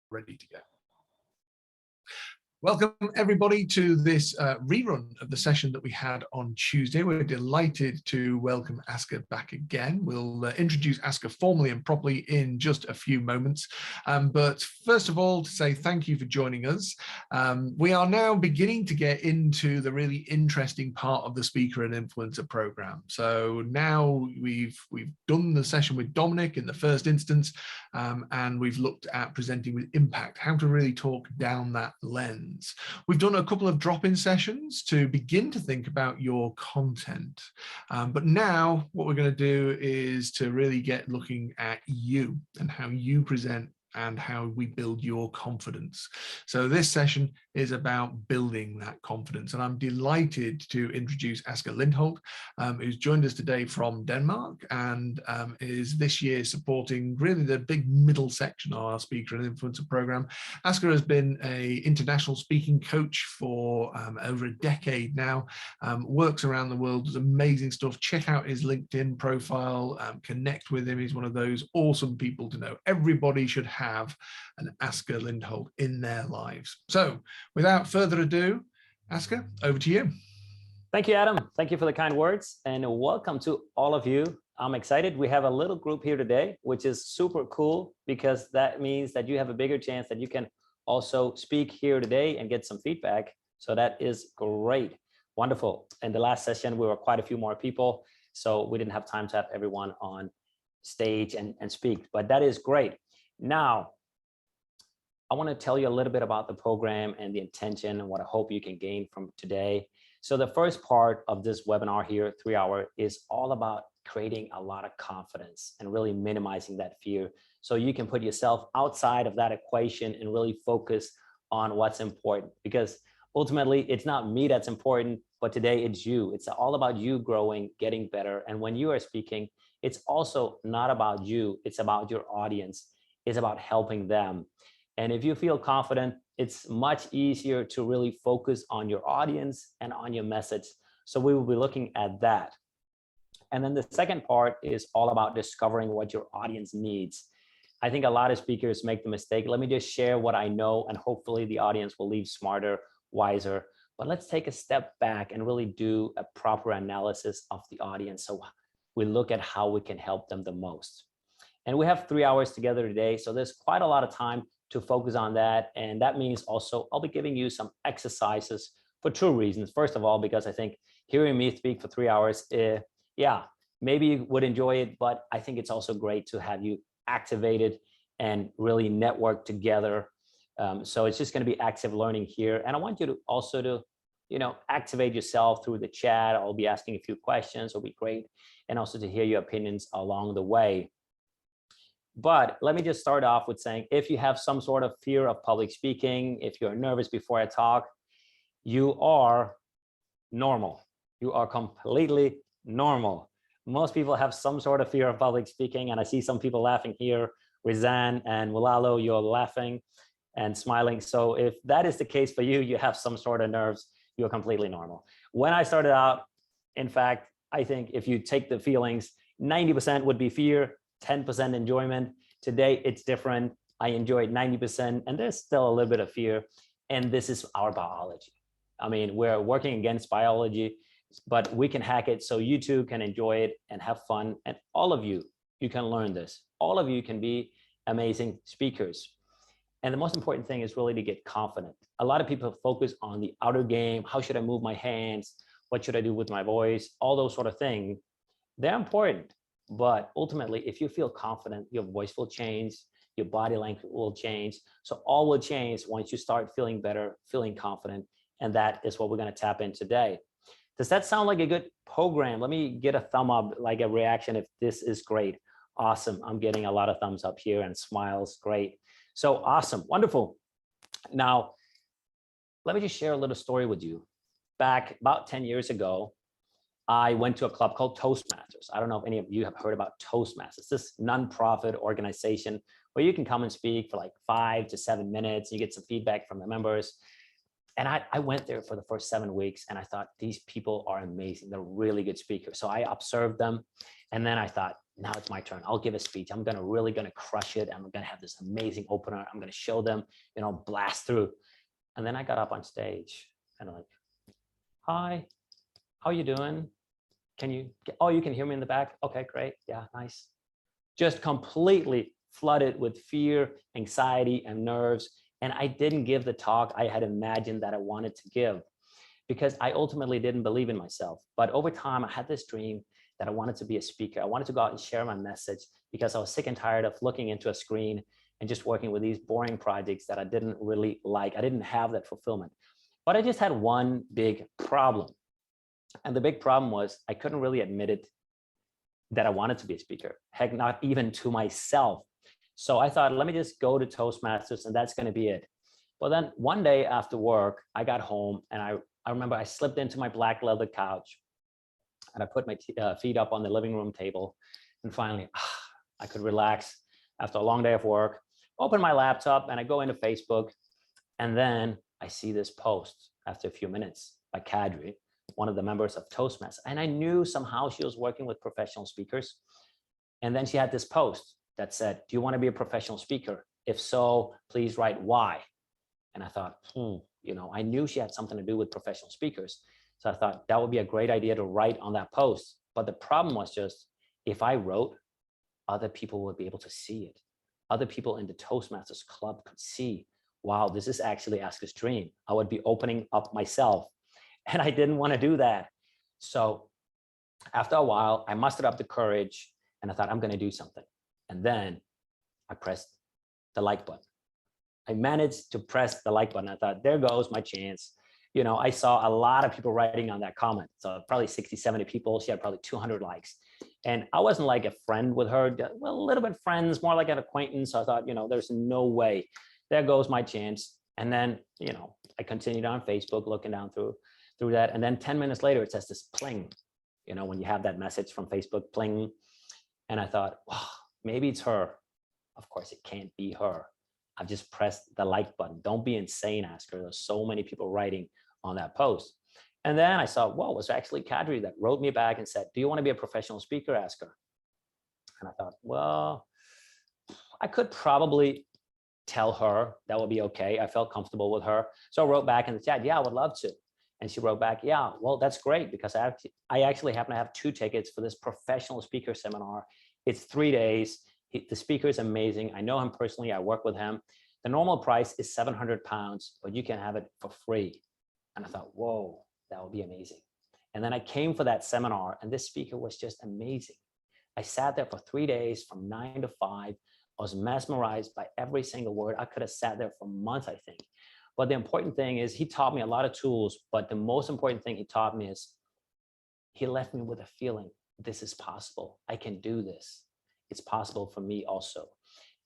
ready to go. Welcome everybody to this rerun of the session that we had on Tuesday. We're delighted to welcome Asker back again. We'll introduce Asker formally and properly in just a few moments. But first of all, to say thank you for joining us. We are now beginning to get into the really interesting part of the Speaker and Influencer program. So now we've done the session with Dominic in the first instance, and we've looked at presenting with impact, how to really talk down that lens. We've done a couple of drop-in sessions to begin to think about your content. But now what we're going to do is to really get looking at you and how you present and how we build your confidence. So this session is about building that confidence. And I'm delighted to introduce Asker Lindholt, who's joined us today from Denmark and is this year supporting really the big middle section of our Speaker and Influencer program. Asker has been an international speaking coach for over a decade now, works around the world, does amazing stuff. Check out his LinkedIn profile, connect with him. He's one of those awesome people to know. Everybody should have an Asker Lindholt in their lives. So without further ado, Asker, over to you. Thank you, Adam. Thank you for the kind words and welcome to all of you. I'm excited. We have a little group here today, which is super cool because that means that you have a bigger chance that you can also speak here today and get some feedback. So that is great. Wonderful. In the last session, we were quite a few more people, so we didn't have time to have everyone on stage and speak, but that is great. Now, I want to tell you a little bit about the program and the intention and what I hope you can gain from today. So the first part of this webinar here, 3 hour, is all about creating a lot of confidence and really minimizing that fear. So you can put yourself outside of that equation and really focus on what's important, because ultimately it's not me that's important, but today it's you. It's all about you growing, getting better. And when you are speaking, it's also not about you, it's about your audience. Is about helping them. And if you feel confident, it's much easier to really focus on your audience and on your message. So we will be looking at that. And then the second part is all about discovering what your audience needs. I think a lot of speakers make the mistake. Let me just share what I know, and hopefully the audience will leave smarter, wiser. But let's take a step back and really do a proper analysis of the audience. So we look at how we can help them the most. And we have 3 hours together today, so there's quite a lot of time to focus on that. And that means also I'll be giving you some exercises for two reasons. First of all, because I think hearing me speak for 3 hours, yeah, maybe you would enjoy it, but I think it's also great to have you activated and really network together. So it's just going to be active learning here. And I want you to also activate yourself through the chat. I'll be asking a few questions, it'll be great. And also to hear your opinions along the way. But let me just start off with saying, if you have some sort of fear of public speaking, if you're nervous before I talk, you are normal. You are completely normal. Most people have some sort of fear of public speaking, and I see some people laughing here. Rizan and Mulalo, you're laughing and smiling. So if that is the case for you, you have some sort of nerves, you're completely normal. When I started out, in fact, I think if you take the feelings, 90% would be fear, 10% enjoyment. Today it's different. I enjoyed 90%, and there's still a little bit of fear. And this is our biology. I mean, we're working against biology, but we can hack it so you too can enjoy it and have fun. And all of you can learn this. All of you can be amazing speakers. And the most important thing is really to get confident. A lot of people focus on the outer game. How should I move my hands? What should I do with my voice? All those sort of things. They're important. But ultimately, if you feel confident, your voice will change, your body language will change. So all will change once you start feeling better, feeling confident. And that is what we're going to tap in today. Does that sound like a good program? Let me get a thumb up, like a reaction if this is great. Awesome. I'm getting a lot of thumbs up here and smiles. Great. So awesome. Wonderful. Now, let me just share a little story with you. Back about 10 years ago, I went to a club called Toastmasters. I don't know if any of you have heard about Toastmasters, this nonprofit organization where you can come and speak for like 5 to 7 minutes. You get some feedback from the members. And I went there for the first 7 weeks and I thought, these people are amazing. They're really good speakers. So I observed them. And then I thought, now it's my turn. I'll give a speech. I'm really gonna crush it. I'm gonna have this amazing opener. I'm gonna show them, blast through. And then I got up on stage and I'm like, hi, how you doing? Oh, you can hear me in the back? Okay, great. Yeah, nice. Just completely flooded with fear, anxiety, and nerves. And I didn't give the talk I had imagined that I wanted to give because I ultimately didn't believe in myself. But over time, I had this dream that I wanted to be a speaker. I wanted to go out and share my message because I was sick and tired of looking into a screen and just working with these boring projects that I didn't really like. I didn't have that fulfillment. But I just had one big problem. And the big problem was I couldn't really admit it that I wanted to be a speaker, heck, not even to myself. So I thought, let me just go to Toastmasters and that's going to be it. But then one day after work, I got home and I remember I slipped into my black leather couch and I put my feet up on the living room table. And finally, I could relax after a long day of work, open my laptop and I go into Facebook. And then I see this post after a few minutes by Kadri, one of the members of Toastmasters. And I knew somehow she was working with professional speakers. And then she had this post that said, do you want to be a professional speaker? If so, please write why. And I thought, I knew she had something to do with professional speakers. So I thought that would be a great idea to write on that post. But the problem was just, if I wrote, other people would be able to see it. Other people in the Toastmasters club could see, wow, this is actually Asker's dream. I would be opening up myself. And I didn't want to do that. So after a while, I mustered up the courage and I thought, I'm going to do something. And then I pressed the like button. I managed to press the like button. I thought, there goes my chance. I saw a lot of people writing on that comment. So probably 60, 70 people. She had probably 200 likes. And I wasn't like a friend with her. Well, a little bit friends, more like an acquaintance. So I thought, there's no way. There goes my chance. And then, I continued on Facebook, looking down through that. And then 10 minutes later, it says this pling, when you have that message from Facebook, pling. And I thought, wow, maybe it's her. Of course, it can't be her. I've just pressed the like button. Don't be insane, Asker. There's so many people writing on that post. And then I saw, whoa, it was actually Kadri that wrote me back and said, do you want to be a professional speaker, Asker? And I thought, well, I could probably tell her that would be okay. I felt comfortable with her. So I wrote back in the chat, yeah, I would love to. And she wrote back, yeah, well, that's great because I actually happen to have 2 tickets for this professional speaker seminar. It's 3 days. The speaker is amazing. I know him personally. I work with him. The normal price is 700 pounds, but you can have it for free. And I thought, whoa, that would be amazing. And then I came for that seminar and this speaker was just amazing. I sat there for 3 days from 9 to 5. I was mesmerized by every single word. I could have sat there for months, I think. But the important thing is he taught me a lot of tools, but the most important thing he taught me is he left me with a feeling, this is possible. I can do this. It's possible for me also.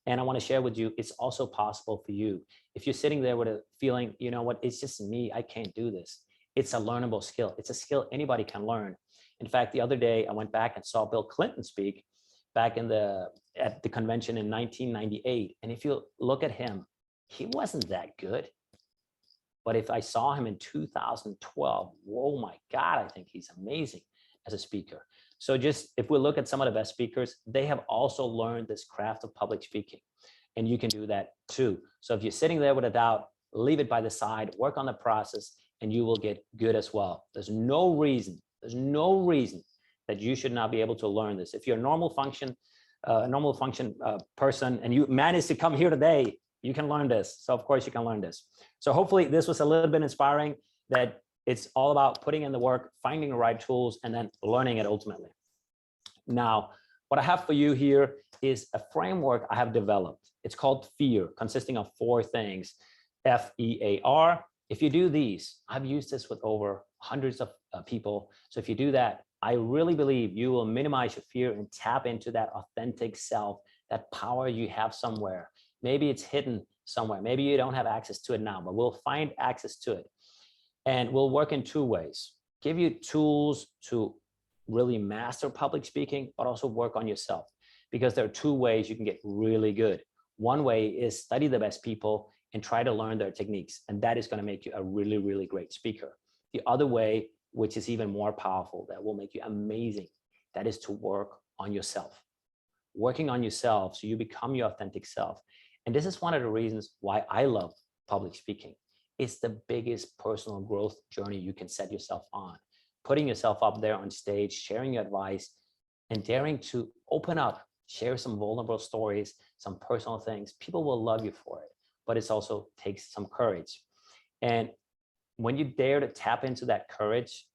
And I want to share with you, it's also possible for you. If you're sitting there with a feeling, you know what, it's just me, I can't do this. It's a learnable skill. It's a skill anybody can learn. In fact, the other day I went back and saw Bill Clinton speak back at the convention in 1998. And if you look at him, he wasn't that good. But if I saw him in 2012, whoa, my God, I think he's amazing as a speaker. So just if we look at some of the best speakers, they have also learned this craft of public speaking. And you can do that too. So if you're sitting there with a doubt, leave it by the side, work on the process, and you will get good as well. There's no reason that you should not be able to learn this. If you're a normal function person and you manage to come here today, you can learn this. So of course you can learn this. So hopefully this was a little bit inspiring, that it's all about putting in the work, finding the right tools, and then learning it ultimately. Now, what I have for you here is a framework I have developed. It's called FEAR, consisting of 4 things, FEAR. If you do these, I've used this with over hundreds of people. So if you do that, I really believe you will minimize your fear and tap into that authentic self, that power you have somewhere. Maybe it's hidden somewhere. Maybe you don't have access to it now, but we'll find access to it. And we'll work in 2 ways. Give you tools to really master public speaking, but also work on yourself. Because there are 2 ways you can get really good. One way is study the best people and try to learn their techniques. And that is going to make you a really, really great speaker. The other way, which is even more powerful, that will make you amazing, that is to work on yourself. working on yourself so you become your authentic self. And this is one of the reasons why I love public speaking. It's the biggest personal growth journey you can set yourself on. Putting yourself up there on stage, sharing your advice, and daring to open up, share some vulnerable stories, some personal things. People will love you for it, but it also takes some courage. And when you dare to tap into that courage,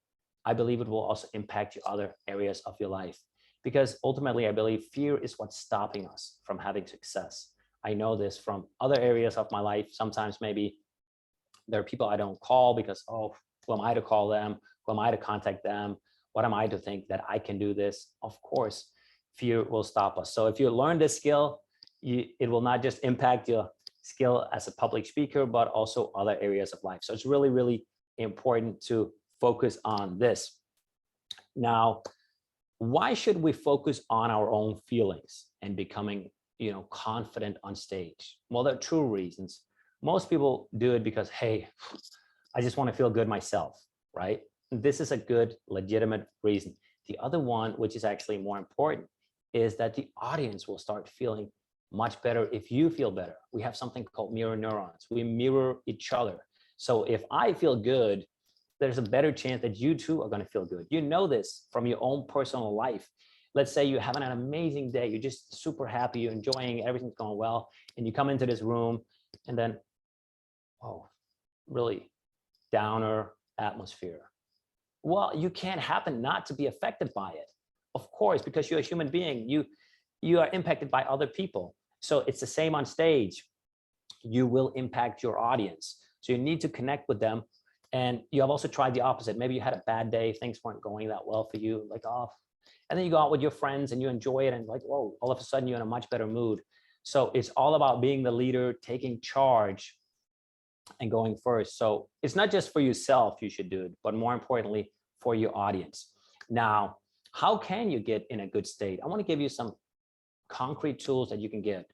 I believe it will also impact your other areas of your life. Because ultimately, I believe fear is what's stopping us from having success. I know this from other areas of my life. Sometimes maybe there are people I don't call because, oh, who am I to call them? Who am I to contact them? What am I to think that I can do this? Of course, fear will stop us. So if you learn this skill, it will not just impact your skill as a public speaker, but also other areas of life. So it's really, really important to focus on this. Now, why should we focus on our own feelings and becoming, confident on stage? Well, there are two reasons. Most people do it because, hey, I just want to feel good myself, right? This is a good, legitimate reason. The other one, which is actually more important, is that the audience will start feeling much better if you feel better. We have something called mirror neurons. We mirror each other. So if I feel good, there's a better chance that you too are going to feel good. You know this from your own personal life. Let's say you're having an amazing day. You're just super happy. You're enjoying, everything's going well. And you come into this room and then, oh, really downer atmosphere. Well, you can't happen not to be affected by it. Of course, because you're a human being, you are impacted by other people. So it's the same on stage. You will impact your audience. So you need to connect with them. And you have also tried the opposite. Maybe you had a bad day, things weren't going that well for you, like, oh, and then you go out with your friends and you enjoy it and like, whoa, all of a sudden you're in a much better mood. So it's all about being the leader, taking charge and going first. So it's not just for yourself you should do it, but more importantly, for your audience. Now, how can you get in a good state? I want to give you some concrete tools that you can get.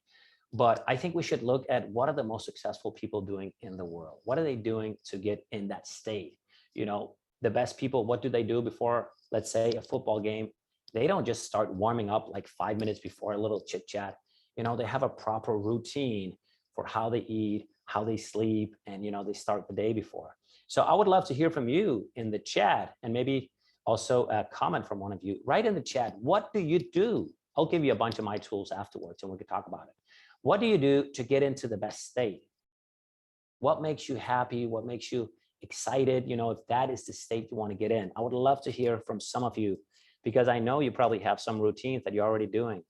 But I think we should look at what are the most successful people doing in the world? What are they doing to get in that state? The best people, what do they do before, let's say, a football game? They don't just start warming up like 5 minutes before a little chit chat. They have a proper routine for how they eat, how they sleep, and, they start the day before. So I would love to hear from you in the chat, and maybe also a comment from one of you. Write in the chat, what do you do? I'll give you a bunch of my tools afterwards and we can talk about it. What do you do to get into the best state? What makes you happy? What makes you excited? If that is the state you want to get in, I would love to hear from some of you, because I know you probably have some routines that you're already doing.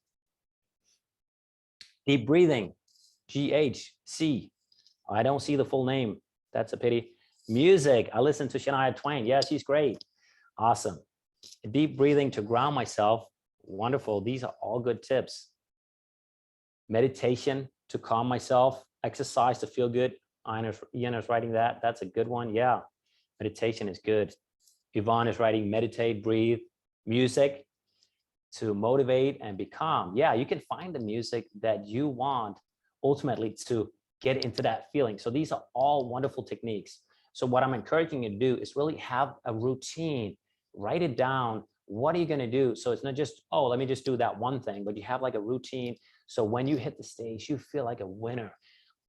Deep breathing, GHC. I don't see the full name. That's a pity. Music. I listen to Shania Twain. Yeah, she's great. Awesome. Deep breathing to ground myself. Wonderful. These are all good tips. Meditation to calm myself. Exercise to feel good. Ian is writing that. That's a good one. Yeah. Meditation is good. Yvonne is writing meditate, breathe. Music to motivate and be calm. Yeah, you can find the music that you want ultimately to get into that feeling. So these are all wonderful techniques. So what I'm encouraging you to do is really have a routine. Write it down. What are you going to do? So it's not just, oh, let me just do that one thing, but you have like a routine. So when you hit the stage, you feel like a winner.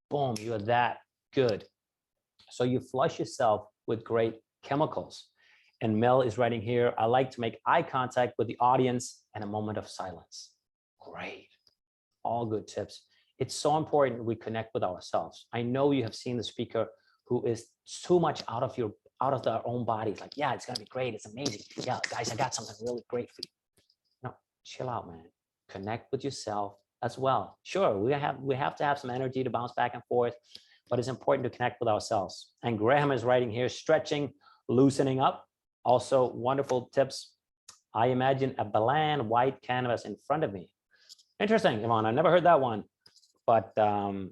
Boom, you are that good. So you flush yourself with great chemicals. And Mel is writing here, I like to make eye contact with the audience and a moment of silence. Great. All good tips. It's so important we connect with ourselves. I know you have seen the speaker who is too much out of their own bodies. Like, yeah, it's going to be great. It's amazing. Yeah, guys, I got something really great for you. No, chill out, man. Connect with yourself as well. Sure, we have to have some energy to bounce back and forth, but it's important to connect with ourselves. And Graham is writing here, stretching, loosening up. Also wonderful tips. I imagine a bland white canvas in front of me. Interesting, Yvonne. I never heard that one. But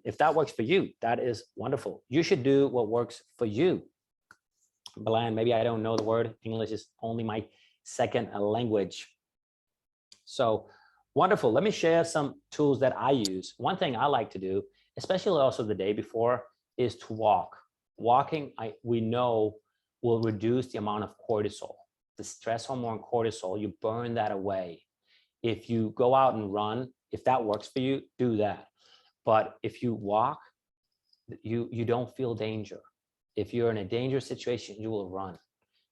if that works for you, that is wonderful. You should do what works for you. Bland, maybe I don't know the word. English is only my second language. So wonderful. Let me share some tools that I use. One thing I like to do, especially also the day before, is to walk. Walking, we know, will reduce the amount of cortisol. The stress hormone cortisol, you burn that away. If you go out and run, If that works for you, do that. But if you walk, you don't feel danger. If you're in a dangerous situation, you will run.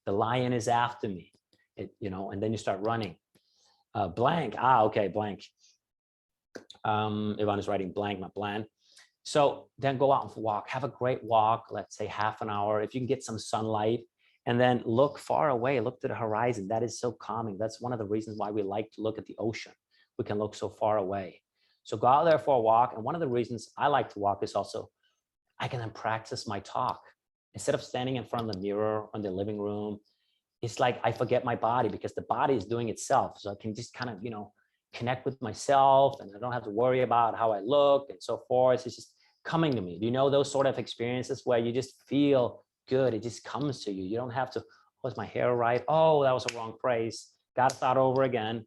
The lion is after me, and then you start running. Blank, okay, blank. Ivan is writing blank, not bland. So then go out and walk, have a great walk, let's say half an hour, if you can get some sunlight, and then look far away, look to the horizon. That is so calming. That's one of the reasons why we like to look at the ocean. We can look so far away. So go out there for a walk. And one of the reasons I like to walk is also, I can then practice my talk. Instead of standing in front of the mirror in the living room, it's like I forget my body because the body is doing itself. So I can just kind of, connect with myself, and I don't have to worry about how I look and so forth. It's just coming to me. Do you know those sort of experiences where you just feel good? It just comes to you. You don't have to, was my hair right? Oh, that was a wrong phrase. Got to start over again.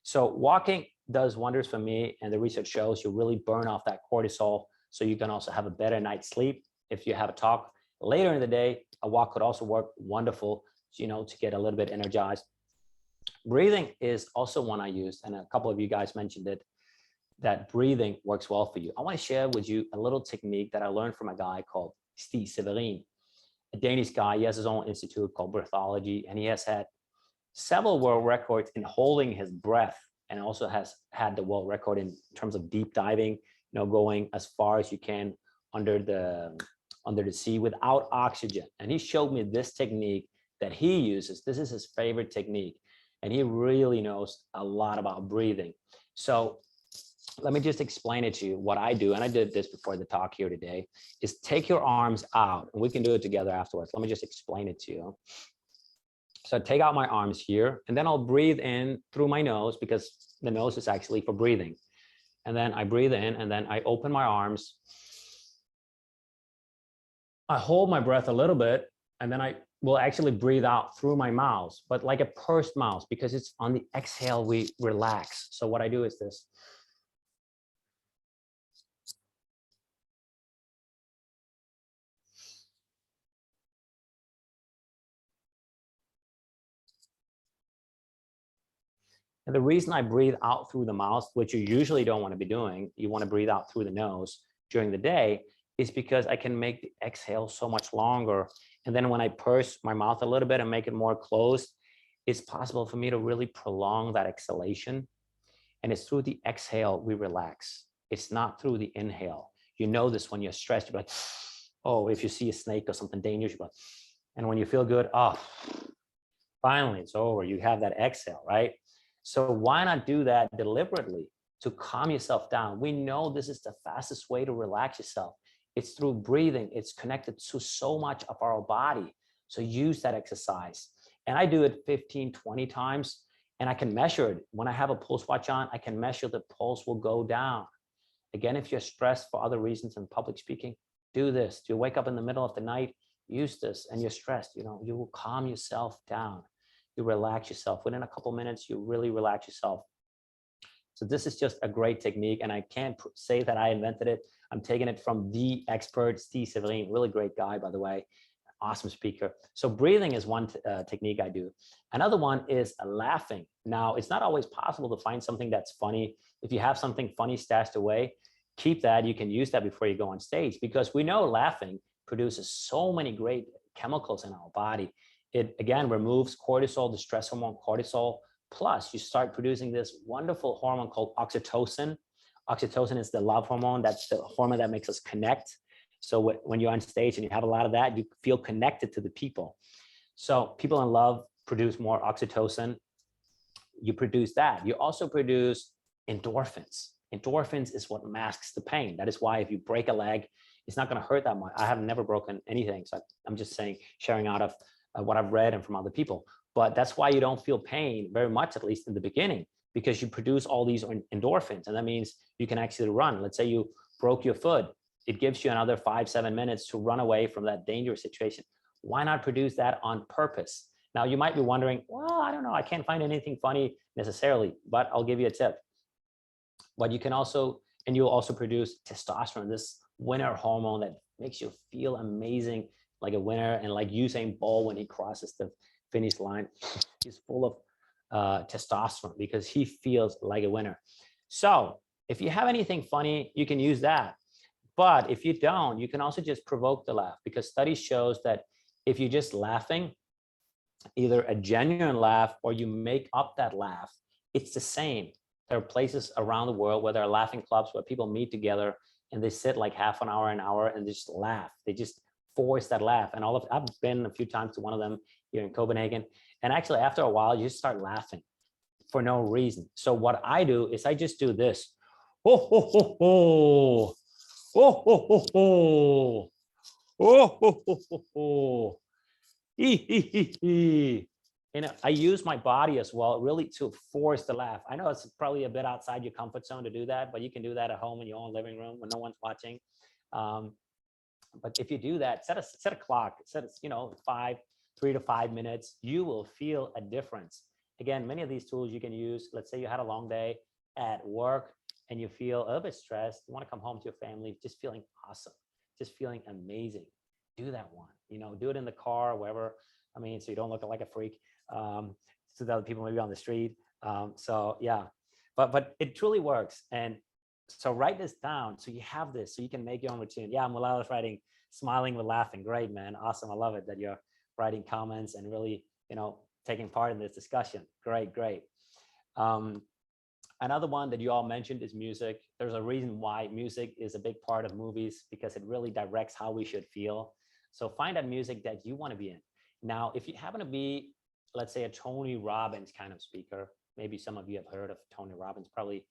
So walking does wonders for me, and the research shows you really burn off that cortisol, so you can also have a better night's sleep. If you have a talk later in the day, a walk could also work wonderful, to get a little bit energized. Breathing is also one I use, and a couple of you guys mentioned it, that breathing works well for you. I want to share with you a little technique that I learned from a guy called Stig Severin, a Danish guy. He has his own institute called Breathology, and he has had several world records in holding his breath, and also has had the world record in terms of deep diving, going as far as you can under the sea without oxygen. And he showed me this technique that he uses. This is his favorite technique, and he really knows a lot about breathing. So let me just explain it to you. What I do, and I did this before the talk here today, is take your arms out, and we can do it together afterwards. Let me just explain it to you. So take out my arms here, and then I'll breathe in through my nose, because the nose is actually for breathing. And then I breathe in, and then I open my arms. I hold my breath a little bit, and then I will actually breathe out through my mouth, but like a pursed mouth, because it's on the exhale we relax. So what I do is this. And the reason I breathe out through the mouth, which you usually don't want to be doing, you want to breathe out through the nose during the day, is because I can make the exhale so much longer. And then when I purse my mouth a little bit and make it more closed, it's possible for me to really prolong that exhalation. And it's through the exhale we relax. It's not through the inhale. You know this when you're stressed, you're like, oh, if you see a snake or something dangerous, you're like, and when you feel good, oh, finally it's over. You have that exhale, right? So why not do that deliberately to calm yourself down? We know this is the fastest way to relax yourself. It's through breathing. It's connected to so much of our body. So use that exercise. And I do it 15, 20 times, and I can measure it. When I have a pulse watch on, I can measure the pulse will go down. Again, if you're stressed for other reasons in public speaking, do this. Do you wake up in the middle of the night? Use this, and you're stressed, you will calm yourself down. You relax yourself. Within a couple minutes, you really relax yourself. So this is just a great technique, and I can't say that I invented it. I'm taking it from the expert, Stig Severin, really great guy, by the way, awesome speaker. So breathing is one technique I do. Another one is laughing. Now, it's not always possible to find something that's funny. If you have something funny stashed away, keep that. You can use that before you go on stage, because we know laughing produces so many great chemicals in our body. It, again, removes cortisol, the stress hormone cortisol. Plus, you start producing this wonderful hormone called oxytocin. Oxytocin is the love hormone. That's the hormone that makes us connect. So when you're on stage and you have a lot of that, you feel connected to the people. So people in love produce more oxytocin. You produce that. You also produce endorphins. Endorphins is what masks the pain. That is why if you break a leg, it's not going to hurt that much. I have never broken anything. So I'm just saying, sharing out of what I've read and from other people. But that's why you don't feel pain very much, at least in the beginning, because you produce all these endorphins. And that means you can actually run. Let's say you broke your foot. It gives you another 5-7 minutes to run away from that dangerous situation. Why not produce that on purpose? Now, you might be wondering, well, I don't know, I can't find anything funny necessarily, but I'll give you a tip. But you can also, and you'll also produce testosterone, this winner hormone that makes you feel amazing, like a winner. And like Usain Bolt, when he crosses the finish line, he's full of testosterone because he feels like a winner. So if you have anything funny, you can use that. But if you don't, you can also just provoke the laugh, because study shows that if you're just laughing, either a genuine laugh or you make up that laugh, it's the same. There are places around the world where there are laughing clubs where people meet together and they sit like half an hour, and they just laugh. They just force that laugh. And I've been a few times to one of them here in Copenhagen. And actually, after a while, you just start laughing for no reason. So what I do is I just do this. Oh, ho, ho, ho. Oh, ho, ho, ho. Oh, ho, ho, ho, ho. And I use my body as well, really, to force the laugh. I know it's probably a bit outside your comfort zone to do that, but you can do that at home in your own living room when no one's watching. But if you do that, set a clock, set it, 3 to 5 minutes, you will feel a difference. Again, many of these tools you can use. Let's say you had a long day at work and you feel a little bit stressed, you want to come home to your family, just feeling awesome, just feeling amazing. Do that one, do it in the car, wherever. I mean, so you don't look like a freak to the other people maybe on the street. So yeah, but it truly works. And so write this down so you have this, so you can make your own routine. Yeah, Malala's writing, smiling with laughing. Great, man. Awesome. I love it that you're writing comments and really, taking part in this discussion. Great, great. Another one that you all mentioned is music. There's a reason why music is a big part of movies, because it really directs how we should feel. So find that music that you want to be in. Now, if you happen to be, let's say, a Tony Robbins kind of speaker, maybe some of you have heard of Tony Robbins, probably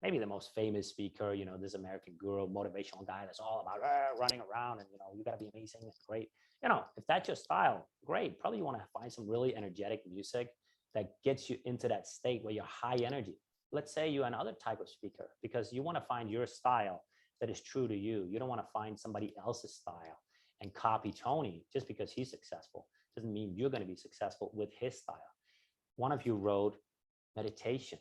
maybe the most famous speaker, this American guru, motivational guy that's all about running around and, you got to be amazing and great. If that's your style, great. Probably you want to find some really energetic music that gets you into that state where you're high energy. Let's say you're another type of speaker, because you want to find your style that is true to you. You don't want to find somebody else's style and copy Tony just because he's successful. Doesn't mean you're going to be successful with his style. One of you wrote meditation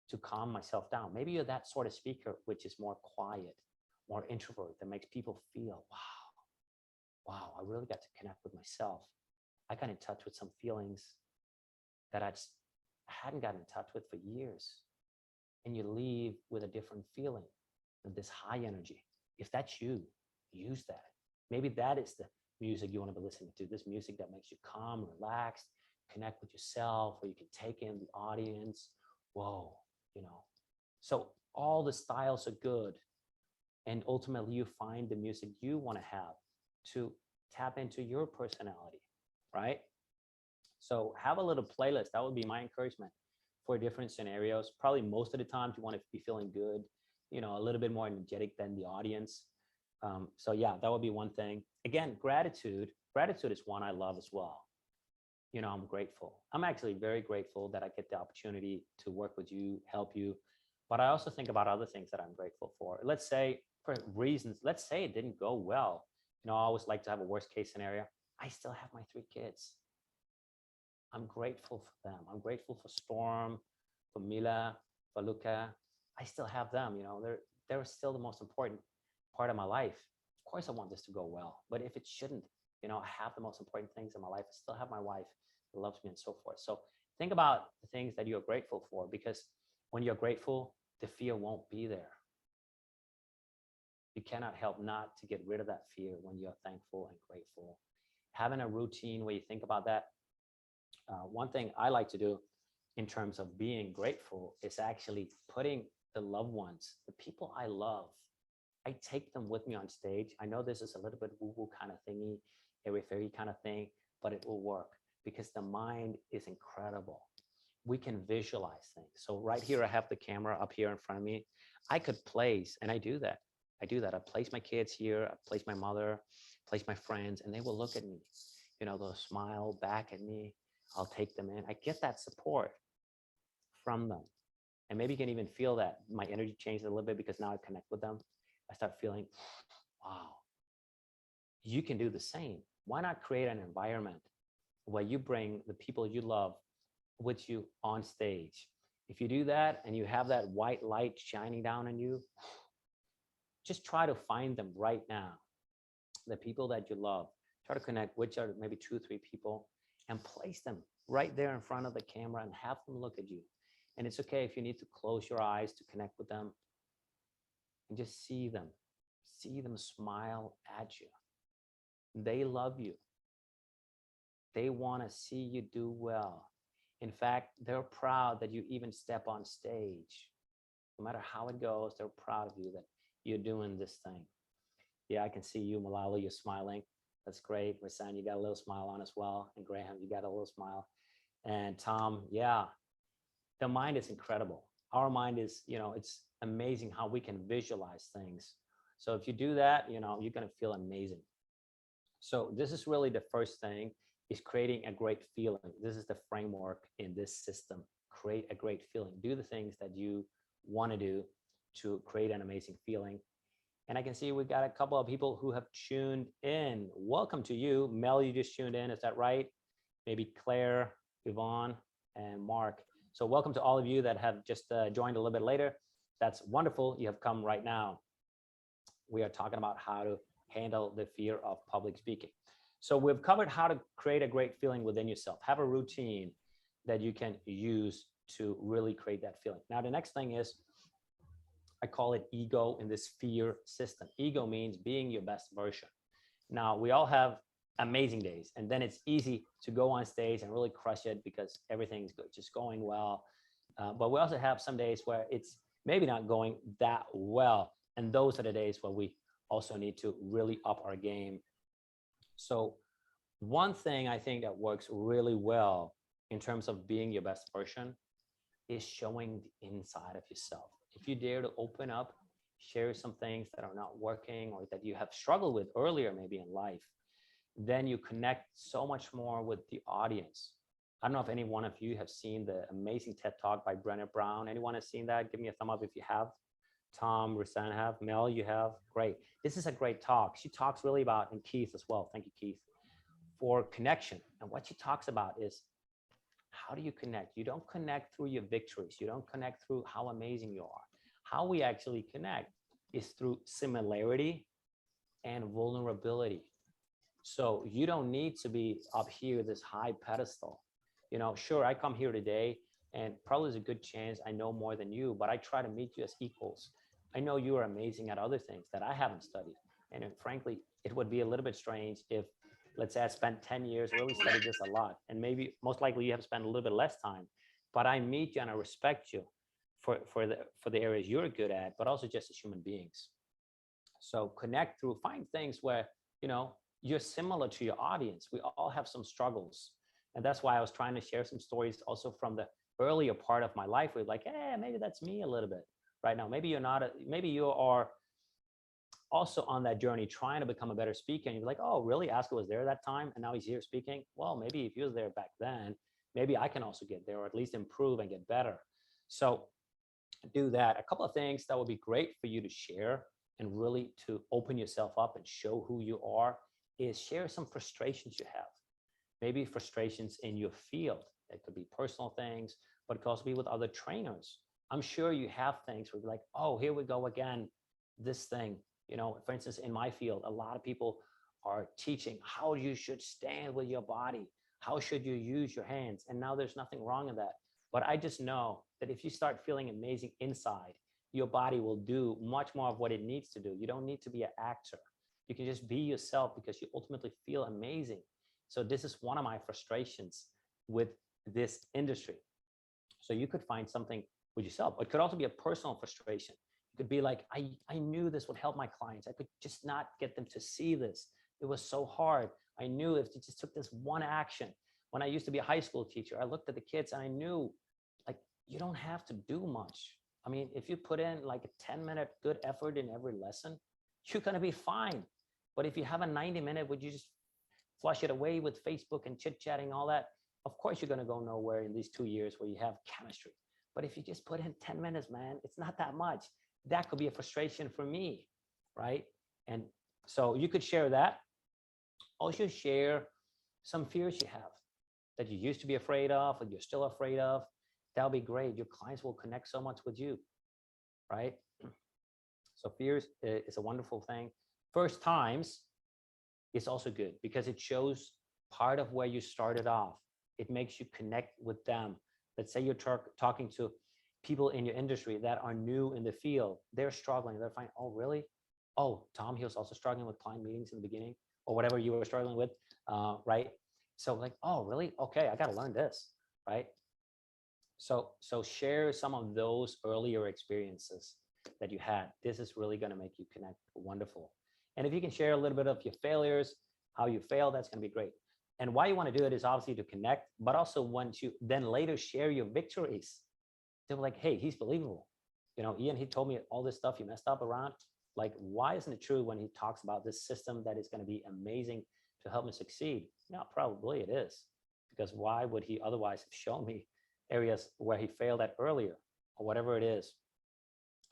to calm myself down. Maybe you're that sort of speaker, which is more quiet, more introvert, that makes people feel, wow, I really got to connect with myself. I got in touch with some feelings that I hadn't gotten in touch with for years. And you leave with a different feeling, with this high energy. If that's you, use that. Maybe that is the music you want to be listening to, this music that makes you calm, relaxed, connect with yourself, where you can take in the audience. Whoa, So all the styles are good. And ultimately, you find the music you want to have to tap into your personality, right? So have a little playlist. That would be my encouragement for different scenarios. Probably most of the times you want to be feeling good, a little bit more energetic than the audience. So yeah, that would be one thing. Again, gratitude. Gratitude is one I love as well. I'm grateful. I'm actually very grateful that I get the opportunity to work with you, help you. But I also think about other things that I'm grateful for. Let's say for reasons, let's say it didn't go well. I always like to have a worst case scenario. I still have my 3 kids. I'm grateful for them. I'm grateful for Storm, for Mila, for Luca. I still have them. They're still the most important part of my life. Of course, I want this to go well, but if it shouldn't, I have the most important things in my life. I still have my wife who loves me and so forth. So think about the things that you're grateful for, because when you're grateful, the fear won't be there. You cannot help not to get rid of that fear when you're thankful and grateful. Having a routine where you think about that. One thing I like to do in terms of being grateful is actually putting the loved ones, the people I love, I take them with me on stage. I know this is a little bit woo-woo kind of thingy, airy-fairy kind of thing, but it will work because the mind is incredible. We can visualize things. So right here, I have the camera up here in front of me. I could place, and I do that. I place my kids here, I place my mother, place my friends, and they will look at me. They'll smile back at me. I'll take them in. I get that support from them. And maybe you can even feel that my energy changes a little bit because now I connect with them. I start feeling, wow, you can do the same. Why not create an environment where you bring the people you love with you on stage? If you do that and you have that white light shining down on you, just try to find them right now. The people that you love, try to connect with maybe 2 or 3 people and place them right there in front of the camera and have them look at you And it's okay if you need to close your eyes to connect with them and just see them smile at you. They love you. They want to see you do well. In fact, they're proud that you even step on stage. No matter how it goes, they're proud of you that you're doing this thing. Yeah, I can see you, Malala, you're smiling. That's great. Rasan, you got a little smile on as well. And Graham, you got a little smile. And Tom, yeah, the mind is incredible. Our mind is, it's amazing how we can visualize things. So if you do that, you're going to feel amazing. So this is really the first thing, is creating a great feeling. This is the framework in this system. Create a great feeling. Do the things that you want to do to create an amazing feeling. And I can see we got a couple of people who have tuned in. Welcome to you. Mel, you just tuned in, is that right? Maybe Claire, Yvonne, and Mark. So welcome to all of you that have just joined a little bit later. That's wonderful. You have come right now. We are talking about how to handle the fear of public speaking. So we've covered how to create a great feeling within yourself. Have a routine that you can use to really create that feeling. Now, the next thing is, I call it ego in this fear system. Ego means being your best version. Now, we all have amazing days, and then it's easy to go on stage and really crush it because everything's just going well. But we also have some days where it's maybe not going that well. And those are the days where we also need to really up our game. So one thing I think that works really well in terms of being your best version is showing the inside of yourself. If you dare to open up, share some things that are not working or that you have struggled with earlier, maybe in life, then you connect so much more with the audience. I don't know if any one of you have seen the amazing TED Talk by Brené Brown. Anyone has seen that? Give me a thumb up if you have. Tom, Rasan have. Mel, you have. Great. This is a great talk. She talks really about, and Keith as well. Thank you, Keith, for connection. And what she talks about is, how do you connect? You don't connect through your victories. You don't connect through how amazing you are. How we actually connect is through similarity and vulnerability. So you don't need to be up here, this high pedestal. Sure, I come here today and probably there's a good chance I know more than you, but I try to meet you as equals. I know you are amazing at other things that I haven't studied. And frankly, it would be a little bit strange if, let's say I spent 10 years, really studied this a lot, and maybe most likely you have spent a little bit less time, but I meet you and I respect you for the areas you're good at, but also just as human beings. So connect through, find things where, you're similar to your audience. We all have some struggles. And that's why I was trying to share some stories also from the earlier part of my life where like, hey, maybe that's me a little bit right now. Maybe you're not, maybe you are also on that journey trying to become a better speaker. And you're like, oh, really? Asker was there that time and now he's here speaking. Well, maybe if he was there back then, maybe I can also get there or at least improve and get better. So do that. A couple of things that would be great for you to share and really to open yourself up and show who you are is share some frustrations you have. Maybe frustrations in your field. It could be personal things, but it could also be with other trainers. I'm sure you have things where you're like, oh, here we go again, this thing. For instance, in my field, a lot of people are teaching how you should stand with your body. How should you use your hands? And now there's nothing wrong in that. But I just know that if you start feeling amazing inside, your body will do much more of what it needs to do. You don't need to be an actor. You can just be yourself because you ultimately feel amazing. So this is one of my frustrations with this industry. So you could find something with yourself. It could also be a personal frustration. It could be like, I knew this would help my clients. I could just not get them to see this. It was so hard. I knew if you just took this one action. When I used to be a high school teacher, I looked at the kids and I knew, like, you don't have to do much. I mean, if you put in like a 10-minute good effort in every lesson, you're going to be fine. But if you have a 90-minute, would you just flush it away with Facebook and chit-chatting, all that? Of course, you're going to go nowhere in these 2 years where you have chemistry. But if you just put in 10 minutes, man, it's not that much. That could be a frustration for me, right? And so you could share that. Also share some fears you have that you used to be afraid of, or you're still afraid of. That'll be great. Your clients will connect so much with you, right? So fears is a wonderful thing. First times is also good because it shows part of where you started off. It makes you connect with them. Let's say you're talking to people in your industry that are new in the field, they're struggling. They're finding, oh, really? Oh, Tom, he was also struggling with client meetings in the beginning, or whatever you were struggling with, right? So like, oh, really? Okay, I got to learn this, right? So share some of those earlier experiences that you had. This is really going to make you connect. Wonderful. And if you can share a little bit of your failures, how you failed, that's going to be great. And why you want to do it is obviously to connect, but also once you then later share your victories, they're like, hey, he's believable. You know, Ian, he told me all this stuff you messed up around. Like, why isn't it true when he talks about this system that is going to be amazing to help me succeed? Yeah, probably it is. Because why would he otherwise have shown me areas where he failed at earlier, or whatever it is?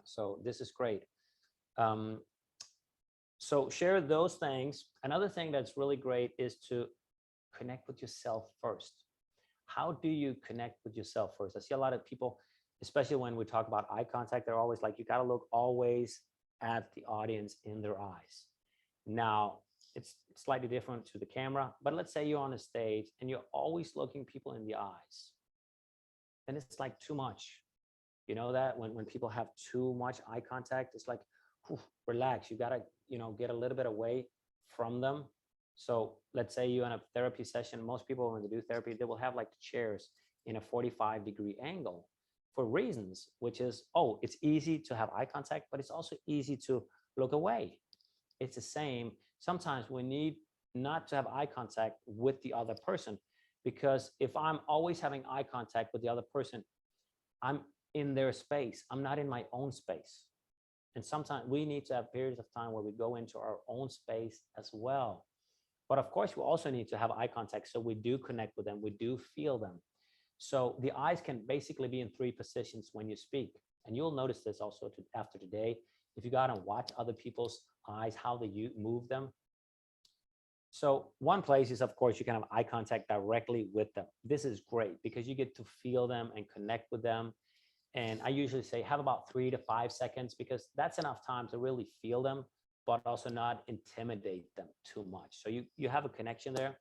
So this is great. So share those things. Another thing that's really great is to connect with yourself first. How do you connect with yourself first? I see a lot of people, especially when we talk about eye contact, they're always like, you got to look always at the audience in their eyes. Now, it's slightly different to the camera, but let's say you're on a stage and you're always looking people in the eyes. Then it's like too much. You know that when people have too much eye contact, it's like, whew, relax. You got to, you know, get a little bit away from them. So let's say you're in a therapy session. Most people, when they do therapy, they will have like chairs in a 45-degree angle for reasons, which is, oh, it's easy to have eye contact, but it's also easy to look away. It's the same. Sometimes we need not to have eye contact with the other person, because if I'm always having eye contact with the other person, I'm in their space. I'm not in my own space. And sometimes we need to have periods of time where we go into our own space as well. But of course, we also need to have eye contact, so we do connect with them, we do feel them. So the eyes can basically be in 3 positions when you speak. And you'll notice this also after today. If you go out and watch other people's eyes, how they move them. So one place is, of course, you can have eye contact directly with them. This is great because you get to feel them and connect with them. And I usually say have about 3 to 5 seconds, because that's enough time to really feel them, but also not intimidate them too much. So you have a connection there.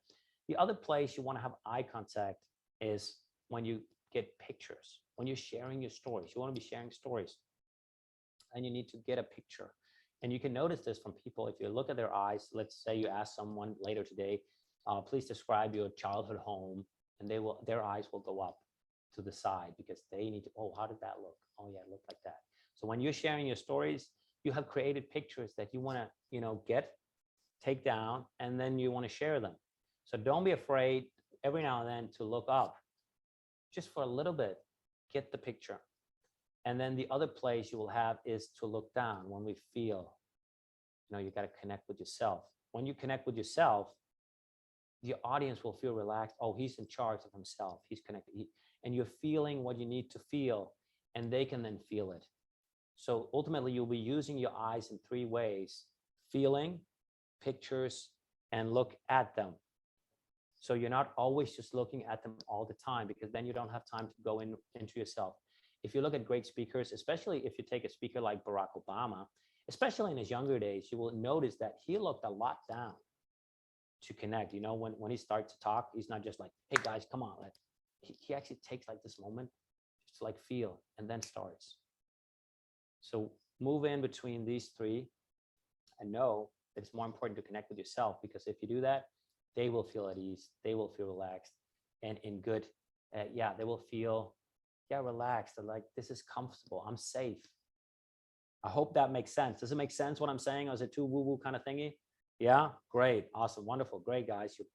The other place you want to have eye contact is when you get pictures, when you're sharing your stories. You want to be sharing stories, and you need to get a picture. And you can notice this from people. If you look at their eyes, let's say you ask someone later today, please describe your childhood home, and their eyes will go up to the side because they need to, oh, how did that look? Oh yeah, it looked like that. So when you're sharing your stories, you have created pictures that you want to, you know, take down, and then you want to share them. So don't be afraid every now and then to look up, just for a little bit, get the picture. And then the other place you will have is to look down when we feel, you know, you got to connect with yourself. When you connect with yourself, the audience will feel relaxed. Oh, he's in charge of himself. He's connected. And you're feeling what you need to feel, and they can then feel it. So ultimately, you'll be using your eyes in 3 ways: feeling, pictures, and look at them. So you're not always just looking at them all the time, because then you don't have time to go into yourself. If you look at great speakers, especially if you take a speaker like Barack Obama, especially in his younger days, you will notice that he looked a lot down to connect. You know, when he starts to talk, he's not just like, hey guys, come on. Like, he actually takes like this moment just to like feel, and then starts. So move in between these 3 and know that it's more important to connect with yourself, because if you do that, they will feel at ease, they will feel relaxed, and in good, yeah, they will feel, yeah, relaxed. They're like, this is comfortable, I'm safe. I hope that makes sense. Does it make sense what I'm saying? Or is it too woo-woo kind of thingy? Yeah, great, awesome, wonderful, great guys, you're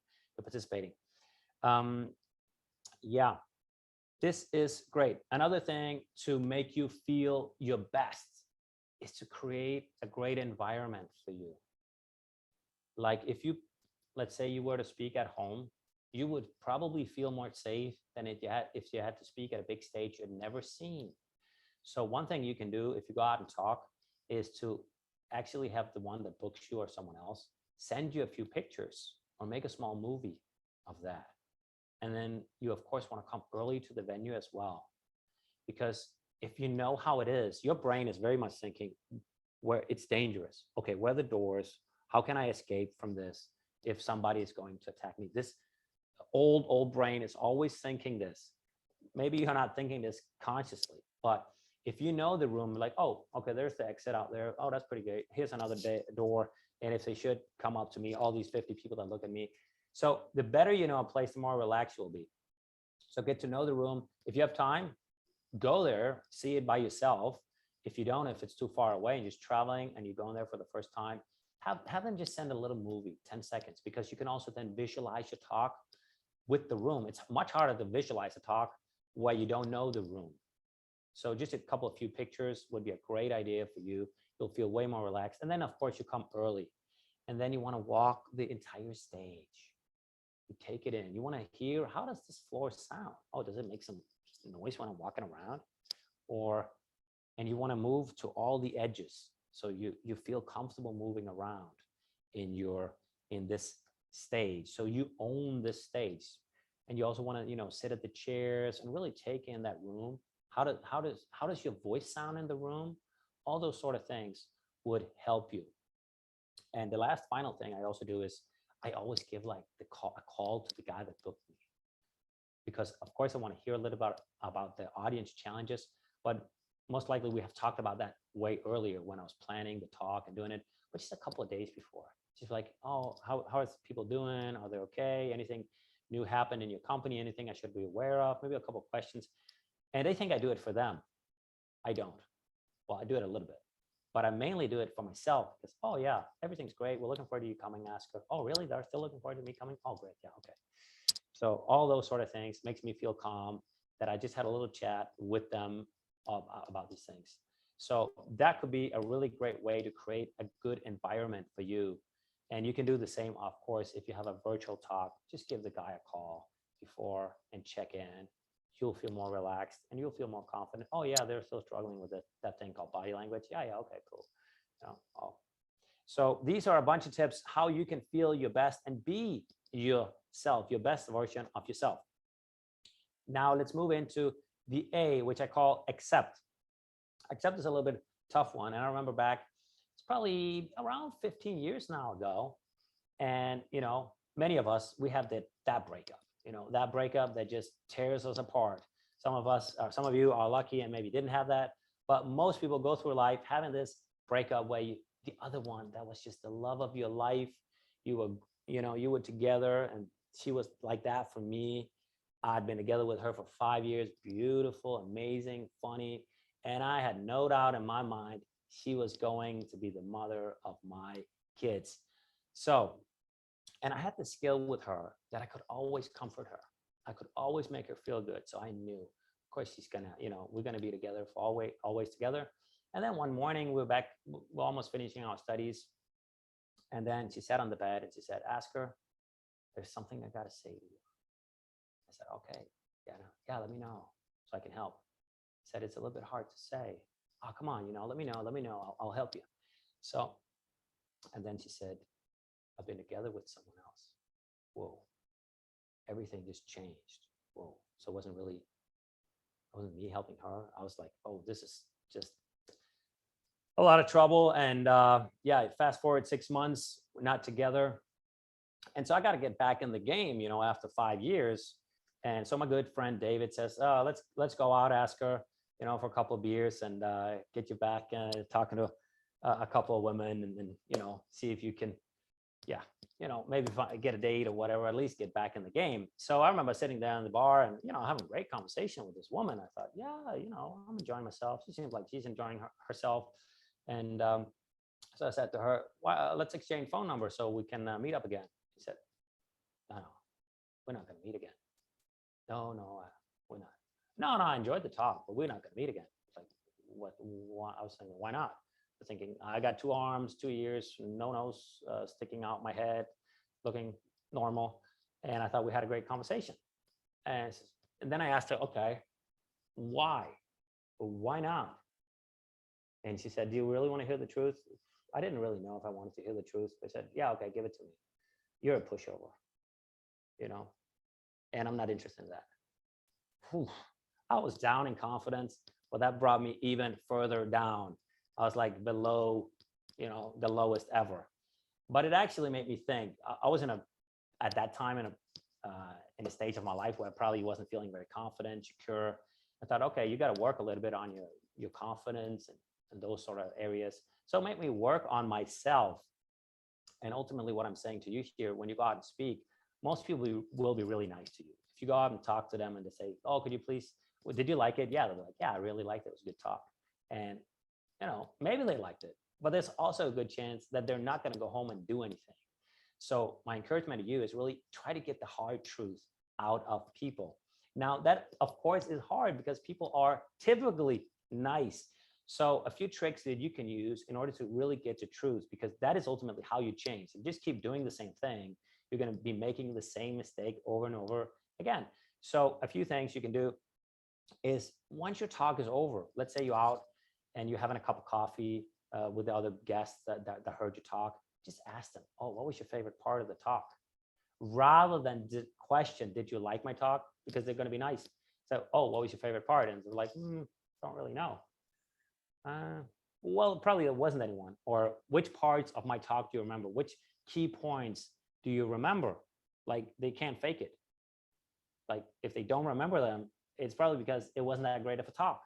participating. Yeah, this is great. Another thing to make you feel your best is to create a great environment for you. Like if you, let's say you were to speak at home, you would probably feel more safe than if you had to speak at a big stage you'd never seen. So one thing you can do if you go out and talk is to actually have the one that books you or someone else send you a few pictures, or make a small movie of that. And then you, of course, want to come early to the venue as well. Because if you know how it is, your brain is very much thinking where it's dangerous. Okay, where are the doors? How can I escape from this if somebody is going to attack me? This old brain is always thinking this. Maybe you're not thinking this consciously, But if you know the room, like, oh, okay, there's the exit out there. Oh, that's pretty great. Here's another door. And if they should come up to me, all these 50 people that look at me. So the better you know a place, the more relaxed you'll be. So get to know the room. If you have time, go there, see it by yourself. If you don't, if it's too far away and you're just traveling and you're going there for the first time, have them just send a little movie, 10 seconds, because you can also then visualize your talk with the room. It's much harder to visualize a talk where you don't know the room. So just a couple of few pictures would be a great idea for you. You'll feel way more relaxed. And then of course you come early, and then you want to walk the entire stage. You take it in. You want to hear, how does this floor sound? Oh, does it make some noise when I'm walking around? And you want to move to all the edges. So you feel comfortable moving around in this stage. So you own this stage. And you also want to, sit at the chairs and really take in that room. How does your voice sound in the room? All those sort of things would help you. And the last final thing I also do is I always give like a call to the guy that booked me, because of course I want to hear a little about the audience challenges, but most likely we have talked about that way earlier when I was planning the talk and doing it, but just a couple of days before. Just like, oh, how are people doing? Are they okay? Anything new happened in your company? Anything I should be aware of? Maybe a couple of questions. And they think I do it for them. I don't. Well, I do it a little bit, but I mainly do it for myself because, oh yeah, everything's great. We're looking forward to you coming, Asker. Oh, really? They're still looking forward to me coming? Oh, great. Yeah, okay. So all those sort of things makes me feel calm that I just had a little chat with them about these things. So that could be a really great way to create a good environment for you. And you can do the same, of course, if you have a virtual talk, just give the guy a call before and check in. You'll feel more relaxed and you'll feel more confident. Oh yeah, they're still struggling with that thing called body language. Yeah, okay, cool. So these are a bunch of tips how you can feel your best and be yourself, your best version of yourself. Now let's move into the A, which I call accept. Accept is a little bit tough one. And I remember back, it's probably around 15 years now ago. And, many of us, we have that breakup, that breakup that just tears us apart. Some of you are lucky and maybe didn't have that, but most people go through life having this breakup where the other one that was just the love of your life, you were together, and she was like that for me. I'd been together with her for 5 years, beautiful, amazing, funny. And I had no doubt in my mind, she was going to be the mother of my kids. So, and I had the skill with her that I could always comfort her. I could always make her feel good. So I knew, of course, she's gonna, we're gonna be together for always together. And then one morning we're almost finishing our studies. And then she sat on the bed and she said, Asker, there's something I gotta say to you. I said, okay, yeah, let me know so I can help. He said, it's a little bit hard to say. Oh, come on, let me know, I'll help you. So, and then she said, I've been together with someone else. Whoa, everything just changed. Whoa, so it wasn't me helping her. I was like, oh, this is just a lot of trouble. And fast forward 6 months, we're not together. And so I got to get back in the game, after 5 years. And so my good friend David says, let's go out, Asker, for a couple of beers and get you back talking to a couple of women and see if you can, maybe get a date or whatever, at least get back in the game. So I remember sitting down in the bar and, having a great conversation with this woman. I thought, I'm enjoying myself. She seems like she's enjoying herself. And so I said to her, well, let's exchange phone numbers so we can meet up again. She said, no, we're not going to meet again. No, we're not. No, I enjoyed the talk, but we're not going to meet again. It's like, what? I was thinking, why not? I was thinking, I got 2 arms, 2 ears, no nose sticking out my head, looking normal. And I thought we had a great conversation. And then I asked her, okay, why? Why not? And she said, do you really want to hear the truth? I didn't really know if I wanted to hear the truth. I said, yeah, okay, give it to me. You're a pushover, and I'm not interested in that. Whew. I was down in confidence, but that brought me even further down. I was like below, the lowest ever. But it actually made me think. I was at that time in a stage of my life where I probably wasn't feeling very confident, secure. I thought, okay, you got to work a little bit on your confidence and those sort of areas. So it made me work on myself. And ultimately, what I'm saying to you here, when you go out and speak, most people will be really nice to you. If you go out and talk to them and they say, oh, could you please, well, did you like it? Yeah, they're like, yeah, I really liked it. It was a good talk. And, maybe they liked it, but there's also a good chance that they're not going to go home and do anything. So my encouragement to you is really try to get the hard truth out of people. Now, that, of course, is hard because people are typically nice. So a few tricks that you can use in order to really get to truth, because that is ultimately how you change. If you just keep doing the same thing, you're going to be making the same mistake over and over again. So a few things you can do is, once your talk is over, let's say you're out and you're having a cup of coffee with the other guests that heard you talk, just ask them, oh, what was your favorite part of the talk? Rather than the question, did you like my talk? Because they're going to be nice. So, oh, what was your favorite part? And they're like, don't really know. Well, probably there wasn't anyone. Or which parts of my talk do you remember? Which key points do you remember? Like, they can't fake it. Like, if they don't remember them, it's probably because it wasn't that great of a talk.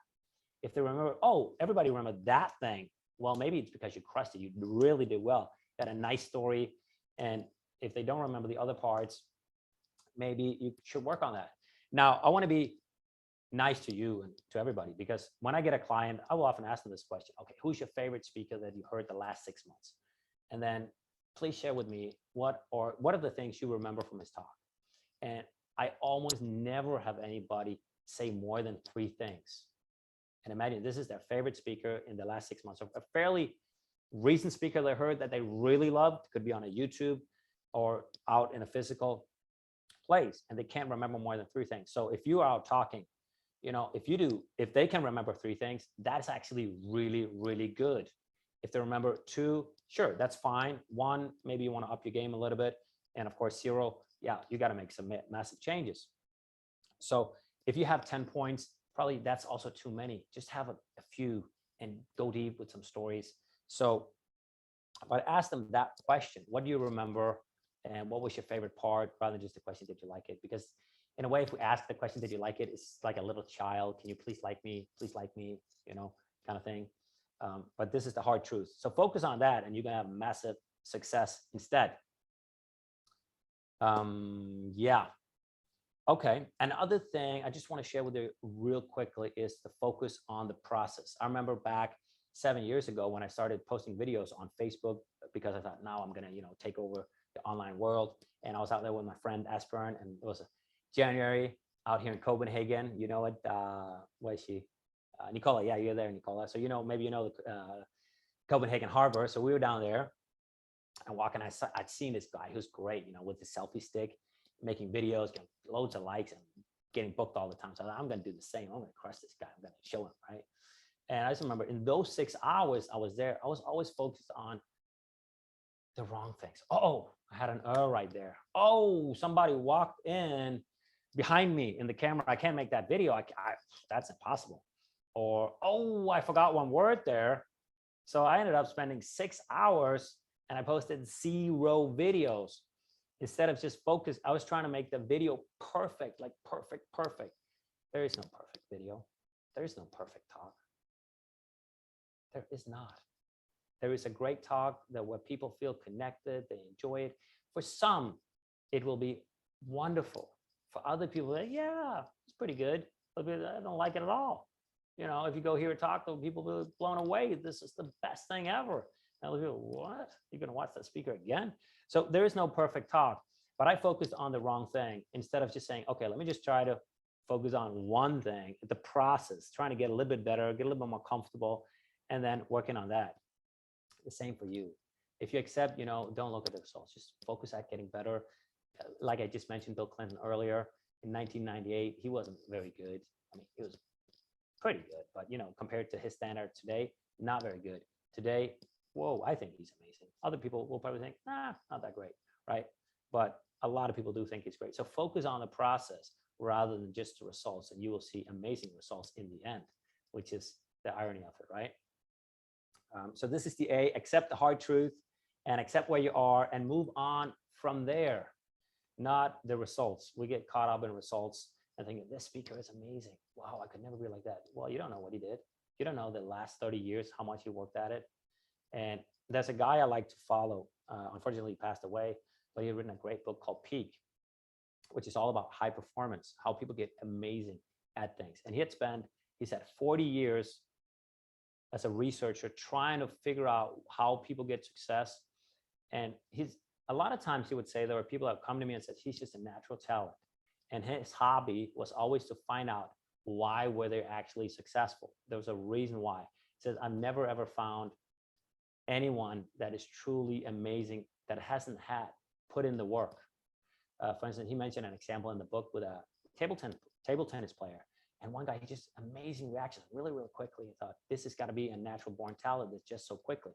If they remember, oh, everybody remembered that thing, well, maybe it's because you crushed it. You really did well. You had a nice story. And if they don't remember the other parts, maybe you should work on that. Now, I want to be nice to you and to everybody, because when I get a client, I will often ask them this question. Okay, who's your favorite speaker that you heard the last 6 months? And then please share with me what are the things you remember from his talk. And I almost never have anybody say more than 3 things. And imagine this is their favorite speaker in the last 6 months. So a fairly recent speaker they heard that they really loved, could be on a YouTube or out in a physical place, and they can't remember more than 3 things. So if you are out talking, if they can remember 3 things, that's actually really, really good. If they remember 2, sure, that's fine. 1, maybe you want to up your game a little bit. And of course, 0, yeah, you got to make some massive changes. So if you have 10 points, probably that's also too many. Just have a few and go deep with some stories. So but ask them that question, what do you remember? And what was your favorite part, rather than just the question, did you like it? Because in a way, if we ask the question, did you like it, it's like a little child. Can you please like me? Please like me, kind of thing. But this is the hard truth. So focus on that and you're gonna have massive success instead. Yeah. Okay. Another thing I just want to share with you real quickly is the focus on the process. I remember back 7 years ago when I started posting videos on Facebook, because I thought, now I'm going to, take over the online world. And I was out there with my friend Asbjørn, and it was January out here in Copenhagen. You know it? What is she? Nicola. Yeah, you're there, Nicola. So, maybe the Copenhagen Harbor. So we were down there and walking. I'd seen this guy who's great, with the selfie stick, making videos, getting loads of likes and getting booked all the time. So I thought, I'm going to do the same. I'm going to crush this guy. I'm going to show him, right? And I just remember in those 6 hours I was there, I was always focused on the wrong things. Oh, I had an error right there. Oh, somebody walked in behind me in the camera. I can't make that video. That's impossible. Or, oh, I forgot one word there. So I ended up spending 6 hours and I posted 0 videos. Instead of just focus, I was trying to make the video perfect, like perfect. There is no perfect video. There is no perfect talk. There is not. There is a great talk where people feel connected, they enjoy it. For some, it will be wonderful. For other people, yeah, it's pretty good. But I don't like it at all. If you go hear a talk, people will be blown away. This is the best thing ever. And they'll go, what? You're going to watch that speaker again? So there is no perfect talk, but I focused on the wrong thing instead of just saying, okay, let me just try to focus on one thing, the process, trying to get a little bit better, get a little bit more comfortable, and then working on that. The same for you. If you accept, don't look at the results, just focus at getting better. Like I just mentioned Bill Clinton earlier, in 1998, he wasn't very good. I mean, he was pretty good, but compared to his standard today, not very good. Today, whoa, I think he's amazing. Other people will probably think, nah, not that great, right? But a lot of people do think he's great. So focus on the process rather than just the results, and you will see amazing results in the end, which is the irony of it, right? So this is the A, accept the hard truth and accept where you are and move on from there, not the results. We get caught up in results and thinking, this speaker is amazing. Wow, I could never be like that. Well, you don't know what he did. You don't know the last 30 years, how much he worked at it. And there's a guy I like to follow. Unfortunately, he passed away, but he had written a great book called Peak, which is all about high performance, how people get amazing at things. And he said 40 years as a researcher trying to figure out how people get success. And a lot of times he would say there were people that come to me and said, he's just a natural talent. And his hobby was always to find out why were they actually successful. There was a reason why. He says, I've never ever found anyone that is truly amazing that hasn't had put in the work. For instance, he mentioned an example in the book with a table tennis player. And one guy, he just amazing reactions really, really quickly. He thought, this has got to be a natural born talent that's just so quickly.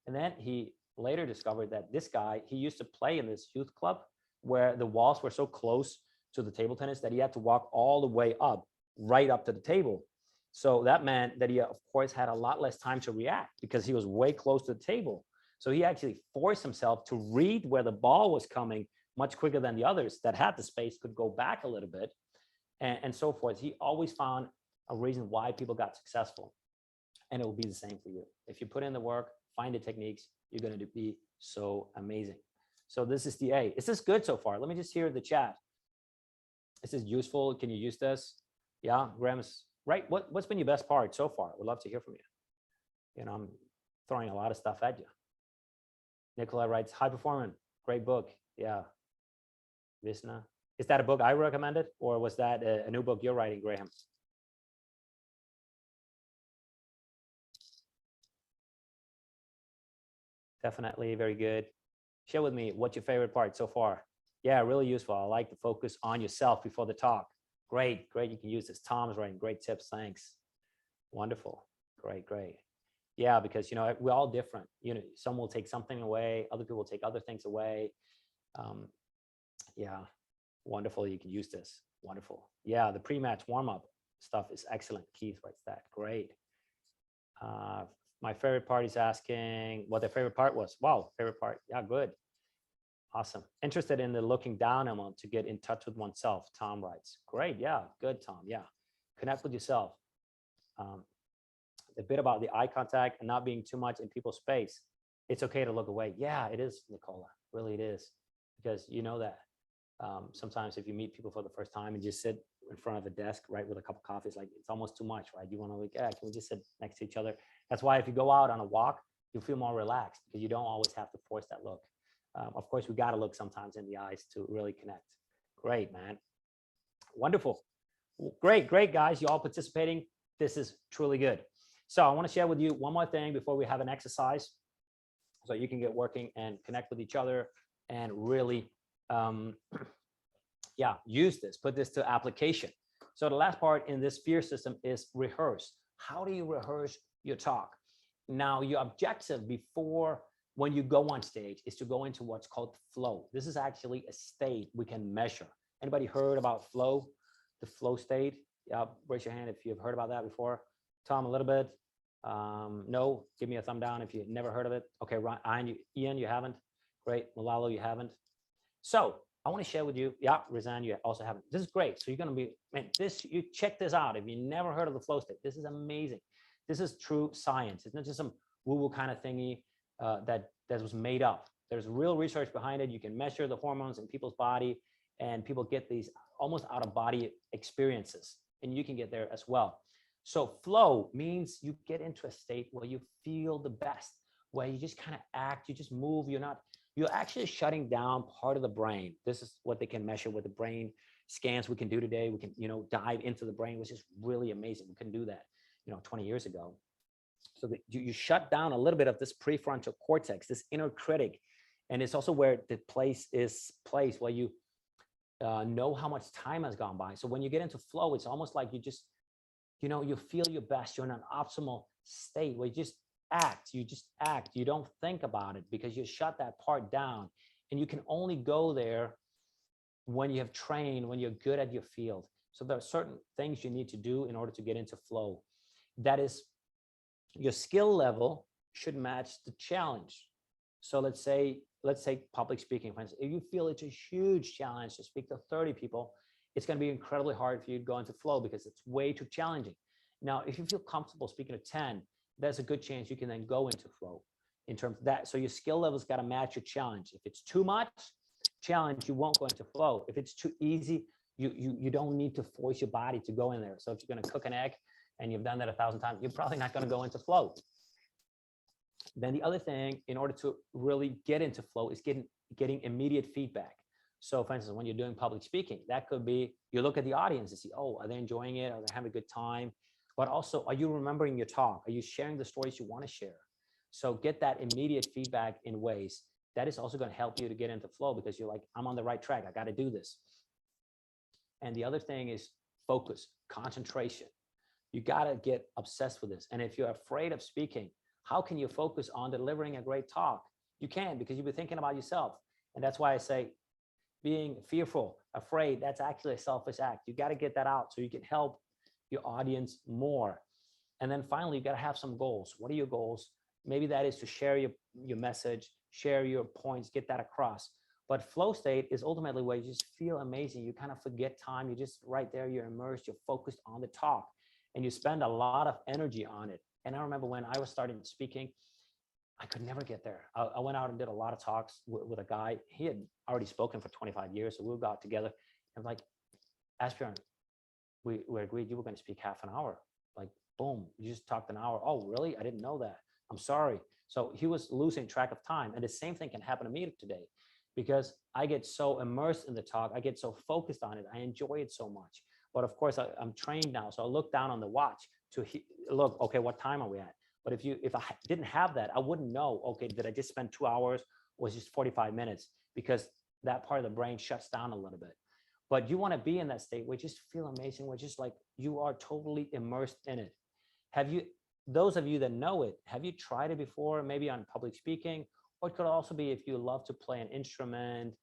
And then he later discovered that this guy, he used to play in this youth club where the walls were so close to the table tennis that he had to walk all the way up, right up to the table. So that meant that he, of course, had a lot less time to react because he was way close to the table. So he actually forced himself to read where the ball was coming much quicker than the others that had the space, could go back a little bit, and so forth. He always found a reason why people got successful. And it will be the same for you. If you put in the work, find the techniques, you're going to be so amazing. So this is the A. Is this good so far? Let me just hear the chat. Is this useful? Can you use this? Yeah, Graham's right. What's been your best part so far? We'd love to hear from you. You know, I'm throwing a lot of stuff at you. Nicola writes, High Performance, great book. Yeah. Visna. Is that a book I recommended, or was that a new book you're writing, Graham? Definitely very good. Share with me what's your favorite part so far. Yeah, really useful. I like to focus on yourself before the talk. Great, great. You can use this. Tom's writing great tips. Thanks. Wonderful. Great, great. Yeah, because, you know, we're all different. You know, some will take something away. Other people will take other things away. Yeah, wonderful. You can use this. Wonderful. Yeah, the pre-match warm-up stuff is excellent. Keith writes that. Great. My favorite part is asking what their favorite part was. Wow, favorite part. Yeah, good. Awesome. Interested in the looking down element to get in touch with oneself, Tom writes. Great. Yeah, good, Tom. Yeah. Connect with yourself. A bit about the eye contact and not being too much in people's space. It's okay to look away. Yeah, it is, Nicola. Really, it is. Because you know that sometimes if you meet people for the first time and just sit in front of a desk, right, with a cup of coffee, it's like, it's almost too much, right? You want to like, yeah, can we just sit next to each other? That's why if you go out on a walk, you feel more relaxed because you don't always have to force that look. Of course, we got to look sometimes in the eyes to really connect. Great, man. Wonderful. Great, great, guys. You all participating. This is truly good. So I want to share with you one more thing before we have an exercise so you can get working and connect with each other and really, yeah, use this, put this to application. So the last part in this fear system is rehearse. How do you rehearse your talk? Now, your objective before when you go on stage is to go into what's called flow. This is actually a state we can measure. Anybody heard about flow? The flow state? Yeah, raise your hand if you've heard about that before. Tom, a little bit. No, give me a thumb down if you've never heard of it. Okay, Ryan, Ian, you haven't. Great. Malalo, you haven't. So I want to share with you. Yeah, Rizan, you also haven't. This is great. So you're going to be, man, you check this out. If you never heard of the flow state, this is amazing. This is true science. It's not just some woo-woo kind of thingy that was made up. There's real research behind it. You can measure the hormones in people's body, and people get these almost out of body experiences, and you can get there as well. So flow means you get into a state where you feel the best, where you just kind of act, you just move, you're actually shutting down part of the brain. This is what they can measure with the brain scans we can do today. We can, dive into the brain, which is really amazing. We couldn't do that, 20 years ago. So that you shut down a little bit of this prefrontal cortex, this inner critic. And it's also where the place is placed where you know how much time has gone by. So when you get into flow, it's almost like you just, you feel your best. You're in an optimal state where you just act. You don't think about it because you shut that part down. And you can only go there when you have trained, when you're good at your field. So there are certain things you need to do in order to get into flow. That is, your skill level should match the challenge. So let's say public speaking, for instance. If you feel it's a huge challenge to speak to 30 people, it's going to be incredibly hard for you to go into flow because it's way too challenging. Now, if you feel comfortable speaking to 10, there's a good chance you can then go into flow in terms of that. So your skill level's got to match your challenge. If it's too much challenge, you won't go into flow. If it's too easy, you don't need to force your body to go in there. So if you're going to cook an egg and you've done that 1,000 times, you're probably not going to go into flow. Then the other thing, in order to really get into flow, is getting immediate feedback. So for instance, when you're doing public speaking, that could be, you look at the audience and see, oh, are they enjoying it? Are they having a good time? But also, are you remembering your talk? Are you sharing the stories you want to share? So get that immediate feedback in ways that is also going to help you to get into flow, because you're like, I'm on the right track. I got to do this. And the other thing is focus, concentration. You got to get obsessed with this. And if you're afraid of speaking, how can you focus on delivering a great talk? You can, because you'll be thinking about yourself. And that's why I say being fearful, afraid, that's actually a selfish act. You got to get that out so you can help your audience more. And then finally, you got to have some goals. What are your goals? Maybe that is to share your message, share your points, get that across. But flow state is ultimately where you just feel amazing. You kind of forget time. You're just right there. You're immersed. You're focused on the talk, and you spend a lot of energy on it. And I remember when I was starting speaking, I could never get there. I went out and did a lot of talks with a guy. He had already spoken for 25 years. So we got together and like, Asbjørn, we agreed you were going to speak half an hour. Like, boom, you just talked an hour. Oh, really? I didn't know that. I'm sorry. So he was losing track of time. And the same thing can happen to me today, because I get so immersed in the talk. I get so focused on it. I enjoy it so much. But of course, I'm trained now. So I look down on the watch to look, okay, what time are we at? But if I didn't have that, I wouldn't know, okay, did I just spend 2 hours or was just 45 minutes? Because that part of the brain shuts down a little bit. But you want to be in that state where you just feel amazing, where just like you are totally immersed in it. Those of you that know it, have you tried it before, maybe on public speaking? Or it could also be if you love to play an instrument,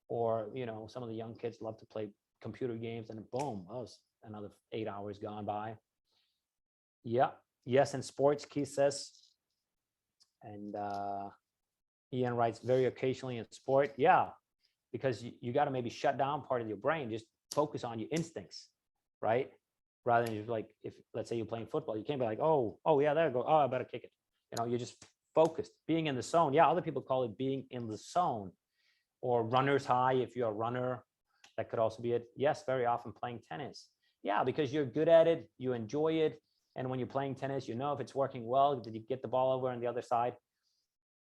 or, you know, some of the young kids love to play computer games, and boom, oh, another 8 hours gone by. Yeah. Yes, in sports, Keith says. And Ian writes, very occasionally in sport. Yeah, because you got to maybe shut down part of your brain, just focus on your instincts, right? Rather than just like, if let's say you're playing football, you can't be like, oh yeah, there you go. Oh, I better kick it. You know, you're just focused, being in the zone. Yeah, other people call it being in the zone, or runner's high if you're a runner. That could also be it. Yes, very often playing tennis. Yeah, because you're good at it, you enjoy it. And when you're playing tennis, you know if it's working well. Did you get the ball over on the other side?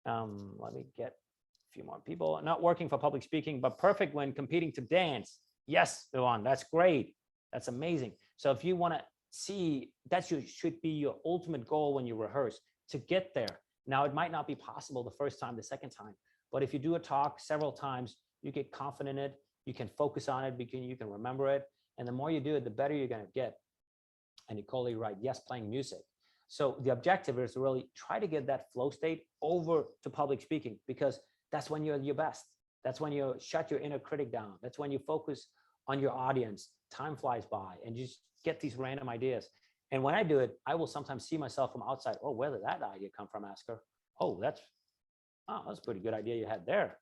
Let me get a few more people. Not working for public speaking, but perfect when competing to dance. Yes, Ivan, that's great. That's amazing. So if you want to see, that should be your ultimate goal when you rehearse, to get there. Now, it might not be possible the first time, the second time, but if you do a talk several times, you get confident in it, you can focus on it, you can remember it. And the more you do it, the better you're going to get. And Nicole, you're right. Yes, playing music. So the objective is to really try to get that flow state over to public speaking, because that's when you're your best. That's when you shut your inner critic down. That's when you focus on your audience. Time flies by and you just get these random ideas. And when I do it, I will sometimes see myself from outside. Oh, where did that idea come from, Asker? Oh, that's a pretty good idea you had there,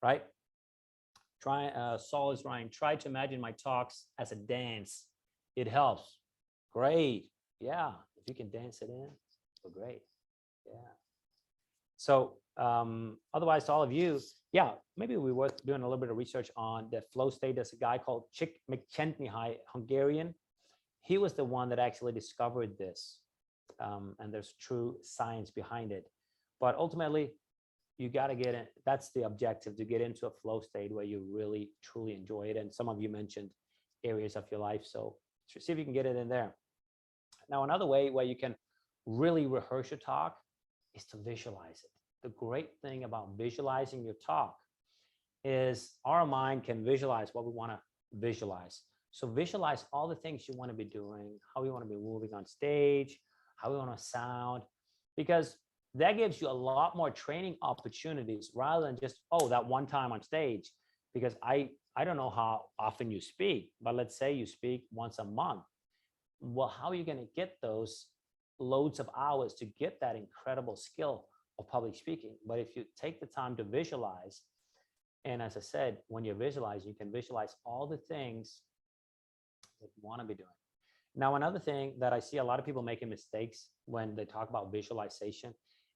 right? Saul is Ryan. Try to imagine my talks as a dance. It helps. Great. Yeah. If you can dance it in, well, great. Yeah. So otherwise, to all of you, yeah, maybe we were doing a little bit of research on the flow state. There's a guy called Csikszentmihalyi, Hungarian. He was the one that actually discovered this. And there's true science behind it. But ultimately, you got to get in. That's the objective, to get into a flow state where you really, truly enjoy it. And some of you mentioned areas of your life. So see if you can get it in there. Now, another way where you can really rehearse your talk is to visualize it. The great thing about visualizing your talk is our mind can visualize what we want to visualize. So visualize all the things you want to be doing, how you want to be moving on stage, how you want to sound, because that gives you a lot more training opportunities rather than just, oh, that one time on stage. Because I don't know how often you speak, but let's say you speak once a month. Well, how are you going to get those loads of hours to get that incredible skill of public speaking? But if you take the time to visualize, and as I said, when you visualize, you can visualize all the things would want to be doing. Now, another thing that I see a lot of people making mistakes when they talk about visualization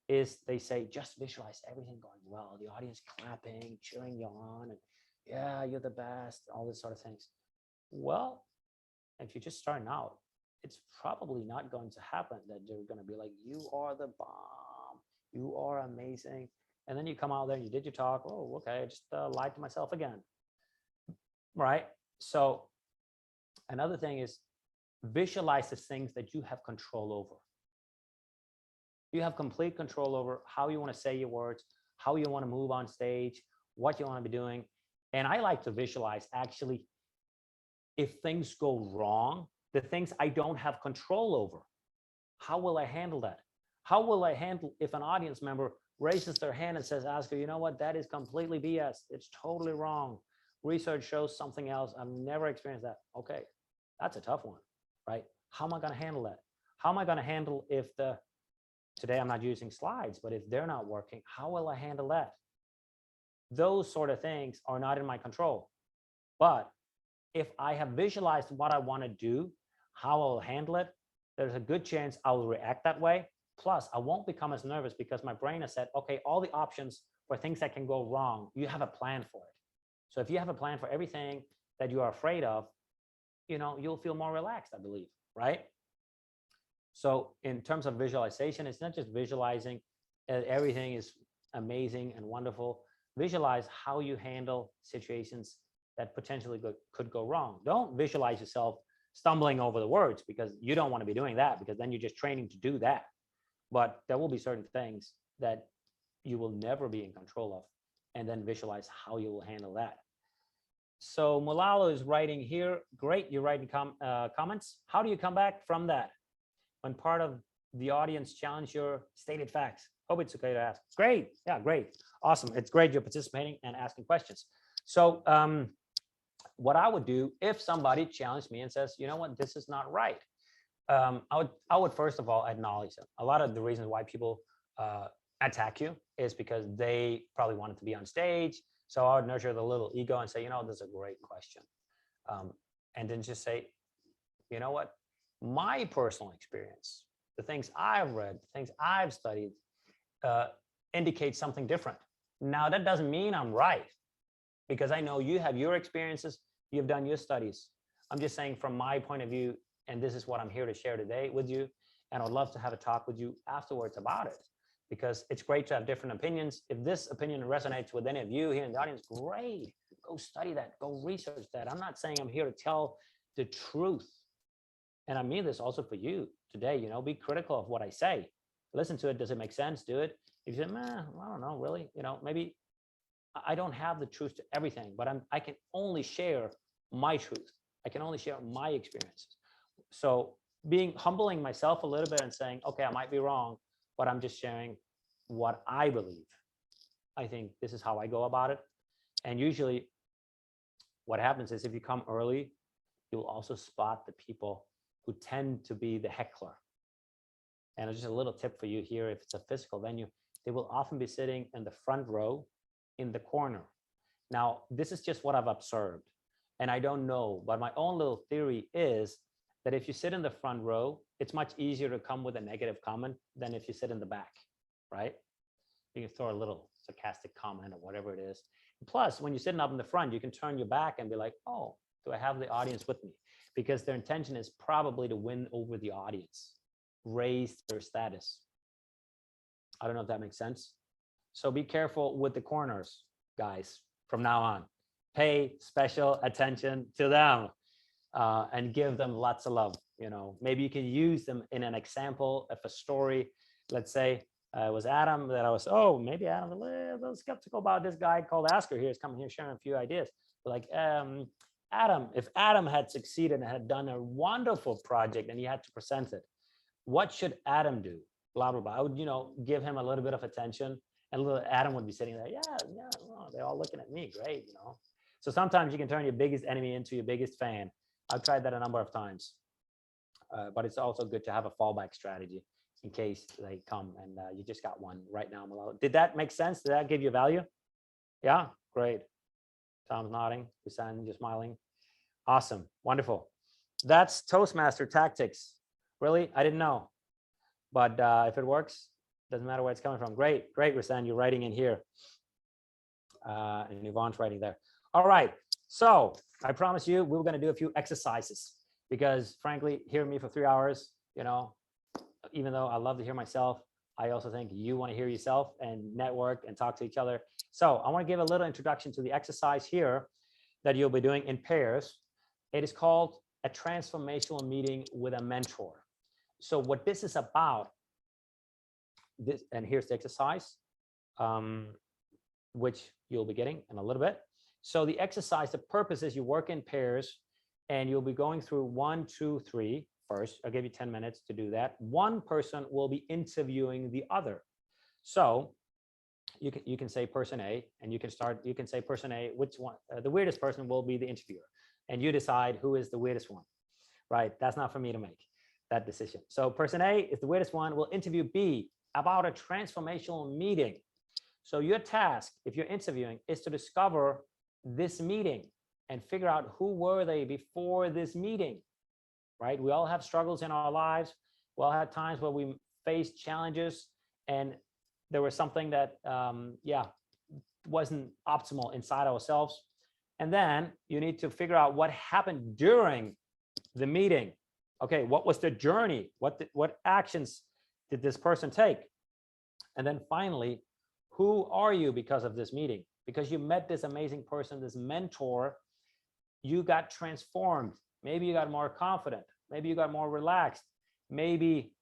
is they say, just visualize everything going well, the audience clapping, cheering you on, and yeah, you're the best, all this sort of things. Well, if you're just starting out, it's probably not going to happen that they're going to be like, you are the bomb, you are amazing. And then you come out there and you did your talk. Oh, okay, I just lied to myself again. Right? So another thing is visualize the things that you have control over. You have complete control over how you want to say your words, how you want to move on stage, what you want to be doing. And I like to visualize actually, if things go wrong, the things I don't have control over, how will I handle that? How will I handle if an audience member raises their hand and says, Askar, you know what, that is completely BS. It's totally wrong. Research shows something else. I've never experienced that. Okay, that's a tough one, right? How am I going to handle that? How am I going to handle if today I'm not using slides, but if they're not working, how will I handle that? Those sort of things are not in my control. But if I have visualized what I want to do, how I'll handle it, there's a good chance I will react that way. Plus, I won't become as nervous because my brain has said, okay, all the options for things that can go wrong, you have a plan for it. So if you have a plan for everything that you are afraid of, you'll feel more relaxed, I believe, right? So in terms of visualization, it's not just visualizing everything is amazing and wonderful. Visualize how you handle situations that potentially could go wrong. Don't visualize yourself stumbling over the words, because you don't want to be doing that, because then you're just training to do that. But there will be certain things that you will never be in control of, and then visualize how you will handle that. So Malalo is writing here, great, you're writing comments. How do you come back from that when part of the audience challenge your stated facts? Hope it's okay to ask. Great, yeah, great, awesome. It's great you're participating and asking questions. So what I would do if somebody challenged me and says, you know what, this is not right, I would first of all acknowledge them. A lot of the reasons why people attack you is because they probably wanted to be on stage. So I would nurture the little ego and say, this is a great question. And then just say, you know what, my personal experience, the things I've read, the things I've studied indicate something different. Now, that doesn't mean I'm right, because I know you have your experiences, you've done your studies. I'm just saying from my point of view, and this is what I'm here to share today with you. And I'd love to have a talk with you afterwards about it, because it's great to have different opinions. If this opinion resonates with any of you here in the audience, great, go study that, go research that. I'm not saying I'm here to tell the truth. And I mean this also for you today, be critical of what I say. Listen to it. Does it make sense? Do it. If you say, I don't know, really, maybe I don't have the truth to everything, but I can only share my truth. I can only share my experiences. So humbling myself a little bit and saying, okay, I might be wrong, but I'm just sharing what I believe. I think this is how I go about it. And usually what happens is if you come early, you'll also spot the people who tend to be the heckler. And just a little tip for you here, if it's a physical venue, they will often be sitting in the front row in the corner. Now, this is just what I've observed, and I don't know, but my own little theory is that if you sit in the front row, it's much easier to come with a negative comment than if you sit in the back, right? You can throw a little sarcastic comment or whatever it is. Plus, when you're sitting up in the front, you can turn your back and be like, oh, do I have the audience with me? Because their intention is probably to win over the audience, raise their status. I don't know if that makes sense. So be careful with the corners, guys, from now on. Pay special attention to them and give them lots of love. Maybe you can use them in an example of a story. Let's say it was Adam that I was, maybe Adam's a little skeptical about this guy called Askar here. He's coming here sharing a few ideas. Like, Adam, if Adam had succeeded and had done a wonderful project and he had to present it, what should Adam do? Blah, blah, blah. I would, give him a little bit of attention, and little Adam would be sitting there. Yeah, well, they're all looking at me. Great, So sometimes you can turn your biggest enemy into your biggest fan. I've tried that a number of times, but it's also good to have a fallback strategy in case they come and you just got one right now. Malalo. Did that make sense? Did that give you value? Yeah, great. Tom's nodding. Hussein, you're smiling. Awesome, wonderful. That's Toastmaster tactics. Really? I didn't know. But if it works, doesn't matter where it's coming from. Great, great, Rasan, you're writing in here. And Yvonne's writing there. All right. So I promise you, we were going to do a few exercises because frankly, hearing me for 3 hours, you know, even though I love to hear myself, I also think you want to hear yourself and network and talk to each other. So I want to give a little introduction to the exercise here that you'll be doing in pairs. It is called a transformational meeting with a mentor. So what this is about, this, and here's the exercise, which you'll be getting in a little bit. So the exercise, the purpose is you work in pairs and you'll be going through 1, 2, 3 first. I'll give you 10 minutes to do that. One person will be interviewing the other. So you can say person A, and you can say person A, which one, the weirdest person will be the interviewer, and you decide who is the weirdest one, right? That's not for me to make that decision. So person A is the weirdest one, will interview B about a transformational meeting. So your task, if you're interviewing, is to discover this meeting and figure out who were they before this meeting, right? We all have struggles in our lives. We all have times where we face challenges and there was something that, wasn't optimal inside ourselves. And then you need to figure out what happened during the meeting. Okay, what was the journey? What actions did this person take? And then finally, who are you because of this meeting? Because you met this amazing person, this mentor, you got transformed. Maybe you got more confident. Maybe you got more relaxed. Maybe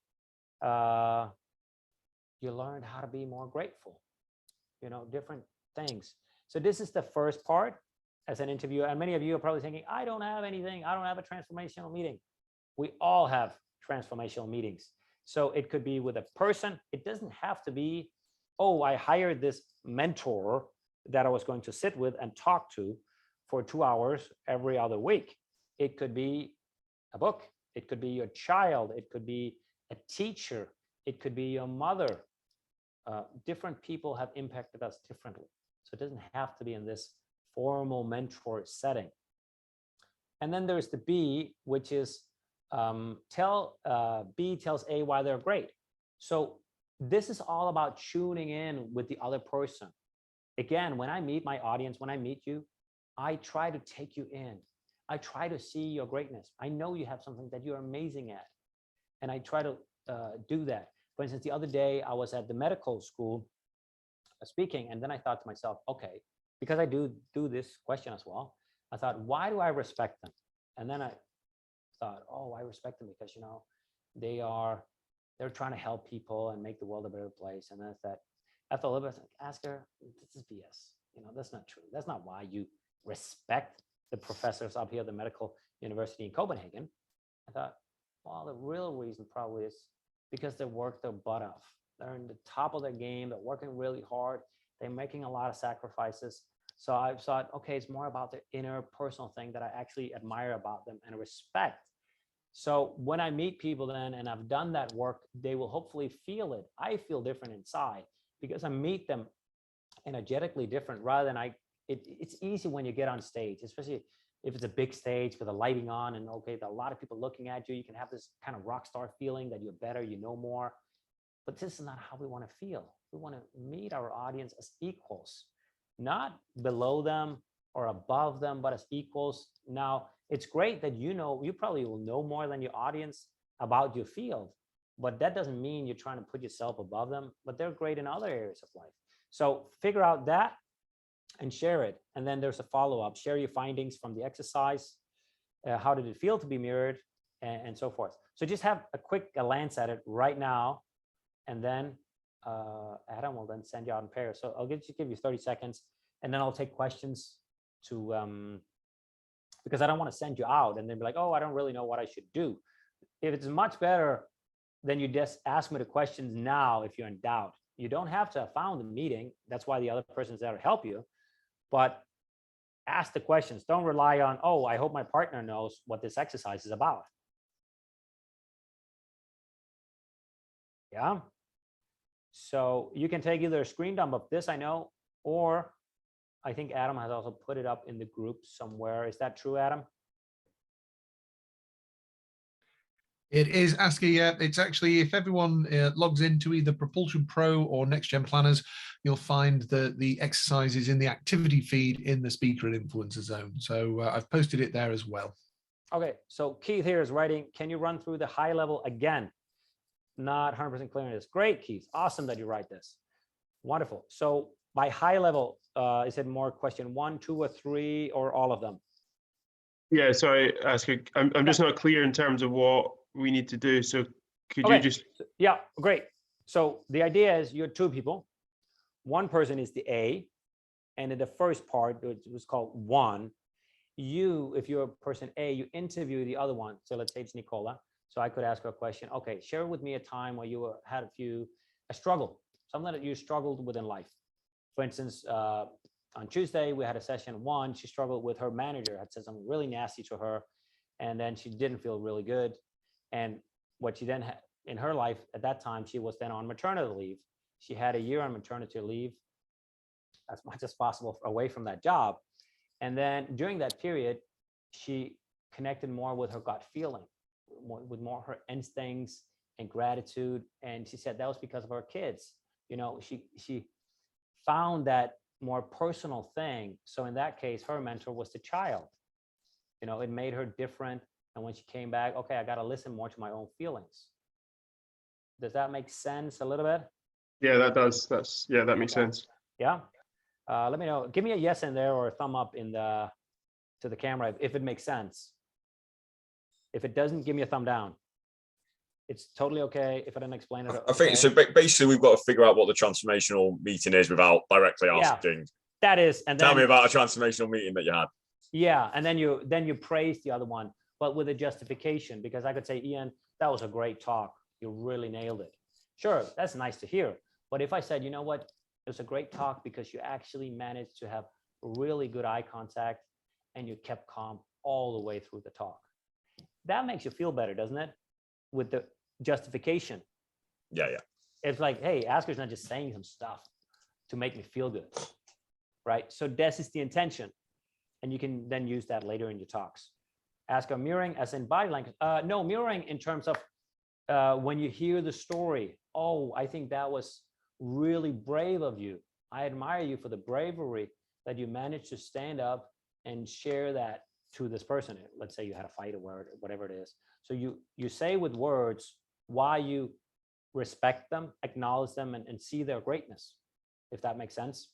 you learned how to be more grateful, you know, different things. So this is the first part as an interviewer. And many of you are probably thinking, I don't have anything. I don't have a transformational meeting. We all have transformational meetings. So it could be with a person. It doesn't have to be, oh, I hired this mentor that I was going to sit with and talk to for 2 hours every other week. It could be a book. It could be your child. It could be a teacher. It could be your mother. Different people have impacted us differently. So it doesn't have to be in this formal mentor setting. And then there's the B, which is B tells A why they're great. So this is all about tuning in with the other person. Again, when I meet my audience, when I meet you, I try to take you in. I try to see your greatness. I know you have something that you're amazing at. And I try to do that. For instance, the other day I was at the medical school speaking, and then I thought to myself, okay, because I do this question as well, I thought, why do I respect them? And then I thought, oh, I respect them because, you know, they're trying to help people and make the world a better place. And that's that. After a little bit, I was like, ask her, this is BS. You know, that's not true. That's not why you respect the professors up here at the Medical University in Copenhagen. I thought, well, the real reason probably is because they work their butt off. They're in the top of their game. They're working really hard. They're making a lot of sacrifices. So I thought, okay, it's more about the inner personal thing that I actually admire about them and respect. So when I meet people then, and I've done that work, they will hopefully feel it. I feel different inside because I meet them energetically different rather than it's easy when you get on stage, especially if it's a big stage with the lighting on and okay, there are a lot of people looking at you, you can have this kind of rock star feeling that you're better, you know more. But this is not how we want to feel. We want to meet our audience as equals, not below them or above them, but as equals. Now, it's great that you probably will know more than your audience about your field, but that doesn't mean you're trying to put yourself above them, but they're great in other areas of life. So figure out that and share it. And then there's a follow-up. Share your findings from the exercise. How did it feel to be mirrored, and so forth. So just have a quick glance at it right now. And then Adam will then send you out in pairs. So I'll give you 30 seconds and then I'll take questions to, because I don't want to send you out and then be like, oh, I don't really know what I should do. If it's much better, then you just ask me the questions now if you're in doubt. You don't have to have found the meeting. That's why the other person's there to help you. But ask the questions. Don't rely on, oh, I hope my partner knows what this exercise is about. Yeah. So you can take either a screen dump of this, I know, or I think Adam has also put it up in the group somewhere. Is that true, Adam? It is Asker, yeah. It's actually, if everyone logs into either Propulsion Pro or NextGen Planners, you'll find the exercises in the activity feed in the speaker and influencer zone. So I've posted it there as well. Okay, so Keith here is writing, can you run through the high level again? Not 100% clear on this. Great, Keith. Awesome that you write this. Wonderful. So by high level, is it more question 1, 2, or 3, or all of them? Yeah, sorry, Asker. I'm just not clear in terms of what we need to do. So could you just? Yeah, great. So the idea is you're two people. One person is the A, and in the first part, which was called 1, you, if you're person A, you interview the other one. So let's say it's Nicola. So I could ask her a question. Okay, share with me a time where you had a struggle, something that you struggled with in life. For instance, on Tuesday, we had a session 1. She struggled with her manager, had said something really nasty to her, and then she didn't feel really good. And what she then had in her life at that time, she was then on maternity leave. She had a year on maternity leave, as much as possible away from that job. And then during that period, she connected more with her gut feeling, with more her instincts and gratitude. And she said that was because of her kids. You know, she found that more personal thing. So in that case, her mentor was the child. You know, it made her different. And when she came back, okay, I got to listen more to my own feelings. Does that make sense a little bit? Yeah, that does. That makes sense. Yeah. Let me know. Give me a yes in there or a thumb up in to the camera if it makes sense. If it doesn't, give me a thumb down. It's totally okay if I didn't explain it. I think so. Basically, we've got to figure out what the transformational meeting is without directly asking. That is, and then tell me about a transformational meeting that you had. Yeah, and then you praise the other one, but with a justification, because I could say, Ian, that was a great talk. You really nailed it. Sure, that's nice to hear. But if I said, you know what, it was a great talk because you actually managed to have really good eye contact and you kept calm all the way through the talk. That makes you feel better, doesn't it? With the justification. Yeah. It's like, hey, Asker's not just saying some stuff to make me feel good, right? So this is the intention. And you can then use that later in your talks. Asker mirroring as in body language. No, mirroring in terms of when you hear the story. Oh, I think that was really brave of you. I admire you for the bravery that you managed to stand up and share that to this person. Let's say you had a fight or whatever it is. So you say with words why you respect them, acknowledge them, and see their greatness, if that makes sense.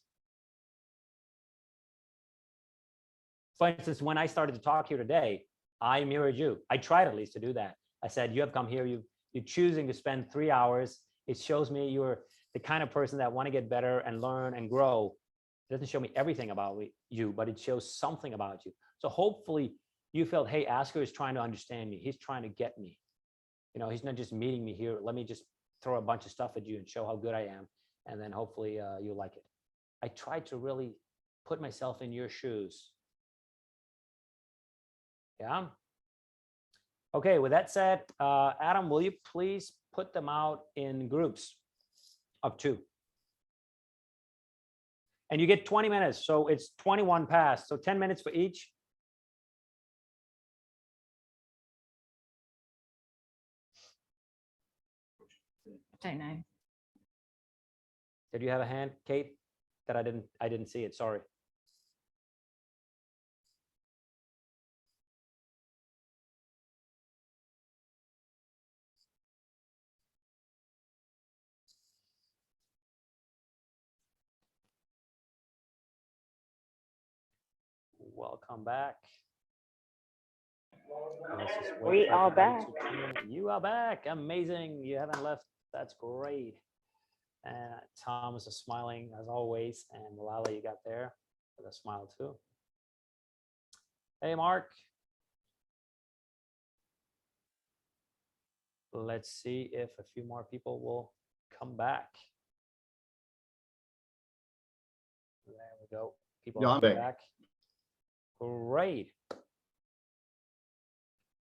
For instance, when I started to talk here today, I mirrored you. I tried at least to do that. I said, you have come here, you're choosing to spend 3 hours. It shows me you're the kind of person that want to get better and learn and grow. It doesn't show me everything about you, but it shows something about you. So hopefully you felt, hey, Asker is trying to understand me. He's trying to get me. You know, he's not just meeting me here. Let me just throw a bunch of stuff at you and show how good I am. And then hopefully you'll like it. I tried to really put myself in your shoes. Yeah. Okay, with that said, Adam, will you please put them out in groups of 2? And you get 20 minutes, so it's 21 past, so 10 minutes for each. I don't know. Did you have a hand, Kate? That I didn't see it, sorry. Welcome back. We are back. You are back. Amazing. You haven't left. That's great. And Thomas is smiling as always. And Lala, you got there with a smile too. Hey, Mark. Let's see if a few more people will come back. There we go. People are coming back. Great.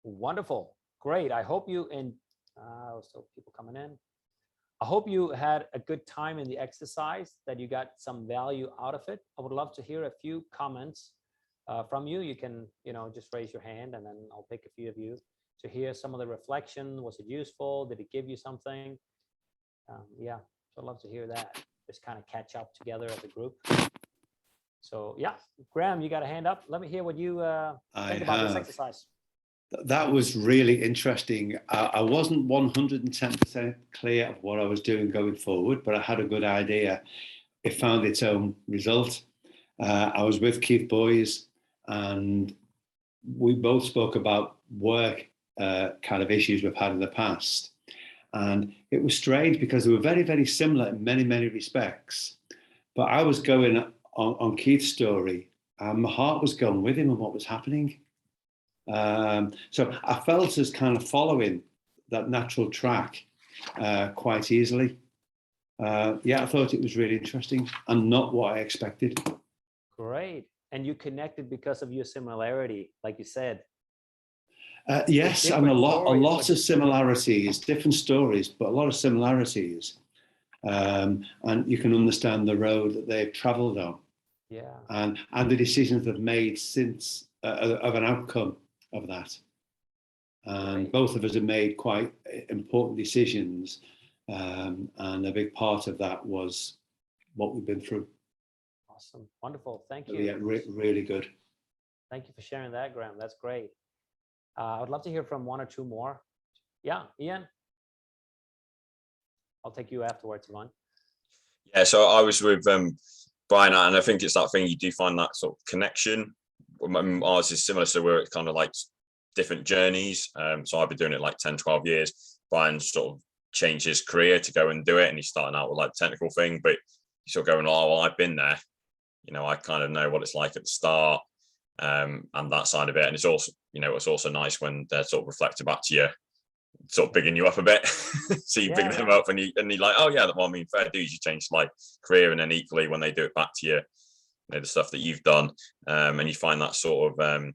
Wonderful. Great. I hope you still people coming in. I hope you had a good time in the exercise, that you got some value out of it. I would love to hear a few comments from you. You can, just raise your hand and then I'll pick a few of you to hear some of the reflection. Was it useful? Did it give you something? Yeah, so I'd love to hear that. Just kind of catch up together as a group. So yeah, Graham, you got a hand up. Let me hear what you think about this exercise. That was really interesting. I wasn't 110% clear of what I was doing going forward, but I had a good idea. It found its own result. I was with Keith Boys, and we both spoke about work kind of issues we've had in the past. And it was strange because they were very, very similar in many, many respects. But I was going on Keith's story, and my heart was going with him and what was happening. So I felt as kind of following that natural track quite easily. Yeah, I thought it was really interesting and not what I expected. Great. And you connected because of your similarity, like you said. Yes, and a lot of similarities, different stories, but a lot of similarities. And you can understand the road that they've traveled on. Yeah. And the decisions they've made since of an outcome of that. And Right. both of us have made quite important decisions. And a big part of that was what we've been through. Awesome. Wonderful. Thank you. Yeah, really good. Thank you for sharing that, Graham. That's great. I would love to hear from one or two more. Yeah, Ian. I'll take you afterwards, Ivan. Yeah, so I was with Brian, and I think it's that thing, you do find that sort of connection. Ours is similar, so we're kind of like different journeys. So I've been doing it like 10, 12 years. Brian sort of changed his career to go and do it, and he's starting out with like the technical thing, but he's sort of going, oh, well, I've been there. You know, I kind of know what it's like at the start, and that side of it. And it's also, you know, it's also nice when they're sort of reflected back to you, sort of bigging you up a bit. So you big them up, and you're like, oh yeah, well, I mean, fair dues, you changed like career, and then equally when they do it back to you, you know, the stuff that you've done, and you find that sort of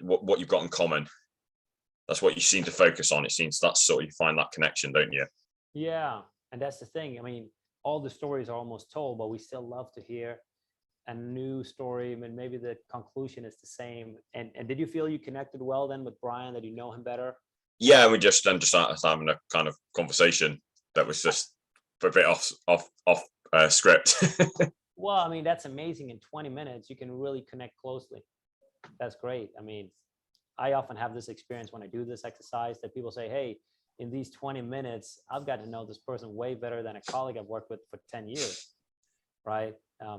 what you've got in common. That's what you seem to focus on. It seems that's sort of, you find that connection, don't you? Yeah, and that's the thing. I mean, all the stories are almost told, but we still love to hear a new story. I mean, maybe the conclusion is the same. And did you feel you connected well then with Brian, that you know him better? Yeah, we just started having a kind of conversation that was just a bit off script. Well, I mean, that's amazing. In 20 minutes, you can really connect closely. That's great. I mean, I often have this experience when I do this exercise that people say, hey, in these 20 minutes, I've got to know this person way better than a colleague I've worked with for 10 years, right?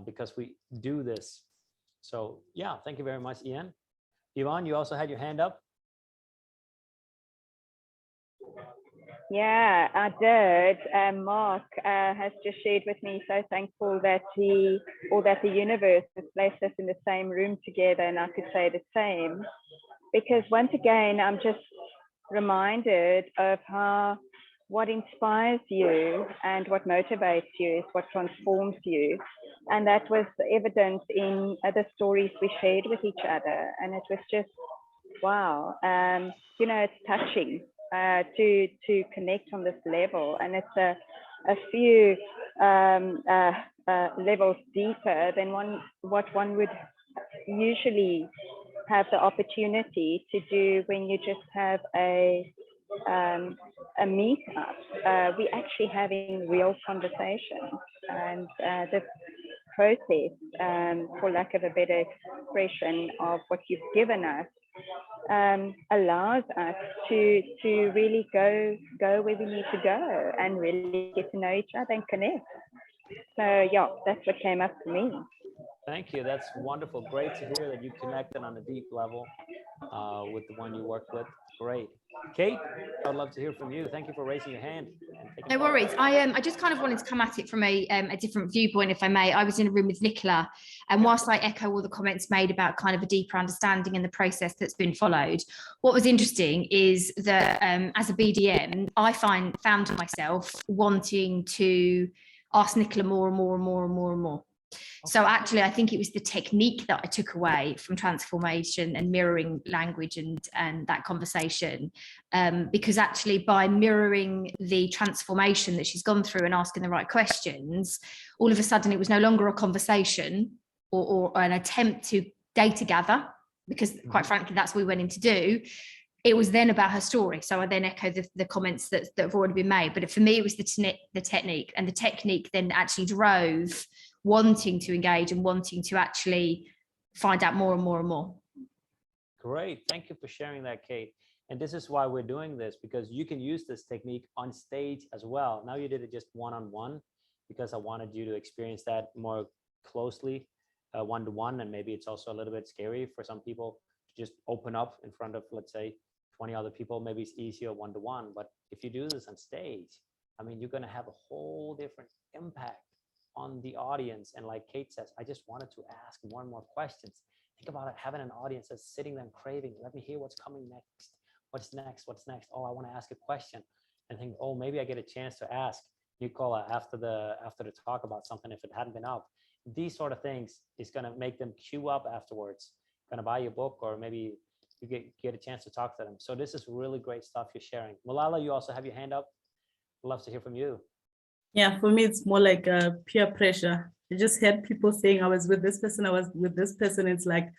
Because we do this. So yeah, thank you very much, Ian. Yvonne, you also had your hand up. Yeah, I did. Mark has just shared with me, so thankful that the universe has placed us in the same room together, and I could say the same. Because once again, I'm just reminded of how what inspires you and what motivates you is what transforms you. And that was evident in the stories we shared with each other. And it was just, wow, you know, it's touching to connect on this level. And it's a few levels deeper than what one would usually have the opportunity to do when you just have a meetup. We're actually having real conversations, and this process, for lack of a better expression, of what you've given us allows us to really go where we need to go and really get to know each other and connect. So yeah, that's what came up for me. Thank you. That's wonderful. Great to hear that you connected on a deep level with the one you worked with. Great. Kate, I'd love to hear from you. Thank you for raising your hand. No worries. I just kind of wanted to come at it from a different viewpoint, if I may. I was in a room with Nicola, and whilst I echo all the comments made about kind of a deeper understanding and the process that's been followed, what was interesting is that as a BDM, I found myself wanting to ask Nicola more and more and more and more and more. So actually, I think it was the technique that I took away from transformation and mirroring language and that conversation, because actually by mirroring the transformation that she's gone through and asking the right questions, all of a sudden it was no longer a conversation or an attempt to data gather, because quite frankly, that's what we went in to do. it was then about her story. So I then echo the comments that have already been made. But for me, it was the technique, and the technique then actually drove wanting to engage and wanting to actually find out more and more and more. Great. Thank you for sharing that, Kate. And this is why we're doing this, because you can use this technique on stage as well. Now you did it just one-on-one because I wanted you to experience that more closely, one-to-one. And maybe it's also a little bit scary for some people to just open up in front of, let's say, 20 other people. Maybe it's easier one-to-one. But if you do this on stage, I mean, you're going to have a whole different impact on the audience. And like Kate says, I just wanted to ask more and more questions. Think about it, having an audience that's sitting there craving, let me hear what's coming next. What's next? What's next? Oh, I want to ask a question. And think, oh, maybe I get a chance to ask Nicola after the talk about something if it hadn't been up. These sort of things is going to make them queue up afterwards, going to buy your book, or maybe you get a chance to talk to them. So this is really great stuff you're sharing. Malala, you also have your hand up. I'd love to hear from you. Yeah, for me, it's more like peer pressure. I just had people saying I was with this person, I was with this person. It's like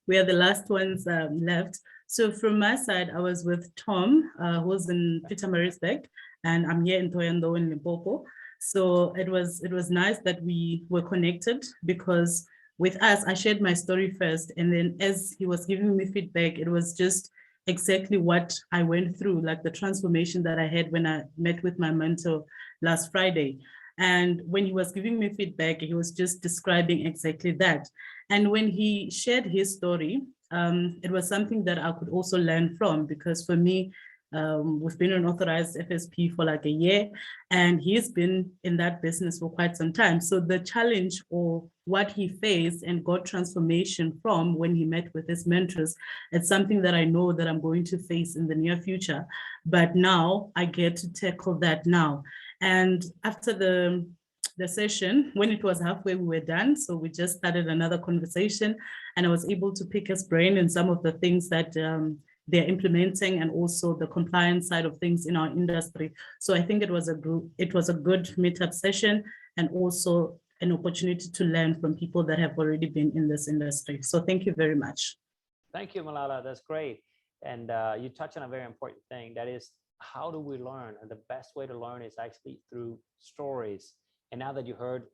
we are the last ones left. So from my side, I was with Tom, who's in Pietermaritzburg, and I'm here in Thohoyandou in Limpopo. So it was nice that we were connected, because with us, I shared my story first, and then as he was giving me feedback, it was just exactly what I went through, like the transformation that I had when I met with my mentor last Friday. And when he was giving me feedback, he was just describing exactly that. And when he shared his story, it was something that I could also learn from, because for me, we've been an authorized FSP for like a year, and he's been in that business for quite some time. So the challenge, or what he faced and got transformation from when he met with his mentors, it's something that I know that I'm going to face in the near future. But now I get to tackle that now. And after the session, when it was halfway, we were done. So we just started another conversation, and I was able to pick his brain in some of the things that they're implementing, and also the compliance side of things in our industry. So I think it was a good meetup session, and also an opportunity to learn from people that have already been in this industry. So thank you very much. Thank you, Malala. That's great. And you touch on a very important thing. That is, how do we learn? And the best way to learn is actually through stories. And now that you heard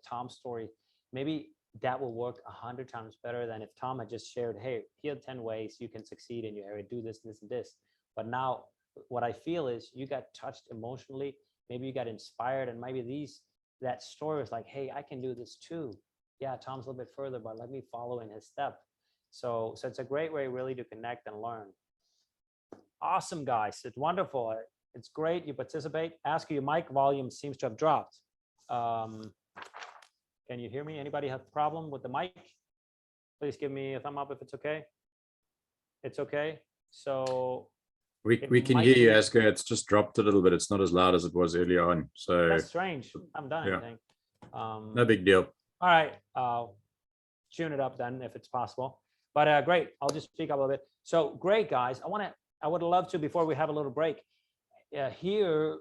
Tom's story, maybe that will work 100 times better than if Tom had just shared, hey, here are 10 ways you can succeed in your area, do this, this, and this. But now what I feel is you got touched emotionally, maybe you got inspired, and maybe that story was like, hey, I can do this too. Yeah, Tom's a little bit further, but let me follow in his step. So it's a great way really to connect and learn. Awesome, guys. It's wonderful. It's great you participate. Ask, your mic volume seems to have dropped. Can you hear me? Anybody have a problem with the mic? Please give me a thumb up if it's okay. It's okay. So we can hear you, Asker. It's just dropped a little bit. It's not as loud as it was earlier on. So that's strange. I haven't done anything. No big deal. All right. I'll tune it up then if it's possible. But great. I'll just speak up a little bit. So great, guys. I would love to, before we have a little break, here,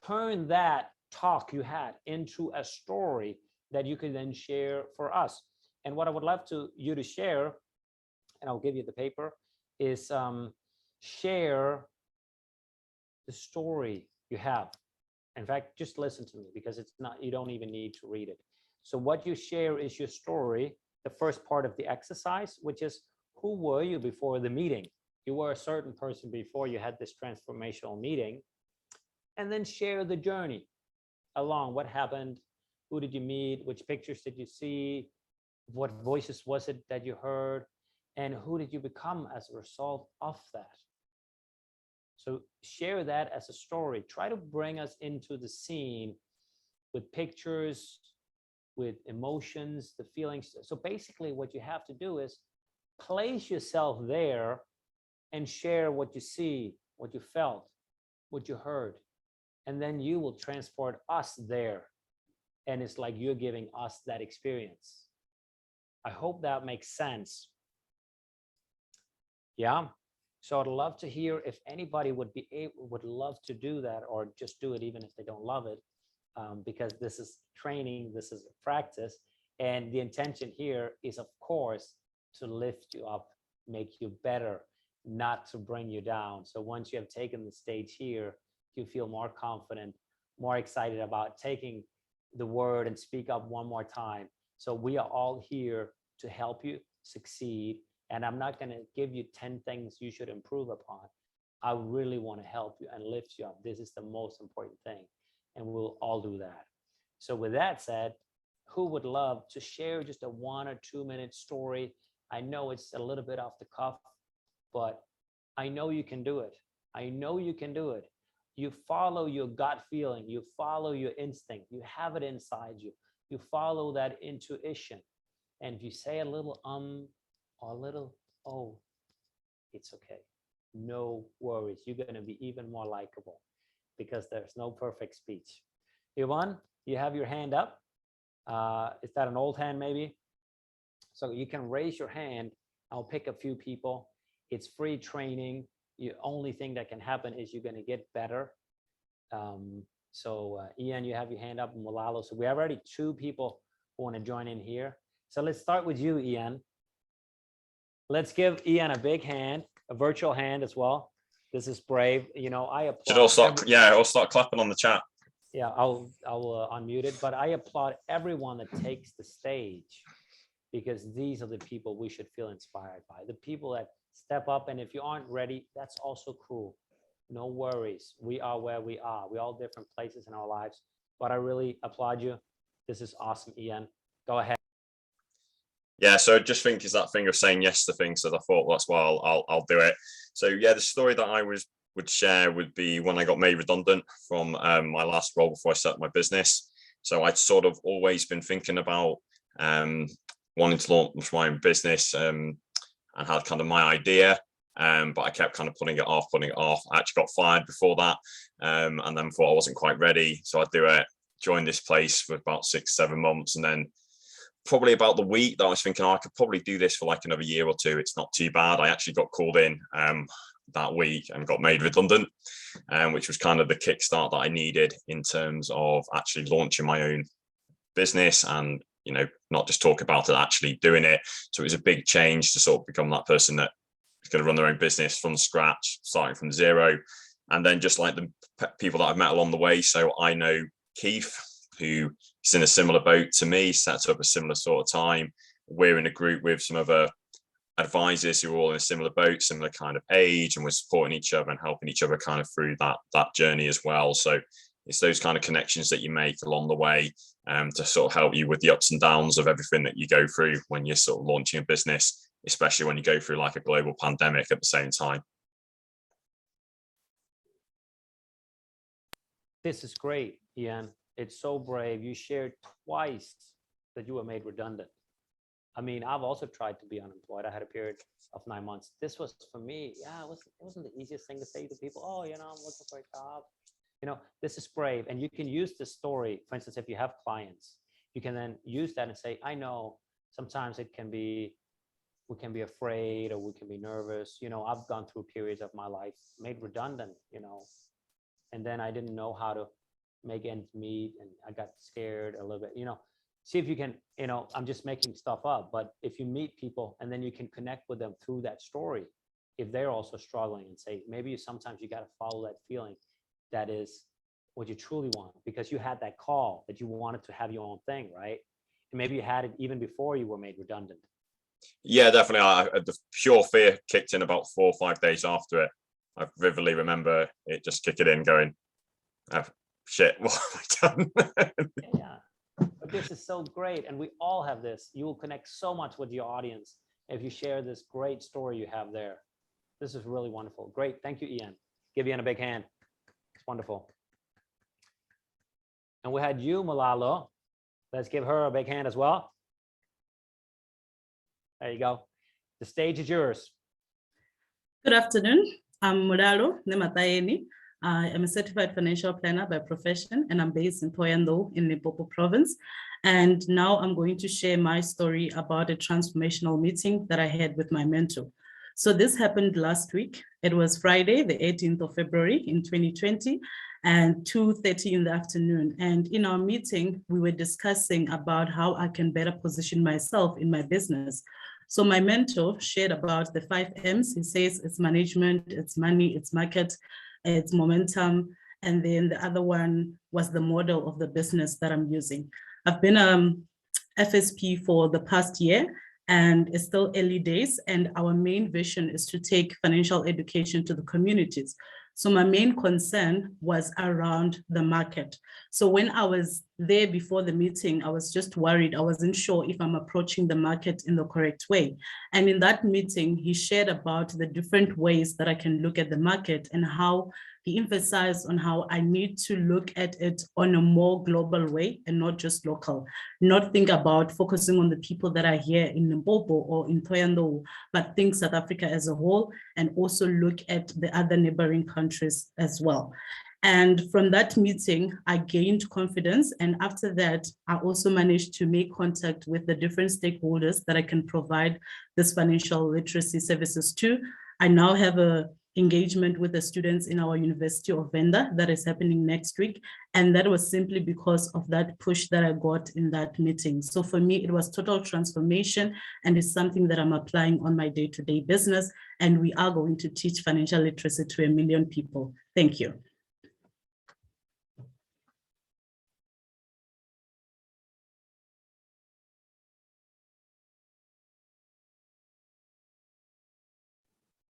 turn that talk you had into a story that you can then share for us. And what I would love you to share, and I'll give you the paper, is share the story you have. In fact, just listen to me, because it's not, you don't even need to read it. So what you share is your story, the first part of the exercise, which is, who were you before the meeting? You were a certain person before you had this transformational meeting. And then share the journey along. What happened? Who did you meet? Which pictures did you see? What voices was it that you heard? And who did you become as a result of that? So share that as a story. Try to bring us into the scene with pictures, with emotions, the feelings. So basically what you have to do is place yourself there and share what you see, what you felt, what you heard. And then you will transport us there. And it's like you're giving us that experience. I hope that makes sense. Yeah. So I'd love to hear if anybody would love to do that, or just do it even if they don't love it, because this is training, this is practice. And the intention here is, of course, to lift you up, make you better, not to bring you down. So once you have taken the stage here, you feel more confident, more excited about taking the word and speak up one more time. So we are all here to help you succeed. And I'm not going to give you 10 things you should improve upon. I really want to help you and lift you up. This is the most important thing. And we'll all do that. So with that said, who would love to share just a 1 or 2 minute story? I know it's a little bit off the cuff, but I know you can do it. I know you can do it. You follow your gut feeling, you follow your instinct, you have it inside you. You follow that intuition. And if you say a little or a little oh, it's okay. No worries. You're going to be even more likable because there's no perfect speech. Yvonne, you have your hand up. Is that an old hand maybe? So you can raise your hand. I'll pick a few people. It's free training. The only thing that can happen is you're going to get better. Ian, you have your hand up, and Malalo. So we have already 2 people who want to join in here. So let's start with you, Ian. Let's give Ian a big hand, a virtual hand as well. This is brave. You know, I applaud. Should all start, I'll start clapping on the chat. Yeah, I'll unmute it, but I applaud everyone that takes the stage, because these are the people we should feel inspired by. The people that step up, and if you aren't ready, that's also cool. No worries. We are where we are. We're all different places in our lives, but I really applaud you. This is awesome, Ian. Go ahead. Yeah, so just think is that thing of saying yes to things. So I thought, well, that's why I'll do it. So yeah, the story that I would share would be when I got made redundant from my last role before I set up my business. So I'd sort of always been thinking about wanting to launch my own business and had kind of my idea, but I kept kind of putting it off. I actually got fired before that, and then thought I wasn't quite ready. So I'd do it, join this place for about 6-7 months, and then probably about the week that I was thinking, I could probably do this for like another year or 2. It's not too bad. I actually got called in that week and got made redundant, which was kind of the kickstart that I needed in terms of actually launching my own business and, you know, not just talk about it, actually doing it. So it was a big change to sort of become that person that is going to run their own business from scratch, starting from zero. And then just like the people that I've met along the way. So I know Keith, who is in a similar boat to me, set up a similar sort of time. We're in a group with some other advisors who are all in a similar boat, similar kind of age, and we're supporting each other and helping each other kind of through that journey as well. So it's those kind of connections that you make along the way to sort of help you with the ups and downs of everything that you go through when you're sort of launching a business, especially when you go through like a global pandemic at the same time. This is great, Ian. It's so brave. You shared twice that you were made redundant. I mean, I've also tried to be unemployed. I had a period of 9 months. This was for me, it wasn't the easiest thing to say to people. Oh, you know, I'm looking for a job. You know, this is brave. And you can use this story. For instance, if you have clients, you can then use that and say, I know sometimes we can be afraid or we can be nervous. You know, I've gone through periods of my life made redundant, you know, and then I didn't know how to make ends meet, and I got scared a little bit, you know. See if you can, you know, I'm just making stuff up, but if you meet people and then you can connect with them through that story, if they're also struggling, and say, maybe sometimes you got to follow that feeling that is what you truly want, because you had that call that you wanted to have your own thing, right? And maybe you had it even before you were made redundant. Yeah, definitely. The pure fear kicked in about 4 or 5 days after it. I vividly remember it just kicking in going, oh, shit, what have I done? Yeah, but this is so great. And we all have this. You will connect so much with your audience if you share this great story you have there. This is really wonderful. Great. Thank you, Ian. Give Ian a big hand. It's wonderful. And we had you, Malalo. Let's give her a big hand as well. There you go. The stage is yours. Good afternoon. I'm Malalo Nematayeni. I am a certified financial planner by profession, and I'm based in Thohoyandou in Limpopo province. And now I'm going to share my story about a transformational meeting that I had with my mentor. So this happened last week. It was Friday, the 18th of February in 2020, and 2:30 in the afternoon. And in our meeting, we were discussing about how I can better position myself in my business. So my mentor shared about the 5 M's. He says it's management, it's money, it's market, it's momentum. And then the other one was the model of the business that I'm using. I've been FSP for the past year, and it's still early days. And our main vision is to take financial education to the communities. So my main concern was around the market. So when I was there before the meeting, I was just worried. I wasn't sure if I'm approaching the market in the correct way. And in that meeting, he shared about the different ways that I can look at the market, and how he emphasized on how I need to look at it on a more global way and not just local, not think about focusing on the people that are here in Limpopo or in Thohoyandou, but think South Africa as a whole, and also look at the other neighboring countries as well. And from that meeting, I gained confidence. And after that, I also managed to make contact with the different stakeholders that I can provide this financial literacy services to. I now have a engagement with the students in our University of Venda that is happening next week. And that was simply because of that push that I got in that meeting. So for me, it was total transformation, and it's something that I'm applying on my day-to-day business. And we are going to teach financial literacy to 1 million people. Thank you.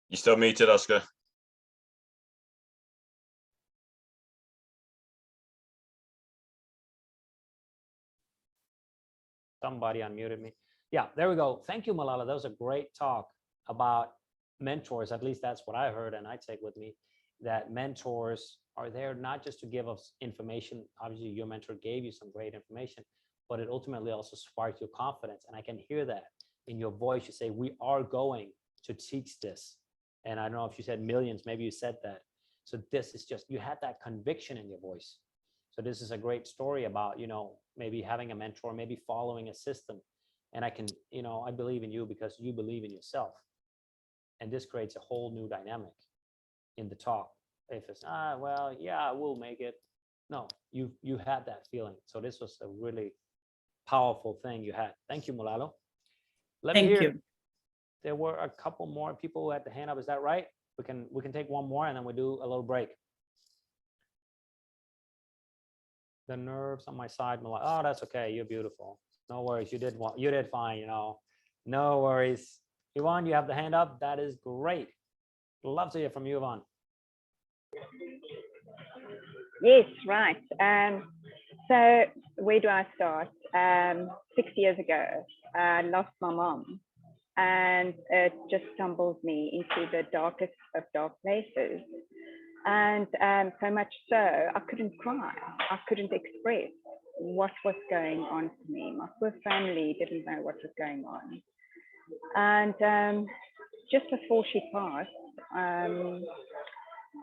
You still muted, Oscar? Somebody unmuted me. Yeah, there we go. Thank you, Malala. That was a great talk about mentors. At least that's what I heard, and I take with me that mentors are there not just to give us information. Obviously, your mentor gave you some great information, but it ultimately also sparked your confidence. And I can hear that in your voice. You say, we are going to teach this. And I don't know if you said millions, maybe you said that. So this is just, you had that conviction in your voice. So this is a great story about, you know, maybe having a mentor, maybe following a system. And I can, you know, I believe in you because you believe in yourself. And this creates a whole new dynamic in the talk. If it's, well, yeah, we'll make it. No, you had that feeling. So this was a really powerful thing you had. Thank you, Malalo. Thank you. There were a couple more people who had the hand up. Is that right? We can take one more and then we do a little break. The nerves on my side. Oh, that's okay. You're beautiful. No worries. You did fine. You know, no worries. Yvonne, you have the hand up. That is great. Love to hear from you, Yvonne. Yes, right. So where do I start? 6 years ago, I lost my mom, and it just stumbled me into the darkest of dark places. And so much so, I couldn't cry. I couldn't express what was going on for me. My poor family didn't know what was going on. And just before she passed,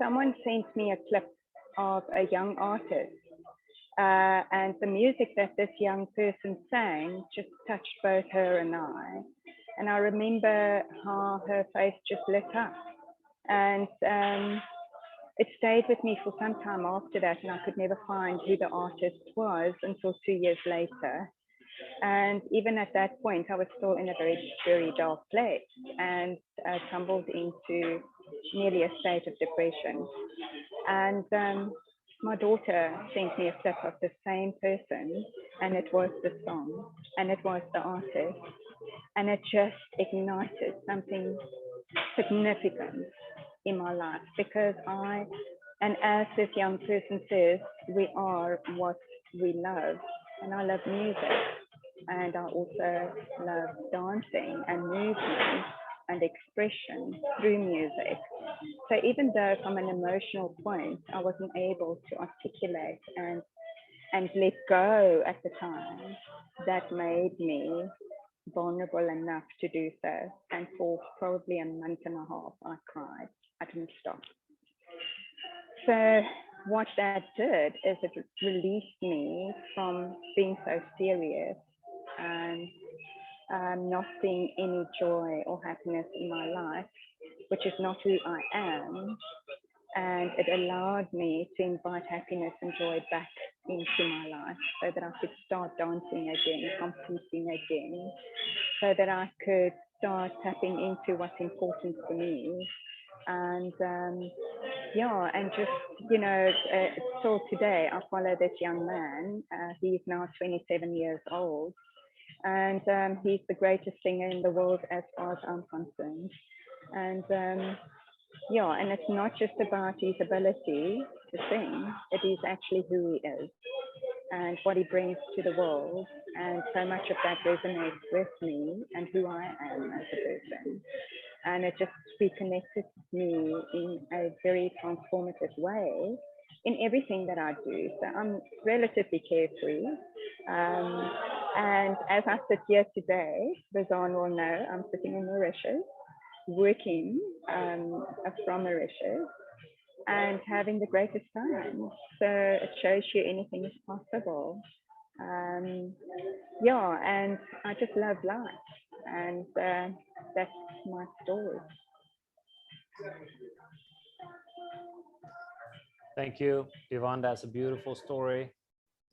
someone sent me a clip of a young artist. And the music that this young person sang just touched both her and I. And I remember how her face just lit up. And it stayed with me for some time after that, and I could never find who the artist was until 2 years later. And even at that point, I was still in a very, very dark place, and I tumbled into nearly a state of depression. And my daughter sent me a clip of the same person, and it was the song, and it was the artist, and it just ignited something significant in my life, because and as this young person says, we are what we love. And I love music, and I also love dancing and movement and expression through music. So even though from an emotional point, I wasn't able to articulate and let go at the time, that made me vulnerable enough to do so. And for probably a month and a half, I cried. I didn't stop. So what that did is it released me from being so serious and not seeing any joy or happiness in my life, which is not who I am. And it allowed me to invite happiness and joy back into my life, so that I could start dancing again, competing again, so that I could start tapping into what's important for me. And yeah, and just, so today I follow this young man. He's now 27 years old, and he's the greatest singer in the world as far as I'm concerned. And yeah, and it's not just about his ability to sing, it is actually who he is and what he brings to the world. And so much of that resonates with me and who I am as a person. And it just reconnected me in a very transformative way in everything that I do. So I'm relatively carefree. And as I sit here today, Razan will know I'm sitting in Mauritius, working from Mauritius and having the greatest time. So it shows you anything is possible. Yeah, and I just love life, and that's my story. Thank you, Yvonne. That's a beautiful story.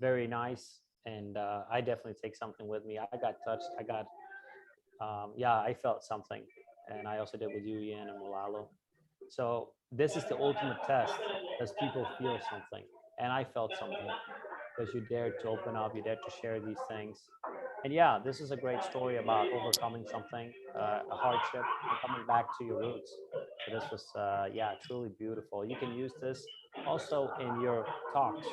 Very nice. And I definitely take something with me. I got touched. Yeah, I felt something. And I also did with you, Ian, and Malalo. So this is the ultimate test. Does people feel something? And I felt something because you dared to open up, you dared to share these things. And yeah, this is a great story about overcoming something, a hardship, and coming back to your roots. So this was, yeah, truly beautiful. You can use this also in your talks.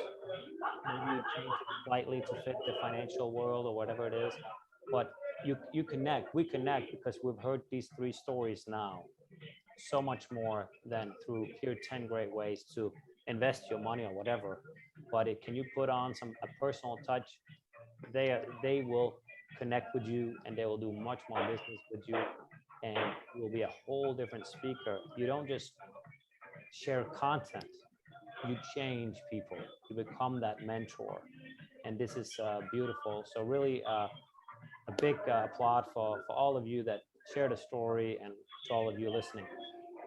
Maybe you change it slightly to fit the financial world or whatever it is, but we connect because we've heard these 3 stories now. So much more than through here 10 great ways to invest your money or whatever. But can you put on a personal touch? They will connect with you and they will do much more business with you, and you'll be a whole different speaker. You don't just share content, you change people, you become that mentor, and this is beautiful. So really a big applaud for all of you that share the story, and to all of you listening.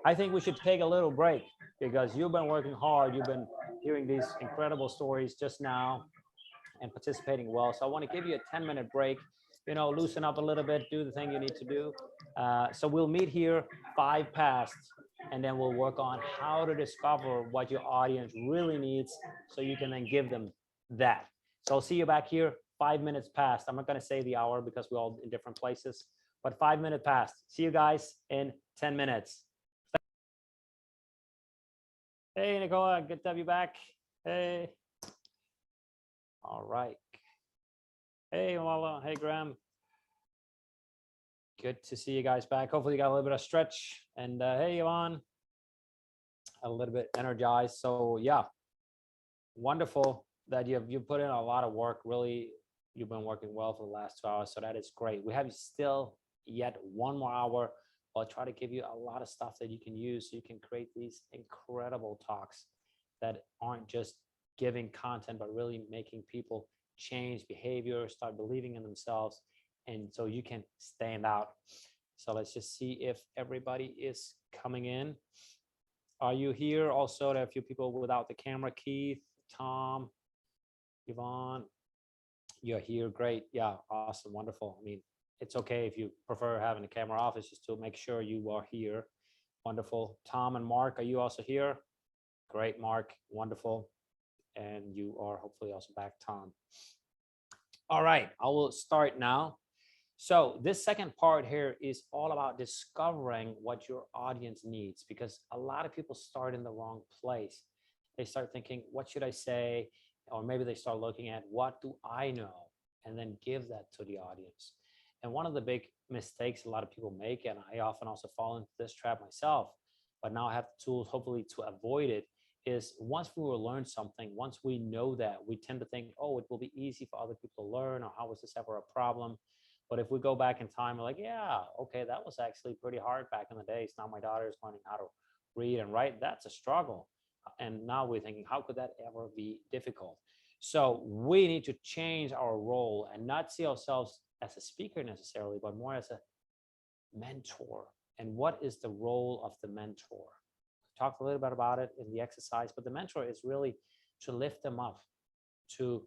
I think we should take a little break because you've been working hard. You've been hearing these incredible stories just now and participating well. So I want to give you a 10-minute break, loosen up a little bit, do the thing you need to do. So we'll meet here 5 past, and then we'll work on how to discover what your audience really needs so you can then give them that. So I'll see you back here 5 minutes past. I'm not going to say the hour because we're all in different places, but 5 minutes past. See you guys in 10 minutes. Hey, Nicola, good to have you back. Hey. All right. Hey, Malala. Hey, Graham. Good to see you guys back. Hopefully you got a little bit of stretch. And hey, Yvonne, a little bit energized. So yeah, wonderful that you've put in a lot of work. Really, you've been working well for the last 2 hours. So that is great. We have still yet 1 more hour. I'll try to give you a lot of stuff that you can use so you can create these incredible talks that aren't just giving content, but really making people change behavior, start believing in themselves, and so you can stand out. So let's just see if everybody is coming in. Are you here? Also, there are a few people without the camera. Keith, Tom, Yvonne, you're here. Great. Yeah, awesome. Wonderful. I mean, it's okay if you prefer having the camera off. It's just to make sure you are here. Wonderful. Tom and Mark, are you also here? Great, Mark. Wonderful. And you are hopefully also back, Tom. All right, I will start now. So this second part here is all about discovering what your audience needs, because a lot of people start in the wrong place. They start thinking, what should I say? Or maybe they start looking at, what do I know? And then give that to the audience. And one of the big mistakes a lot of people make, and I often also fall into this trap myself, but now I have the tools hopefully to avoid it, is once we will learn something, once we know that, we tend to think, oh, it will be easy for other people to learn, or how was this ever a problem? But if we go back in time, we're like, yeah, okay, that was actually pretty hard back in the days. Now my daughter is learning how to read and write. That's a struggle. And now we're thinking, how could that ever be difficult? So we need to change our role and not see ourselves as a speaker necessarily, but more as a mentor. And what is the role of the mentor? Talked a little bit about it in the exercise, but the mentor is really to lift them up, to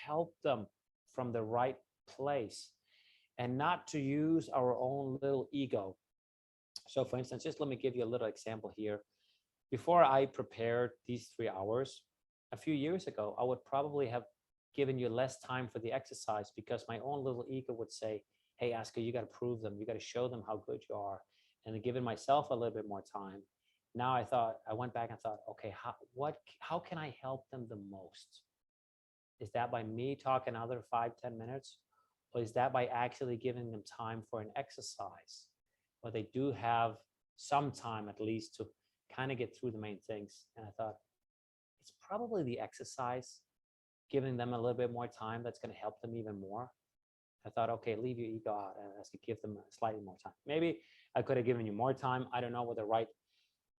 help them from the right place. and not to use our own little ego. So for instance, just let me give you a little example here. Before I prepared these 3 hours, a few years ago, I would probably have given you less time for the exercise because my own little ego would say, hey, Asker, you got to prove them. You got to show them how good you are. And then giving myself a little bit more time. Now I went back and thought, okay, how can I help them the most? Is that by me talking another 5-10 minutes? Or is that by actually giving them time for an exercise where they do have some time at least to kind of get through the main things? And I thought, it's probably the exercise, giving them a little bit more time that's going to help them even more. I thought, okay, leave your ego out and I should give them slightly more time. Maybe I could have given you more time. I don't know what the right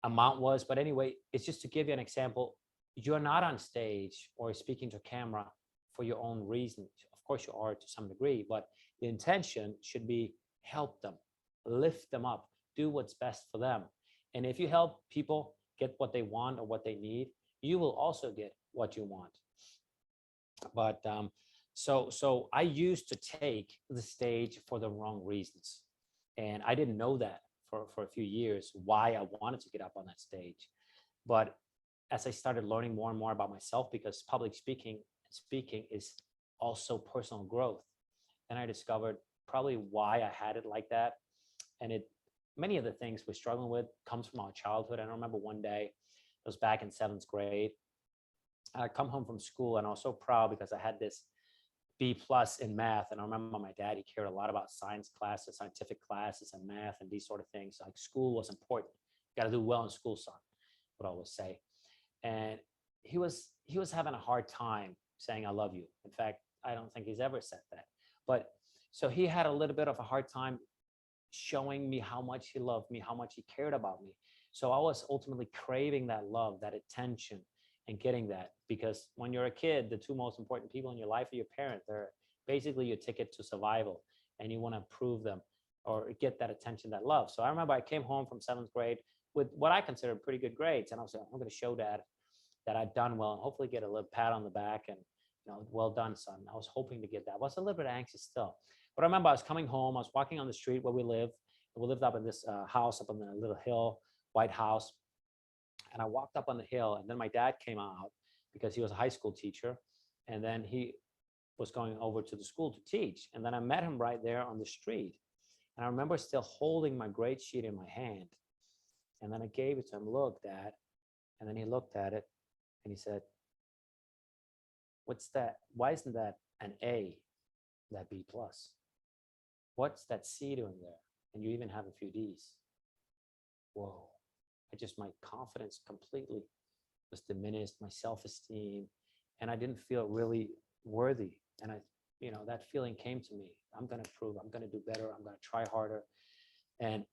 amount was, but anyway, it's just to give you an example. You're not on stage or speaking to camera for your own reasons. Of course you are to some degree, but the intention should be help them, lift them up, do what's best for them. And if you help people get what they want or what they need, you will also get what you want. But so I used to take the stage for the wrong reasons. And I didn't know that for a few years, why I wanted to get up on that stage. But as I started learning more and more about myself, because public speaking is also personal growth, and I discovered probably why I had it like that. And many of the things we're struggling with comes from our childhood. And I remember one day, it was back in 7th grade. I come home from school and I was so proud because I had this B+ in math. And I remember my dad, he cared a lot about science classes, scientific classes and math and these sort of things. Like school was important. You got to do well in school, son, would always say. And he was having a hard time saying, I love you. In fact, I don't think he's ever said that. But so he had a little bit of a hard time showing me how much he loved me, how much he cared about me. So I was ultimately craving that love, that attention, and getting that, because when you're a kid, the two most important people in your life are your parents. They're basically your ticket to survival, and you want to prove them or get that attention, that love. So I remember I came home from 7th grade with what I considered pretty good grades, and I was like, I'm going to show Dad that I'd done well and hopefully get a little pat on the back and, you know, well done, son. I was hoping to get that. I was a little bit anxious still, but I remember I was coming home. I was walking on the street where we live. We lived up in this house up on the little hill, white house. And I walked up on the hill, and then my dad came out because he was a high school teacher. And then he was going over to the school to teach. And then I met him right there on the street. And I remember still holding my grade sheet in my hand. And then I gave it to him, look, Dad. And then he looked at it and he said, what's that? Why isn't that an A, that B+? What's that C doing there? And you even have a few Ds. Whoa. My confidence completely was diminished, my self-esteem, and I didn't feel really worthy. And that feeling came to me. I'm going to prove, I'm going to do better. I'm going to try harder. And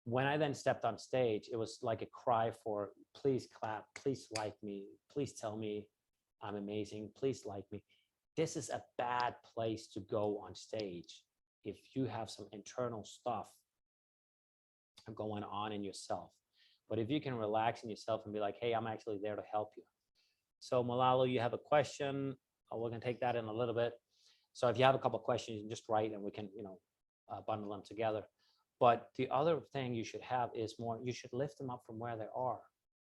when I then stepped on stage, it was like a cry for, please clap, please like me, please tell me I'm amazing, please like me. This is a bad place to go on stage if you have some internal stuff going on in yourself. But if you can relax in yourself and be like, hey, I'm actually there to help you. So Malalo, you have a question. We're going to take that in a little bit. So if you have a couple of questions, you can just write and we can, bundle them together. But the other thing you should have is you should lift them up from where they are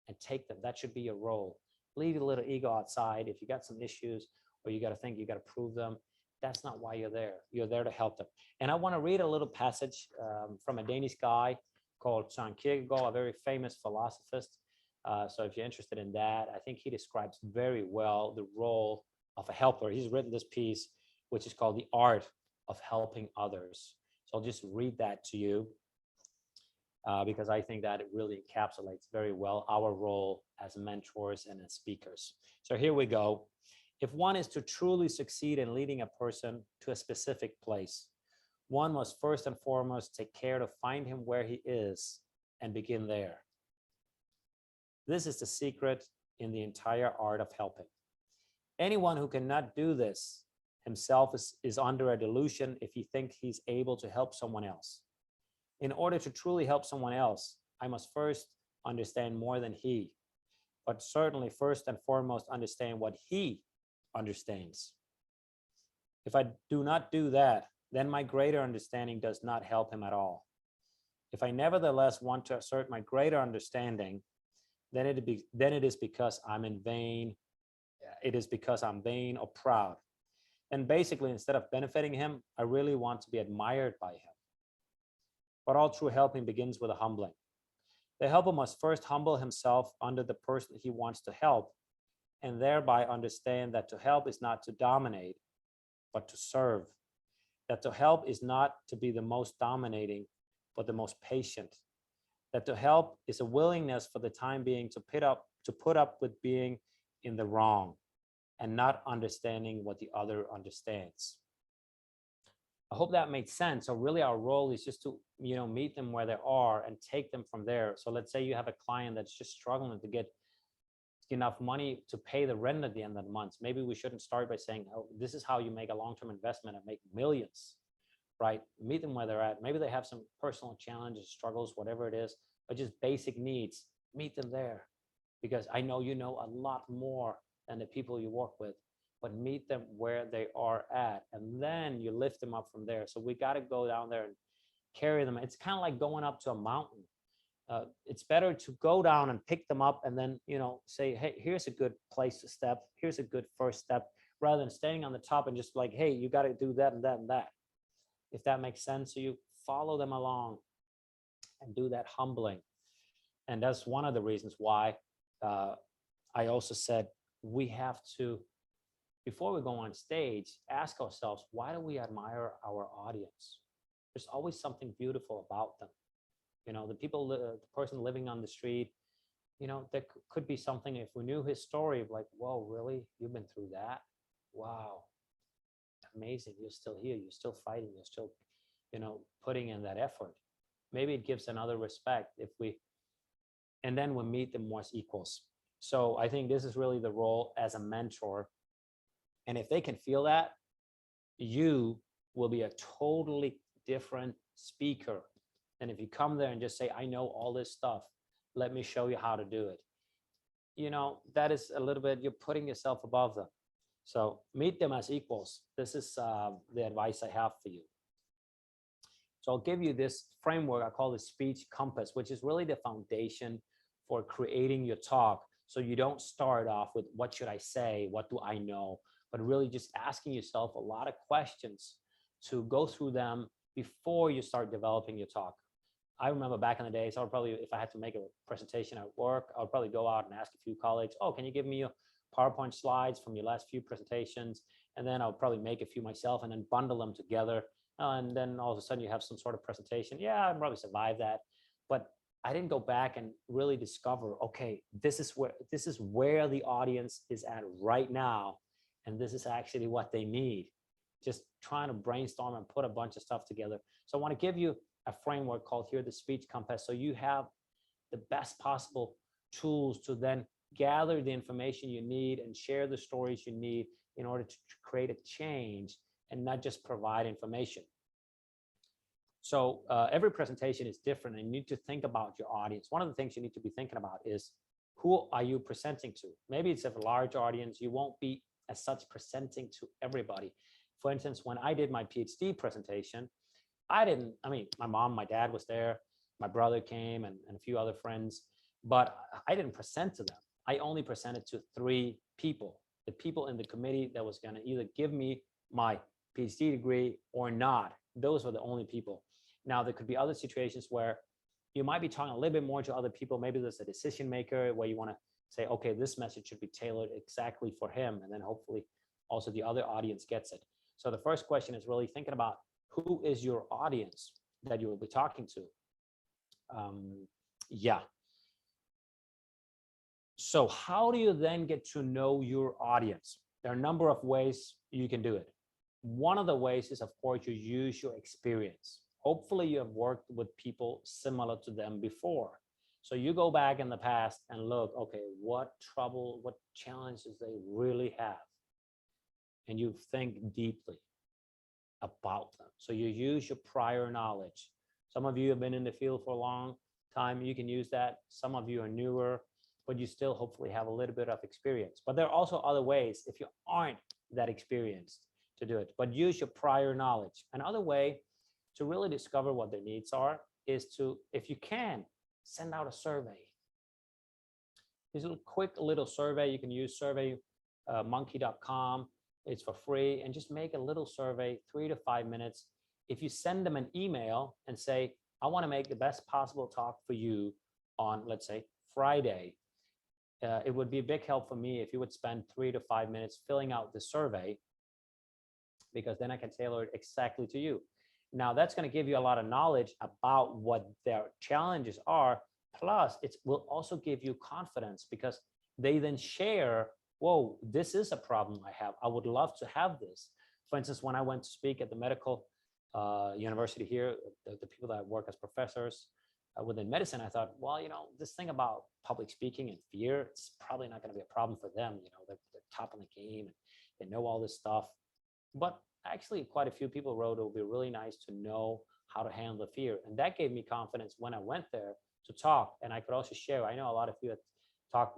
and take them. That should be your role. Leave your little ego outside. If you got some issues or you got to think, you got to prove them, that's not why you're there. You're there to help them. And I want to read a little passage from a Danish guy called Søren Kierkegaard, a very famous philosophist. So if you're interested in that, I think he describes very well the role of a helper. He's written this piece, which is called The Art of Helping Others. So I'll just read that to you because I think that it really encapsulates very well our role as mentors and as speakers. So here we go. If one is to truly succeed in leading a person to a specific place, one must first and foremost take care to find him where he is and begin there. This is the secret in the entire art of helping. Anyone who cannot do this himself is under a delusion if he thinks he's able to help someone else. In order to truly help someone else, I must first understand more than he, but certainly first and foremost understand what he understands. If I do not do that, then my greater understanding does not help him at all. If I nevertheless want to assert my greater understanding, then it is because I'm in vain. It is because I'm vain or proud. And basically, instead of benefiting him, I really want to be admired by him. But all true helping begins with a humbling. The helper must first humble himself under the person he wants to help, and thereby understand that to help is not to dominate, but to serve. That to help is not to be the most dominating, but the most patient. That to help is a willingness for the time being to put up with being in the wrong and not understanding what the other understands. I hope that made sense. So really our role is just to, meet them where they are and take them from there. So let's say you have a client that's just struggling to get enough money to pay the rent at the end of the month. Maybe we shouldn't start by saying, oh, this is how you make a long-term investment and make millions, right? Meet them where they're at. Maybe they have some personal challenges, struggles, whatever it is, but just basic needs. Meet them there, because I know you know a lot more than the people you work with, but meet them where they are at, and then you lift them up from there. So we got to go down there and carry them. It's kind of like going up to a mountain. It's better to go down and pick them up and then, say, hey, here's a good place to step. Here's a good first step, rather than standing on the top and just like, hey, you got to do that and that and that. If that makes sense. So you follow them along and do that humbling. And that's one of the reasons why I also said we have to, before we go on stage, ask ourselves, why do we admire our audience? There's always something beautiful about them. The people, the person living on the street, there could be something, if we knew his story of like, whoa, really? You've been through that? Wow. Amazing. You're still here. You're still fighting. You're still, putting in that effort. Maybe it gives another respect and then we meet them more as equals. So I think this is really the role as a mentor. And if they can feel that, you will be a totally different speaker than if you come there and just say, I know all this stuff. Let me show you how to do it. That is a little bit, you're putting yourself above them. So meet them as equals. This is the advice I have for you. So I'll give you this framework I call the speech compass, which is really the foundation for creating your talk. So you don't start off with what should I say? What do I know? But really just asking yourself a lot of questions to go through them before you start developing your talk. I remember back in the day, so I would probably, if I had to make a presentation at work, I would probably go out and ask a few colleagues, oh, can you give me your PowerPoint slides from your last few presentations? And then I'll probably make a few myself and then bundle them together. And then all of a sudden you have some sort of presentation. Yeah, I'd probably survive that. But I didn't go back and really discover, okay, this is where the audience is at right now. And this is actually what they need. Just trying to brainstorm and put a bunch of stuff together. So I want to give you a framework called here the speech compass. So you have the best possible tools to then gather the information you need and share the stories you need in order to create a change and not just provide information. So every presentation is different and you need to think about your audience. One of the things you need to be thinking about is, who are you presenting to? Maybe it's a large audience. You won't be as such presenting to everybody. For instance, when I did my PhD presentation, my mom, my dad was there, my brother came and a few other friends, but I didn't present to them. I only presented to 3 people, the people in the committee that was going to either give me my PhD degree or not. Those were the only people. Now, there could be other situations where you might be talking a little bit more to other people. Maybe there's a decision maker where you want to say, okay, this message should be tailored exactly for him. And then hopefully also the other audience gets it. So the first question is really thinking about, who is your audience that you will be talking to? So how do you then get to know your audience? There are a number of ways you can do it. One of the ways is, of course, you use your experience. Hopefully you have worked with people similar to them before. So you go back in the past and look, okay, what trouble, what challenges they really have. And you think deeply about them. So you use your prior knowledge. Some of you have been in the field for a long time. You can use that. Some of you are newer, but you still hopefully have a little bit of experience. But there are also other ways if you aren't that experienced. to do it, but use your prior knowledge. Another way to really discover what their needs are is to, if you can, send out a survey. This little quick little survey, you can use surveymonkey.com. It's for free, and just make a little survey, 3 to 5 minutes. If you send them an email and say, I want to make the best possible talk for you on, let's say, Friday, it would be a big help for me if you would spend 3 to 5 minutes filling out the survey, because then I can tailor it exactly to you. Now, that's going to give you a lot of knowledge about what their challenges are. Plus, it will also give you confidence, because they then share, whoa, this is a problem I have. I would love to have this. For instance, when I went to speak at the medical university here, the people that work as professors within medicine, I thought, well, you know, this thing about public speaking and fear, it's probably not going to be a problem for them. You know, they're top in the game and they know all this stuff. But actually, quite a few people wrote, it would be really nice to know how to handle the fear. And that gave me confidence when I went there to talk. And I could also share, I know a lot of you had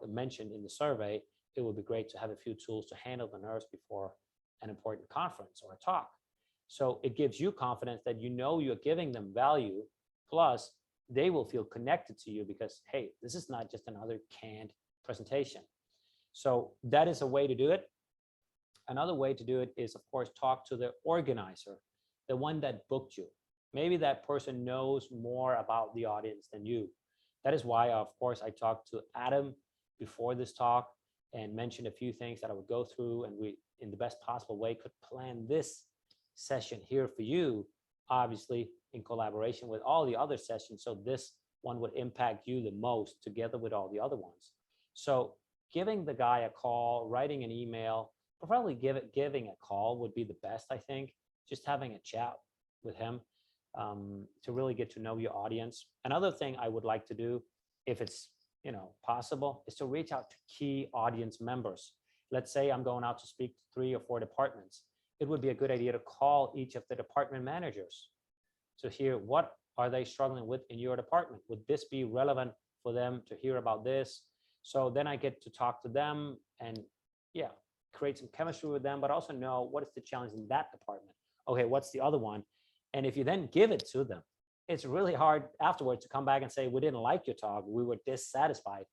mentioned in the survey, it would be great to have a few tools to handle the nerves before an important conference or a talk. So it gives you confidence that you know you're giving them value, plus they will feel connected to you because, hey, this is not just another canned presentation. So that is a way to do it. Another way to do it is, of course, talk to the organizer, the one that booked you. Maybe that person knows more about the audience than you. That is why, of course, I talked to Adam before this talk and mentioned a few things that I would go through, and we, in the best possible way, could plan this session here for you, obviously in collaboration with all the other sessions. So this one would impact you the most together with all the other ones. So giving the guy a call, writing an email, probably giving a call would be the best, I think. Just having a chat with him to really get to know your audience. Another thing I would like to do, if it's possible, is to reach out to key audience members. Let's say I'm going out to speak to 3 or 4 departments. It would be a good idea to call each of the department managers to hear what are they struggling with in your department. Would this be relevant for them to hear about this? So then I get to talk to them and create some chemistry with them, but also know what is the challenge in that department. Okay, what's the other one? And if you then give it to them, it's really hard afterwards to come back and say, we didn't like your talk. We were dissatisfied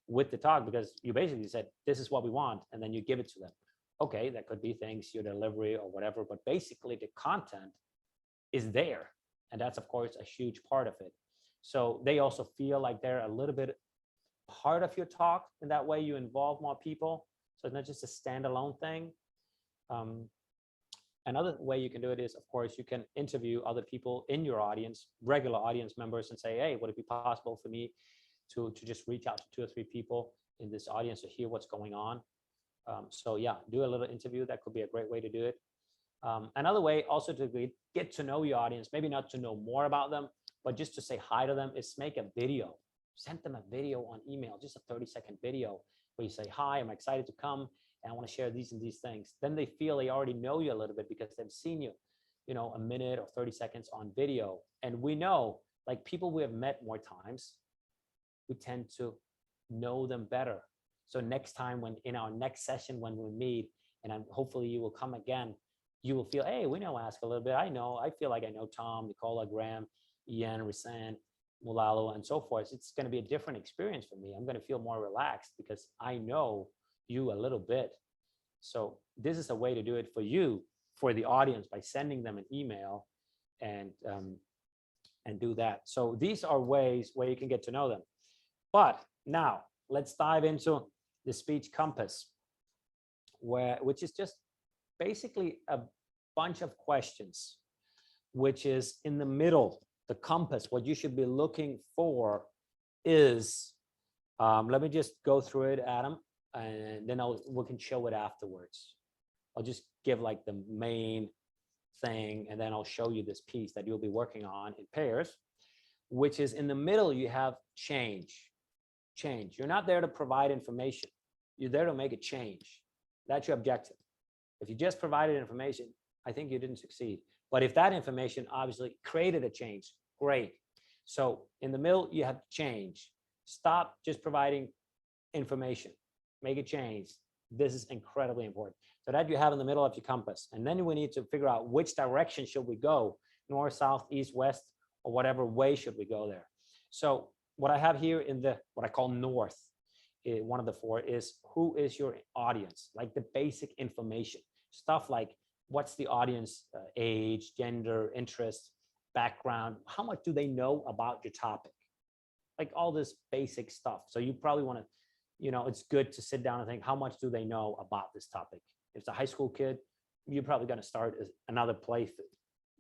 with the talk, because you basically said, this is what we want. And then you give it to them. Okay, that could be things, your delivery or whatever, but basically the content is there. And that's, of course, a huge part of it. So they also feel like they're a little bit part of your talk. In that way, you involve more people. So it's not just a standalone thing. Another way you can do it is, of course, you can interview other people in your audience, regular audience members, and say, hey, would it be possible for me to just reach out to 2 or 3 people in this audience to hear what's going on? So yeah, do a little interview. That could be a great way to do it. Another way also to get to know your audience, maybe not to know more about them, but just to say hi to them, is make a video. Send them a video on email, just a 30-second video where you say, hi, I'm excited to come and I want to share these and these things. Then they feel they already know you a little bit because they've seen you, a minute or 30 seconds on video. And we know, like, people we have met more times, we tend to know them better. So next time, when in our next session, when we meet, and hopefully you will come again, you will feel, hey, we know Ask a little bit. I feel like I know Tom, Nicola, Graham, Ian, Risan, Mulalo, and so forth. It's going to be a different experience for me. I'm going to feel more relaxed because I know you a little bit. So this is a way to do it for you, for the audience, by sending them an email and do that. So these are ways where you can get to know them. But now let's dive into the speech compass, which is just basically a bunch of questions, which is in the middle. The compass, what you should be looking for is, let me just go through it, Adam, and then we can show it afterwards. I'll just give like the main thing, and then I'll show you this piece that you'll be working on in pairs, which is in the middle. You have change. You're not there to provide information. You're there to make a change. That's your objective. If you just provided information, I think you didn't succeed. But if that information obviously created a change, great. So in the middle, you have change. Stop just providing information. Make a change. This is incredibly important. So that you have in the middle of your compass. And then we need to figure out which direction should we go, north, south, east, west, or whatever way should we go there. So what I have here in the, what I call north, one of the four is who is your audience, like the basic information, stuff like what's the audience age, gender, interest, background, how much do they know about your topic? Like all this basic stuff. So you probably want to, you know, it's good to sit down and think, how much do they know about this topic? If it's a high school kid, you're probably going to start another place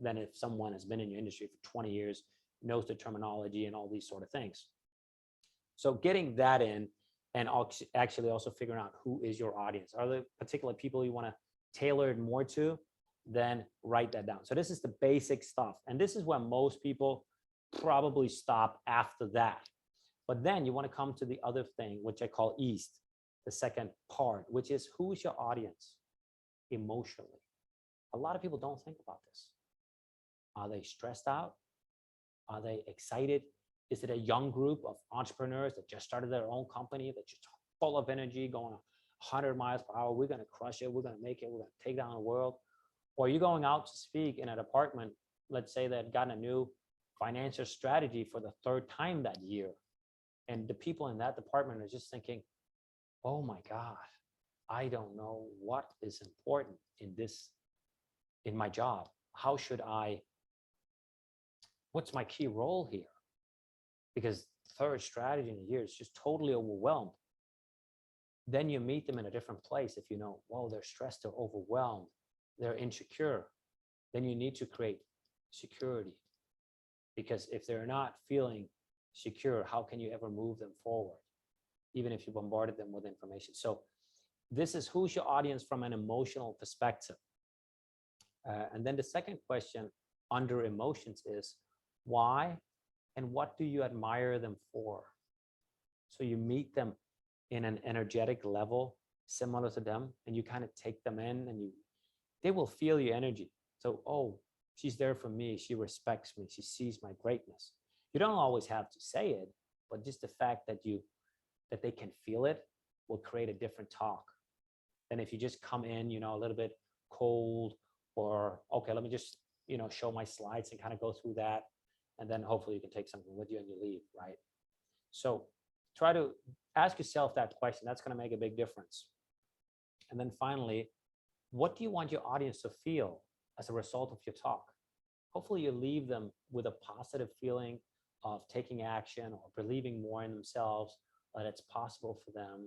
than if someone has been in your industry for 20 years, knows the terminology and all these sort of things. So getting that in, and actually also figuring out who is your audience. Are there particular people you want to tailor it more to? Then write that down. So this is the basic stuff. And this is where most people probably stop after that. But then you want to come to the other thing, which I call East, the second part, which is who's your audience emotionally? A lot of people don't think about this. Are they stressed out? Are they excited? Is it a young group of entrepreneurs that just started their own company, that's just full of energy, going 100 miles per hour? We're going to crush it. We're going to make it. We're going to take down the world. Or are you going out to speak in a department, let's say that got a new financial strategy for the third time that year. And the people in that department are just thinking, oh my God, I don't know what is important in my job. How should what's my key role here? Because third strategy in a year is just totally overwhelmed. Then you meet them in a different place. If you know, well, they're stressed, they're overwhelmed, they're insecure, then you need to create security. Because if they're not feeling secure, how can you ever move them forward, even if you bombarded them with information? So this is who's your audience from an emotional perspective. And then the second question under emotions is why and what do you admire them for? So you meet them in an energetic level similar to them, and you kind of take them in, and they will feel your energy. So, oh, she's there for me. She respects me. She sees my greatness. You don't always have to say it, but just the fact that they can feel it will create a different talk than if you just come in, you know, a little bit cold, or okay, let me just, you know, show my slides and kind of go through that, and then hopefully you can take something with you and you leave, right? So try to ask yourself that question. That's going to make a big difference. And then finally, what do you want your audience to feel as a result of your talk? Hopefully you leave them with a positive feeling of taking action or believing more in themselves, that it's possible for them.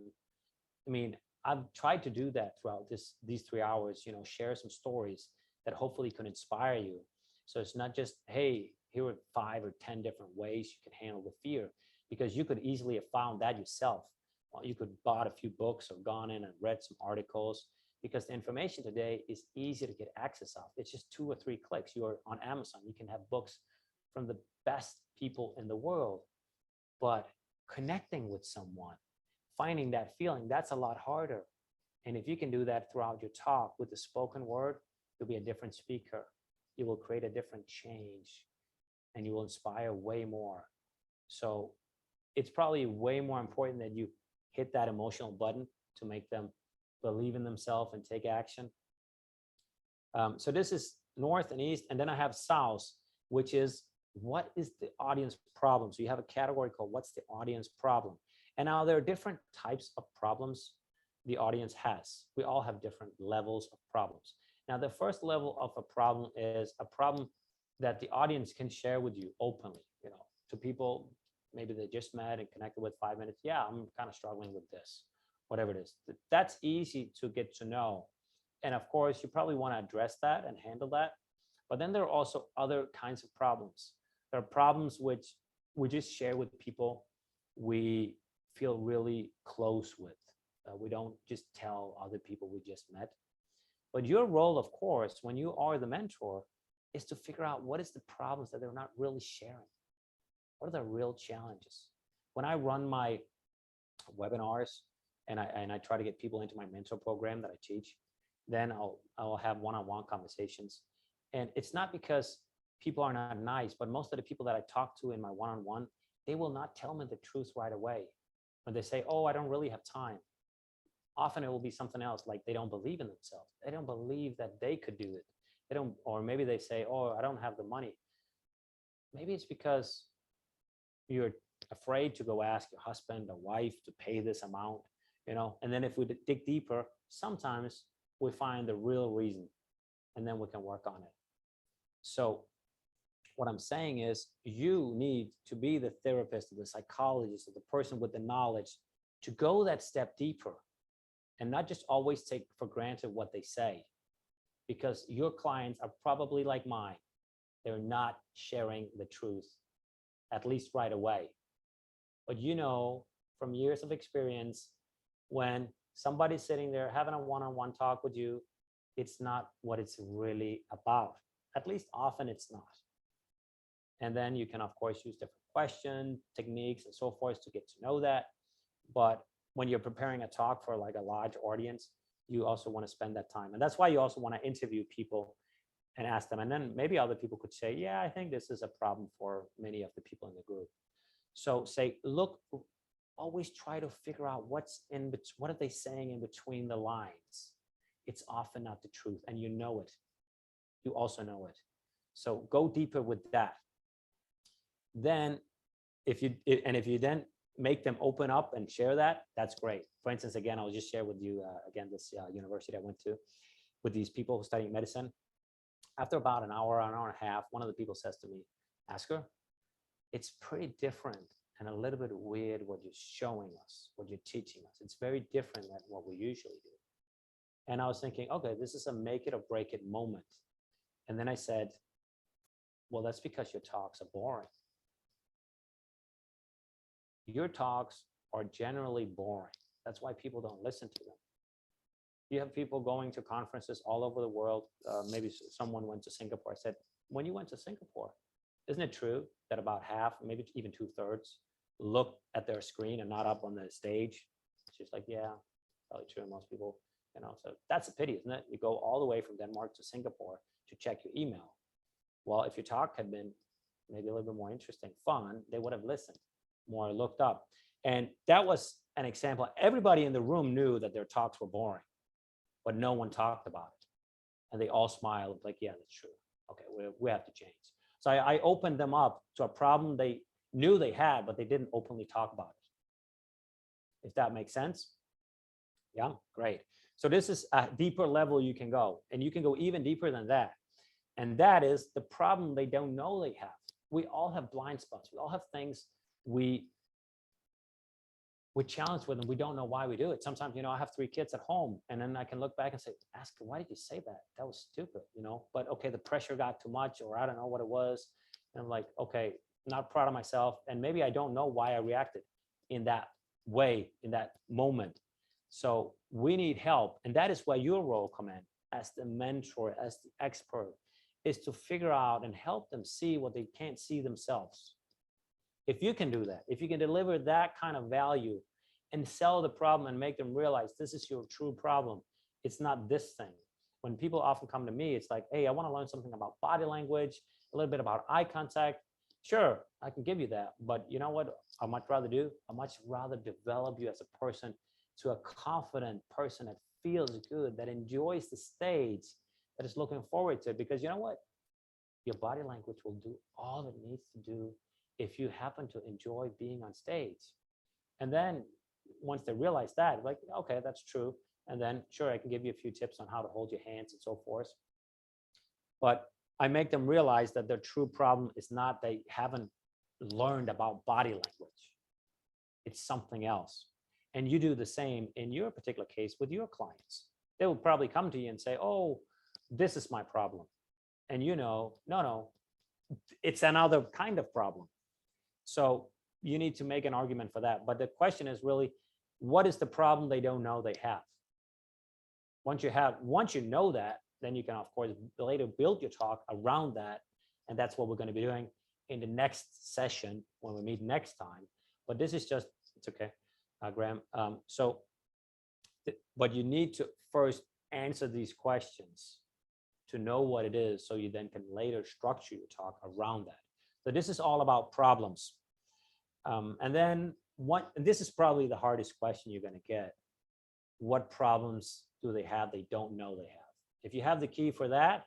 I mean, I've tried to do that throughout these 3 hours, you know, share some stories that hopefully can inspire you. So it's not just, hey, here are 5 or 10 different ways you can handle the fear, because you could easily have found that yourself. Well, you could bought a few books or gone in and read some articles, because the information today is easy to get access of. It's just 2 or 3 clicks. You're on Amazon. You can have books from the best people in the world. But connecting with someone, finding that feeling, that's a lot harder. And if you can do that throughout your talk with the spoken word, you'll be a different speaker. You will create a different change, and you will inspire way more. So it's probably way more important that you hit that emotional button to make them believe in themselves and take action. So this is north and east, and then I have south, which is what is the audience problem? So you have a category called what's the audience problem? And now there are different types of problems the audience has. We all have different levels of problems. Now, the first level of a problem is a problem that the audience can share with you openly, you know, to people, maybe they just met and connected with 5 minutes. Yeah, I'm kind of struggling with this, whatever it is. That's easy to get to know. And of course, you probably want to address that and handle that. But then there are also other kinds of problems. There are problems which we just share with people we feel really close with. We don't just tell other people we just met. But your role, of course, when you are the mentor, is to figure out what is the problems that they're not really sharing. What are the real challenges? When I run my webinars and I try to get people into my mentor program that I teach, then I'll have one-on-one conversations. And it's not because people are not nice, but most of the people that I talk to in my one-on-one, they will not tell me the truth right away. When they say, oh, I don't really have time. often it will be something else, like they don't believe in themselves. They don't believe that they could do it. They don't, or maybe they say, oh, I don't have the money. Maybe it's because you're afraid to go ask your husband or wife to pay this amount, you know. And then if we dig deeper, sometimes we find the real reason, and then we can work on it. So what I'm saying is, you need to be the therapist or the psychologist or the person with the knowledge to go that step deeper, and not just always take for granted what they say, because your clients are probably like mine. They're not sharing the truth, at least right away. But you know, from years of experience, when somebody's sitting there having a one-on-one talk with you, it's not what it's really about. At least often it's not. And then you can, of course, use different questions, techniques, and so forth to get to know that. But when you're preparing a talk for like a large audience, you also want to spend that time. And that's why you also want to interview people and ask them. And then maybe other people could say, yeah, I think this is a problem for many of the people in the group. So say, look, always try to figure out what's in, what are they saying in between the lines? It's often not the truth, and you know it. You also know it. So go deeper with that. Then if you then make them open up and share that, that's great. For instance, again, I'll just share with you again this university I went to with these people studying medicine. After about an hour and a half, one of the people says to me, Asker, it's pretty different and a little bit weird what you're showing us, what you're teaching us. It's very different than what we usually do. And I was thinking, okay, this is a make it or break it moment. And then I said, well, that's because your talks are boring. Your talks are generally boring. That's why people don't listen to them. You have people going to conferences all over the world. Maybe someone went to Singapore. I said, when you went to Singapore, isn't it true that about half, maybe even 2/3, look at their screen and not up on the stage? She's like, yeah, probably true. Most people, you know, so that's a pity, isn't it? You go all the way from Denmark to Singapore to check your email. Well, if your talk had been maybe a little bit more interesting, fun, they would have listened more, looked up. And that was an example. Everybody in the room knew that their talks were boring, but no one talked about it. And they all smiled like, yeah, that's true. Okay, we have to change. So I opened them up to a problem they knew they had, but they didn't openly talk about it. If that makes sense? Yeah, great. So this is a deeper level you can go, and you can go even deeper than that. And that is the problem they don't know they have. We all have blind spots. We all have things we're challenged with, and we don't know why we do it. Sometimes, you know, I have 3 kids at home, and then I can look back and say, ask, why did you say that? That was stupid, you know, but okay, the pressure got too much, or I don't know what it was. And I'm like, okay, not proud of myself. And maybe I don't know why I reacted in that way, in that moment. So we need help. And that is where your role come in as the mentor, as the expert, is to figure out and help them see what they can't see themselves. If you can do that, if you can deliver that kind of value and sell the problem and make them realize this is your true problem, it's not this thing. When people often come to me, it's like, hey, I want to learn something about body language, a little bit about eye contact. Sure, I can give you that. But you know what I'd much rather do? I'd much rather develop you as a person to a confident person that feels good, that enjoys the stage, that is looking forward to it. Because you know what? Your body language will do all it needs to do if you happen to enjoy being on stage. And then once they realize that, like, okay, that's true. And then sure, I can give you a few tips on how to hold your hands and so forth. But I make them realize that their true problem is not they haven't learned about body language. It's something else. And you do the same in your particular case with your clients. They will probably come to you and say, oh, this is my problem. And you know, no, it's another kind of problem. So you need to make an argument for that. But the question is really, what is the problem they don't know they have? Once you know that, then you can, of course, later build your talk around that. And that's what we're going to be doing in the next session when we meet next time. But this is just, it's okay, Graham. But you need to first answer these questions to know what it is, so you then can later structure your talk around that. So this is all about problems. And then this is probably the hardest question you're going to get. what problems do they have they don't know they have. If you have the key for that,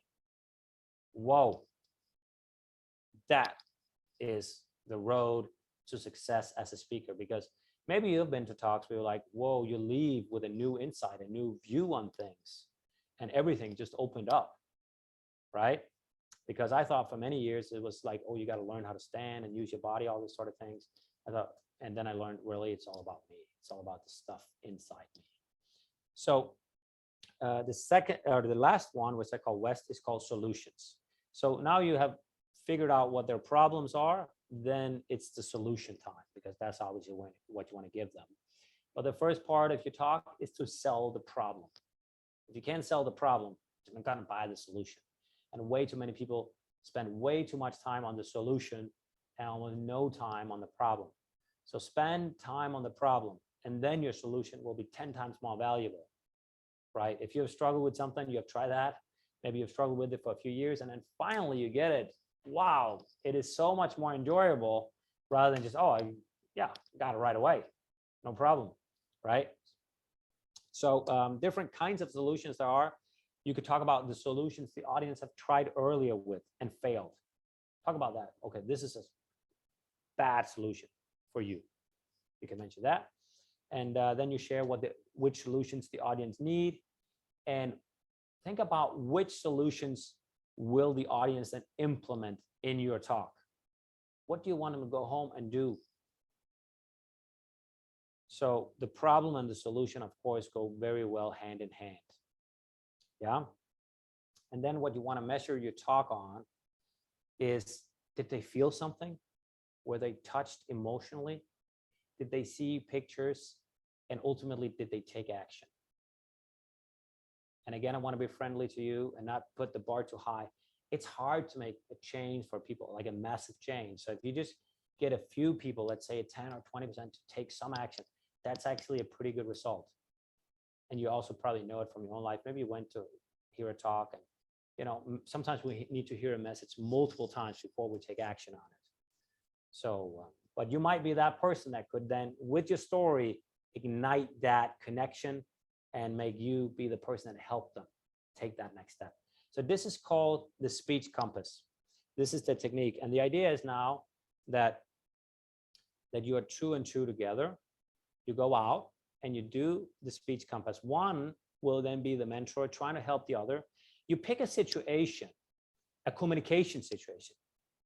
whoa, that is the road to success as a speaker. Because maybe you've been to talks where you're like, whoa, you leave with a new insight, a new view on things, and everything just opened up, right? Because I thought for many years it was like, oh, you got to learn how to stand and use your body, all these sort of things. I thought, and then I learned really it's all about me. It's all about the stuff inside me. So the second or the last one, which I call West, is called solutions. So now you have figured out what their problems are, then it's the solution time, because that's obviously what you want to give them. But the first part of your talk is to sell the problem. If you can't sell the problem, you're not going to buy the solution. And way too many people spend way too much time on the solution and almost no time on the problem. So spend time on the problem, and then your solution will be 10 times more valuable, right? If you have struggled with something, you have tried that, maybe you've struggled with it for a few years, and then finally you get it. Wow, it is so much more enjoyable rather than just, oh, yeah, got it right away. No problem, right? So different kinds of solutions there are. You could talk about the solutions the audience have tried earlier with and failed. Talk about that. Okay, this is a bad solution for you. You can mention that. And then you share which solutions the audience need. And think about which solutions will the audience then implement in your talk. What do you want them to go home and do? So the problem and the solution, of course, go very well hand in hand. Yeah. And then what you want to measure your talk on is, did they feel something? Were they touched emotionally? Did they see pictures? And ultimately, did they take action? And again, I want to be friendly to you and not put the bar too high. It's hard to make a change for people, like a massive change. So if you just get a few people, let's say 10 or 20% to take some action, that's actually a pretty good result. And you also probably know it from your own life. Maybe you went to hear a talk, and you know, sometimes we need to hear a message multiple times before we take action on it. So, but you might be that person that could then, with your story, ignite that connection and make you be the person that helped them take that next step. So this is called the speech compass. This is the technique. And the idea is now that you are 2 and 2 together. You go out and you do the speech compass. One will then be the mentor trying to help the other. You pick a situation, a communication situation.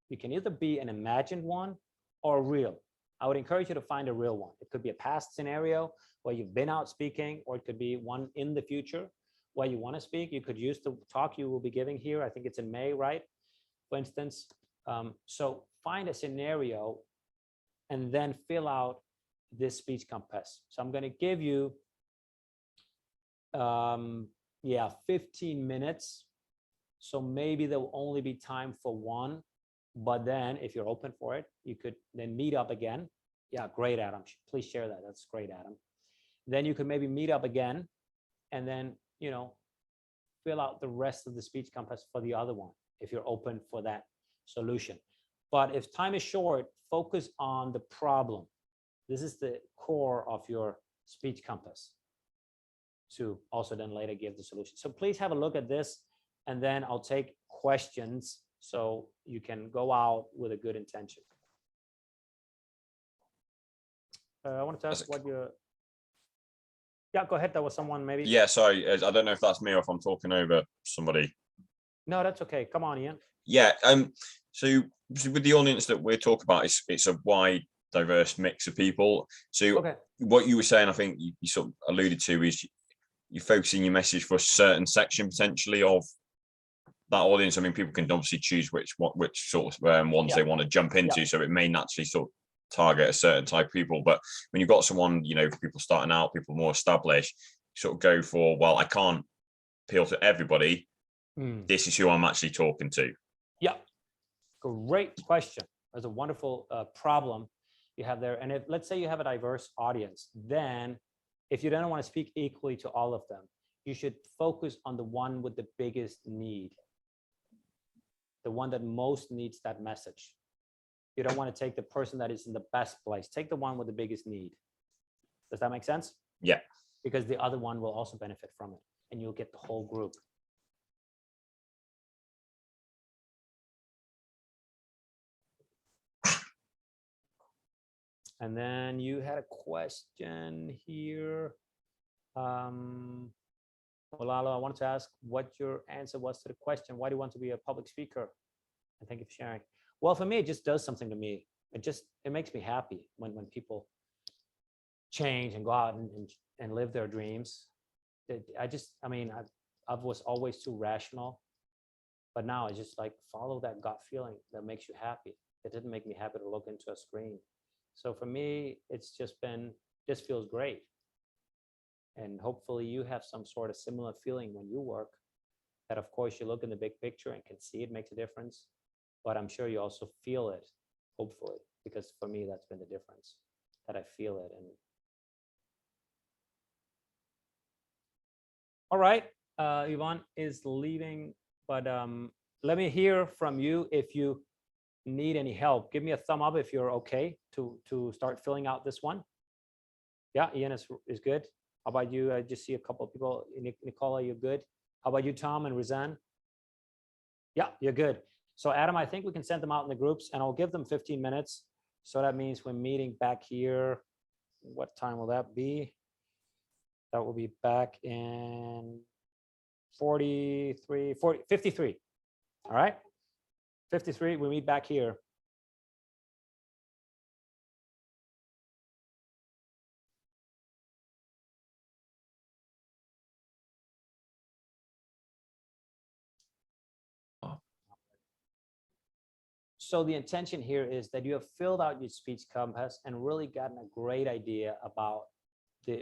You can either be an imagined one or real. I would encourage you to find a real one. It could be a past scenario where you've been out speaking, or it could be one in the future where you want to speak. You could use the talk you will be giving here. I think it's in May, right? For instance. So find a scenario and then fill out this speech compass. So I'm going to give you 15 minutes. So maybe there will only be time for one, but then if you're open for it, you could then meet up again. Yeah, great, Adam. Please share that. That's great, Adam. Then you could maybe meet up again and then, you know, fill out the rest of the speech compass for the other one if you're open for that solution. But if time is short, focus on the problem. This is the core of your speech compass to also then later give the solution. So please have a look at this, and then I'll take questions so you can go out with a good intention. I want to ask what your... Yeah, go ahead. There was someone maybe. Yeah, sorry. I don't know if that's me or if I'm talking over somebody. No, that's okay. Come on, Ian. Yeah. So with the audience that we're talking about, it's a wide, diverse mix of people. So okay. What you were saying, I think you sort of alluded to, is you're focusing your message for a certain section potentially of that audience. I mean, people can obviously choose which sort of ones they want to jump into. So it may naturally sort of target a certain type of people. But when you've got someone, you know, people starting out, people more established, sort of go for, well, I can't appeal to everybody. This is who I'm actually talking to. Yeah, great question. That's a wonderful problem you have there. And if, let's say you have a diverse audience, then if you don't want to speak equally to all of them, you should focus on the one with the biggest need, the one that most needs that message. You don't want to take the person that is in the best place. Take the one with the biggest need. Does that make sense? Yeah. because the other one will also benefit from it, and you'll get the whole group. And then you had a question here. Olalo, I wanted to ask what your answer was to the question. Why do you want to be a public speaker? And thank you for sharing. Well, for me, it just does something to me. It makes me happy when people change and go out and live their dreams. I was always too rational, but now I just like follow that gut feeling that makes you happy. It didn't make me happy to look into a screen. So for me, it's just been, this feels great. And hopefully you have some sort of similar feeling when you work, that of course you look in the big picture and can see it makes a difference, but I'm sure you also feel it, hopefully, because for me, that's been the difference, that I feel it. And all right, Yvonne is leaving, but let me hear from you if you need any help. Give me a thumb up if you're okay to start filling out this one. Yeah, Ian is good. How about you? I just see a couple of people. Nicola, you're good. How about you, Tom and Rizan? Yeah, you're good. So Adam, I think we can send them out in the groups, and I'll give them 15 minutes. So that means we're meeting back here. What time will that be? That will be back in 53. All right, 53, we meet back here. So the intention here is that you have filled out your speech compass and really gotten a great idea about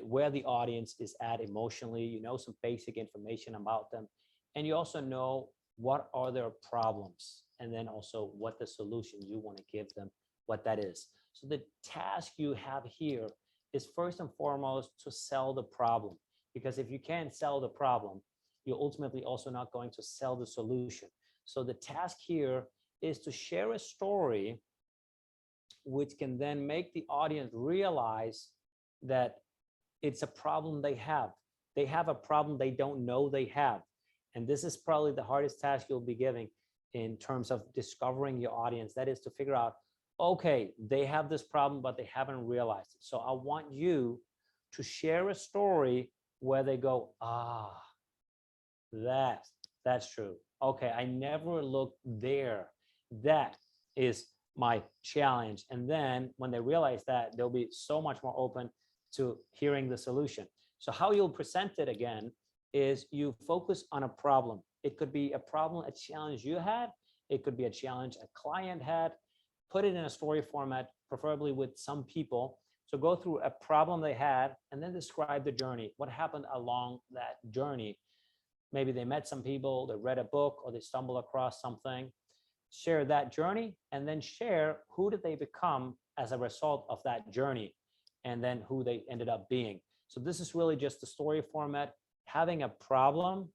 where the audience is at emotionally. You know some basic information about them, and you also know what are their problems, and then also what the solution you want to give them, what that is. So the task you have here is first and foremost to sell the problem, because if you can't sell the problem, you're ultimately also not going to sell the solution. So the task here is to share a story which can then make the audience realize that it's a problem they have. They have a problem they don't know they have. And this is probably the hardest task you'll be giving in terms of discovering your audience. That is to figure out, okay, they have this problem, but they haven't realized it. So I want you to share a story where they go, ah, that's true. Okay, I never looked there. That is my challenge. And then when they realize that, they'll be so much more open to hearing the solution. So how you'll present it again is you focus on a problem. It could be a problem, a challenge you had. It could be a challenge a client had. Put it in a story format, preferably with some people. So go through a problem they had and then describe the journey. What happened along that journey? Maybe they met some people, they read a book, or they stumbled across something. Share that journey, and then share who did they become as a result of that journey, and then who they ended up being. So this is really just the story format, having a problem,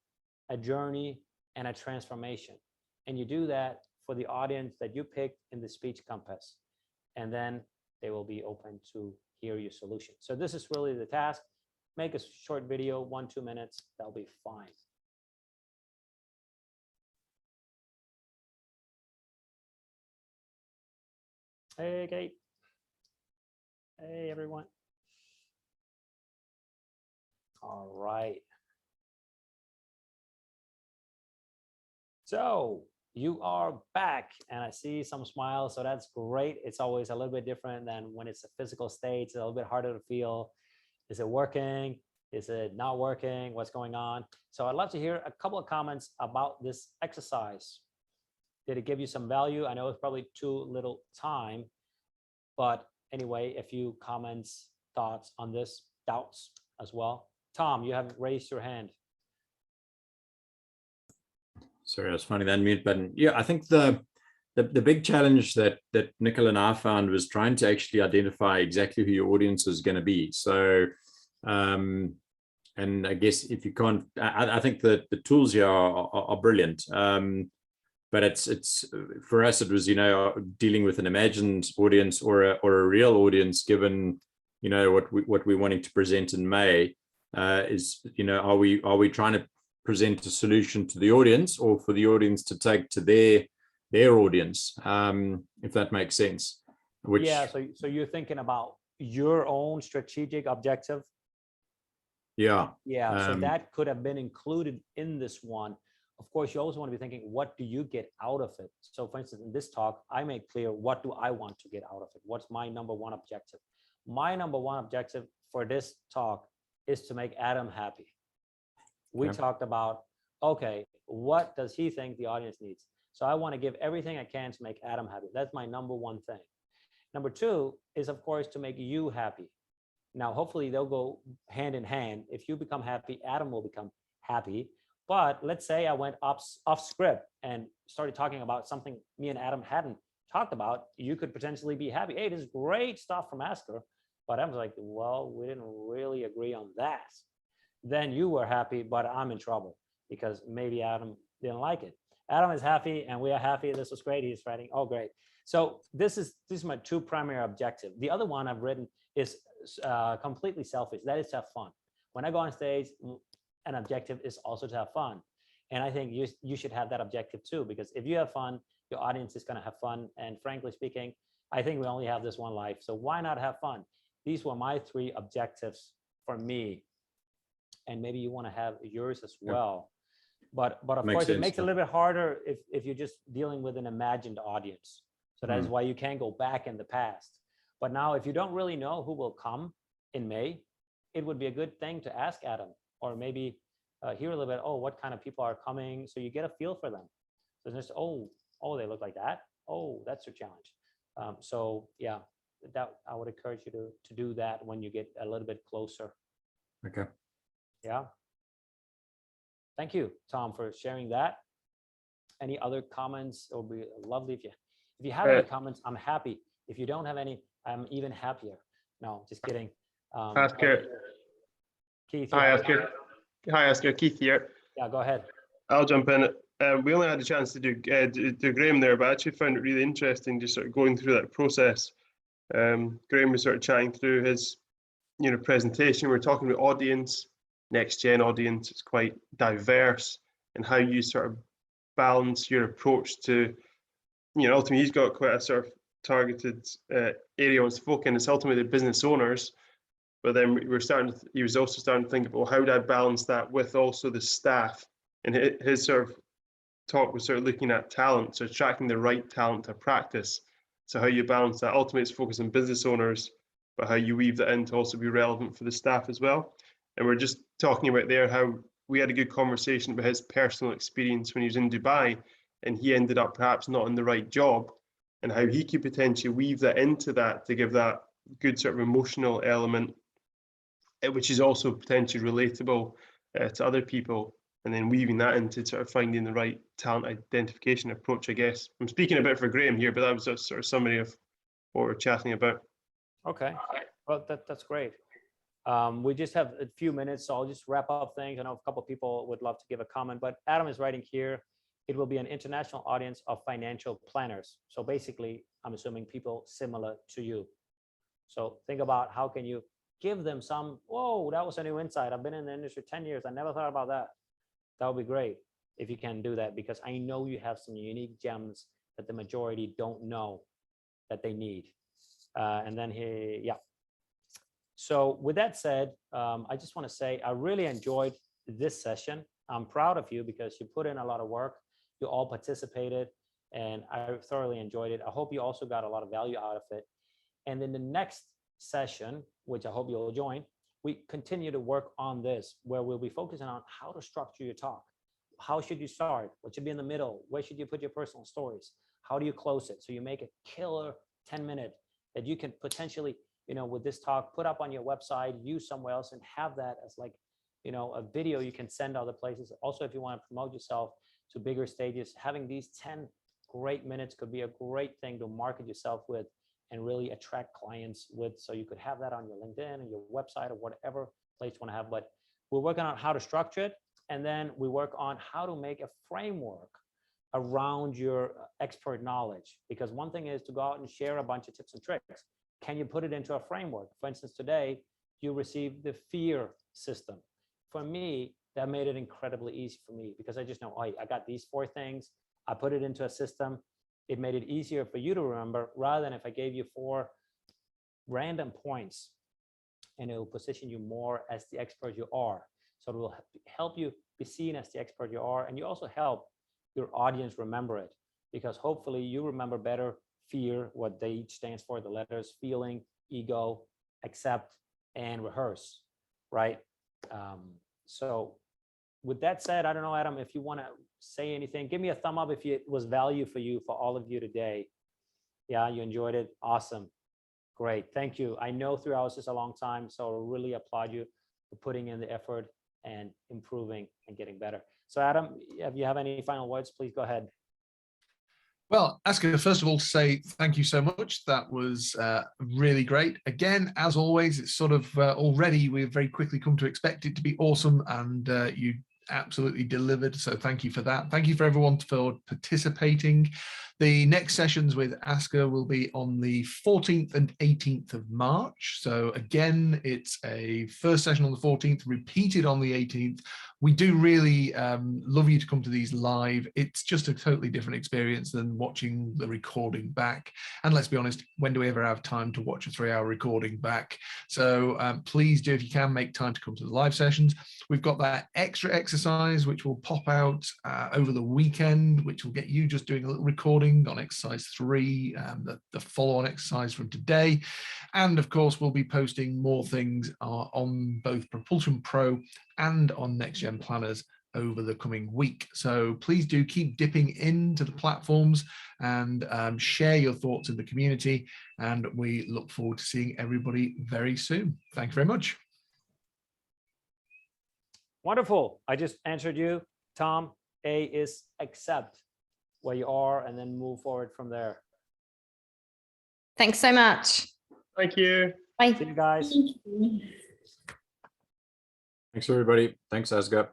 a journey, and a transformation. And you do that for the audience that you picked in the speech compass, and then they will be open to hear your solution. So this is really the task. Make a short video, 1-2 minutes, that'll be fine. Hey, Kate. Hey, everyone. All right. So you are back, and I see some smiles, so that's great. It's always a little bit different than when it's a physical state. It's a little bit harder to feel. Is it working? Is it not working? What's going on? So I'd love to hear a couple of comments about this exercise. Did it give you some value? I know it's probably too little time, but anyway, a few comments, thoughts on this, doubts as well. Tom, you haven't raised your hand. Sorry, I was finding that mute button. Yeah, I think the big challenge that Nicola and I found was trying to actually identify exactly who your audience is going to be. So, and I guess if you can't, I think that the tools here are brilliant. But it's for us, it was, dealing with an imagined audience or a real audience, given, what we're wanting to present in May. Is, you know, are we trying to present a solution to the audience, or for the audience to take to their audience, if that makes sense? Which, yeah, so you're thinking about your own strategic objective. yeah, So that could have been included in this one. Of course, you also want to be thinking, what do you get out of it? So for instance, in this talk, I made clear, what do I want to get out of it? What's my number one objective? My number one objective for this talk is to make Adam happy. We talked about, okay, what does he think the audience needs? So I want to give everything I can to make Adam happy. That's my number one thing. Number two is, of course, to make you happy. Now, hopefully they'll go hand in hand. If you become happy, Adam will become happy. But let's say I went off script and started talking about something me and Adam hadn't talked about. You could potentially be happy. Hey, this is great stuff from Asker. But I was like, well, we didn't really agree on that. Then you were happy, but I'm in trouble because maybe Adam didn't like it. Adam is happy and we are happy. This was great. He's writing, oh, great. So this is my two primary objectives. The other one I've written is completely selfish. That is to have fun. When I go on stage, an objective is also to have fun. And I think you should have that objective too, because if you have fun, your audience is going to have fun. And frankly speaking, I think we only have this one life. So why not have fun? These were my three objectives for me. And maybe you want to have yours as well. But of course, it makes it a little bit harder if you're just dealing with an imagined audience. So that is why you can't go back in the past. But now, if you don't really know who will come in May, it would be a good thing to ask Adam, or maybe hear a little bit, oh, what kind of people are coming? So you get a feel for them. So just, oh, they look like that. Oh, that's your challenge. So yeah, that I would encourage you to do that when you get a little bit closer. Okay. Yeah. Thank you, Tom, for sharing that. Any other comments? It would be lovely if you have any comments. I'm happy. If you don't have any, I'm even happier. No, just kidding. Asker. Keith. Hi, Asker. Hi, Asker. Keith here. Yeah, go ahead. I'll jump in. We only had a chance to do Graham there, but I actually found it really interesting just sort of going through that process. Graham was sort of chatting through his, presentation. We're talking about audience, next gen audience. It's quite diverse, and how you sort of balance your approach to, ultimately he's got quite a sort of targeted area on spoke in. It's ultimately the business owners, but then he was also starting to think about, well, how do I balance that with also the staff? And his sort of talk was sort of looking at talent, so attracting the right talent to practice. So how you balance that, ultimately it's focused on business owners, but how you weave that in to also be relevant for the staff as well. And we're just talking about there how we had a good conversation about his personal experience when he was in Dubai, and he ended up perhaps not in the right job, and how he could potentially weave that into that to give that good sort of emotional element, which is also potentially relatable to other people, and then weaving that into sort of finding the right talent identification approach, I guess. I'm speaking a bit for Graham here, but that was a sort of summary of what we're chatting about. Okay, well, that's great. We just have a few minutes, so I'll just wrap up things. I know a couple of people would love to give a comment, but Adam is writing here, it will be an international audience of financial planners. So basically, I'm assuming people similar to you. So think about how can you give them some, whoa, that was a new insight. I've been in the industry 10 years. I never thought about that. That would be great if you can do that, because I know you have some unique gems that the majority don't know that they need. And then here, yeah. So with that said, I just want to say I really enjoyed this session. I'm proud of you because you put in a lot of work. You all participated, and I thoroughly enjoyed it. I hope you also got a lot of value out of it. And in the next session, which I hope you'll join, we continue to work on this, where we'll be focusing on how to structure your talk. How should you start? What should be in the middle? Where should you put your personal stories? How do you close it? So you make a killer 10-minute that you can potentially, with this talk, put up on your website, use somewhere else, and have that as like, a video you can send other places. Also, if you want to promote yourself to bigger stages, having these 10 great minutes could be a great thing to market yourself with and really attract clients with. So you could have that on your LinkedIn and your website or whatever place you want to have. But we're working on how to structure it. And then we work on how to make a framework around your expert knowledge. Because one thing is to go out and share a bunch of tips and tricks. Can you put it into a framework? For instance, today, you receive the fear system. For me, that made it incredibly easy for me because I just know, oh, I got these 4 things. I put it into a system. It made it easier for you to remember rather than if I gave you 4 random points, and it will position you more as the expert you are. So it will help you be seen as the expert you are. And you also help your audience remember it, because hopefully you remember better fear, what they each stands for, the letters: feeling, ego, accept, and rehearse, right? So with that said, I don't know, Adam, if you want to say anything, give me a thumb up if it was value for you, for all of you today. Yeah, you enjoyed it. Awesome. Great. Thank you. I know 3 hours is a long time, so I really applaud you for putting in the effort and improving and getting better. So Adam, if you have any final words, please go ahead. Well, Asker, first of all, to say thank you so much. That was really great. Again, as always, it's sort of already we've very quickly come to expect it to be awesome, and you absolutely delivered. So thank you for that. Thank you for everyone for participating. The next sessions with Asker will be on the 14th and 18th of March. So again, it's a first session on the 14th, repeated on the 18th. We do really love you to come to these live. It's just a totally different experience than watching the recording back. And let's be honest, when do we ever have time to watch a 3-hour recording back? So please do, if you can, make time to come to the live sessions. We've got that extra exercise, which will pop out over the weekend, which will get you just doing a little recording on exercise 3, the follow-on exercise from today. And of course, we'll be posting more things on both Propulsion Pro and on NextGen Planners over the coming week. So please do keep dipping into the platforms and share your thoughts in the community. And we look forward to seeing everybody very soon. Thank you very much. Wonderful. I just answered you, Tom. A is accept where you are and then move forward from there. Thanks so much. Thank you. Bye. See you guys. Thanks, everybody. Thanks, Asker.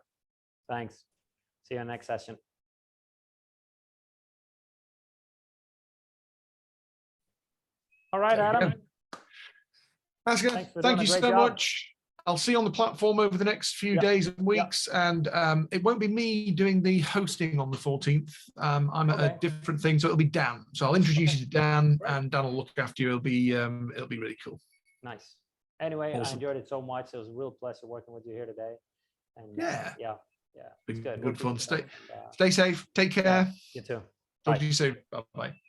Thanks. See you in the next session. All right, Adam. Asker, Thanks for thank doing you a so great job. much. I'll see you on the platform over the next few Yeah. days and weeks, and it won't be me doing the hosting on the 14th. I'm at Okay. a different thing, so it'll be Dan. So I'll introduce Okay. you to Dan, Great. and Dan will look after you. It'll be really cool. Nice. Anyway, I Awesome. enjoyed it so much. It was a real pleasure working with you here today. And Yeah. yeah, it's Been good. good fun. We'll keep it up. Stay safe. Take care. You too. Talk Bye. to you soon. Bye bye.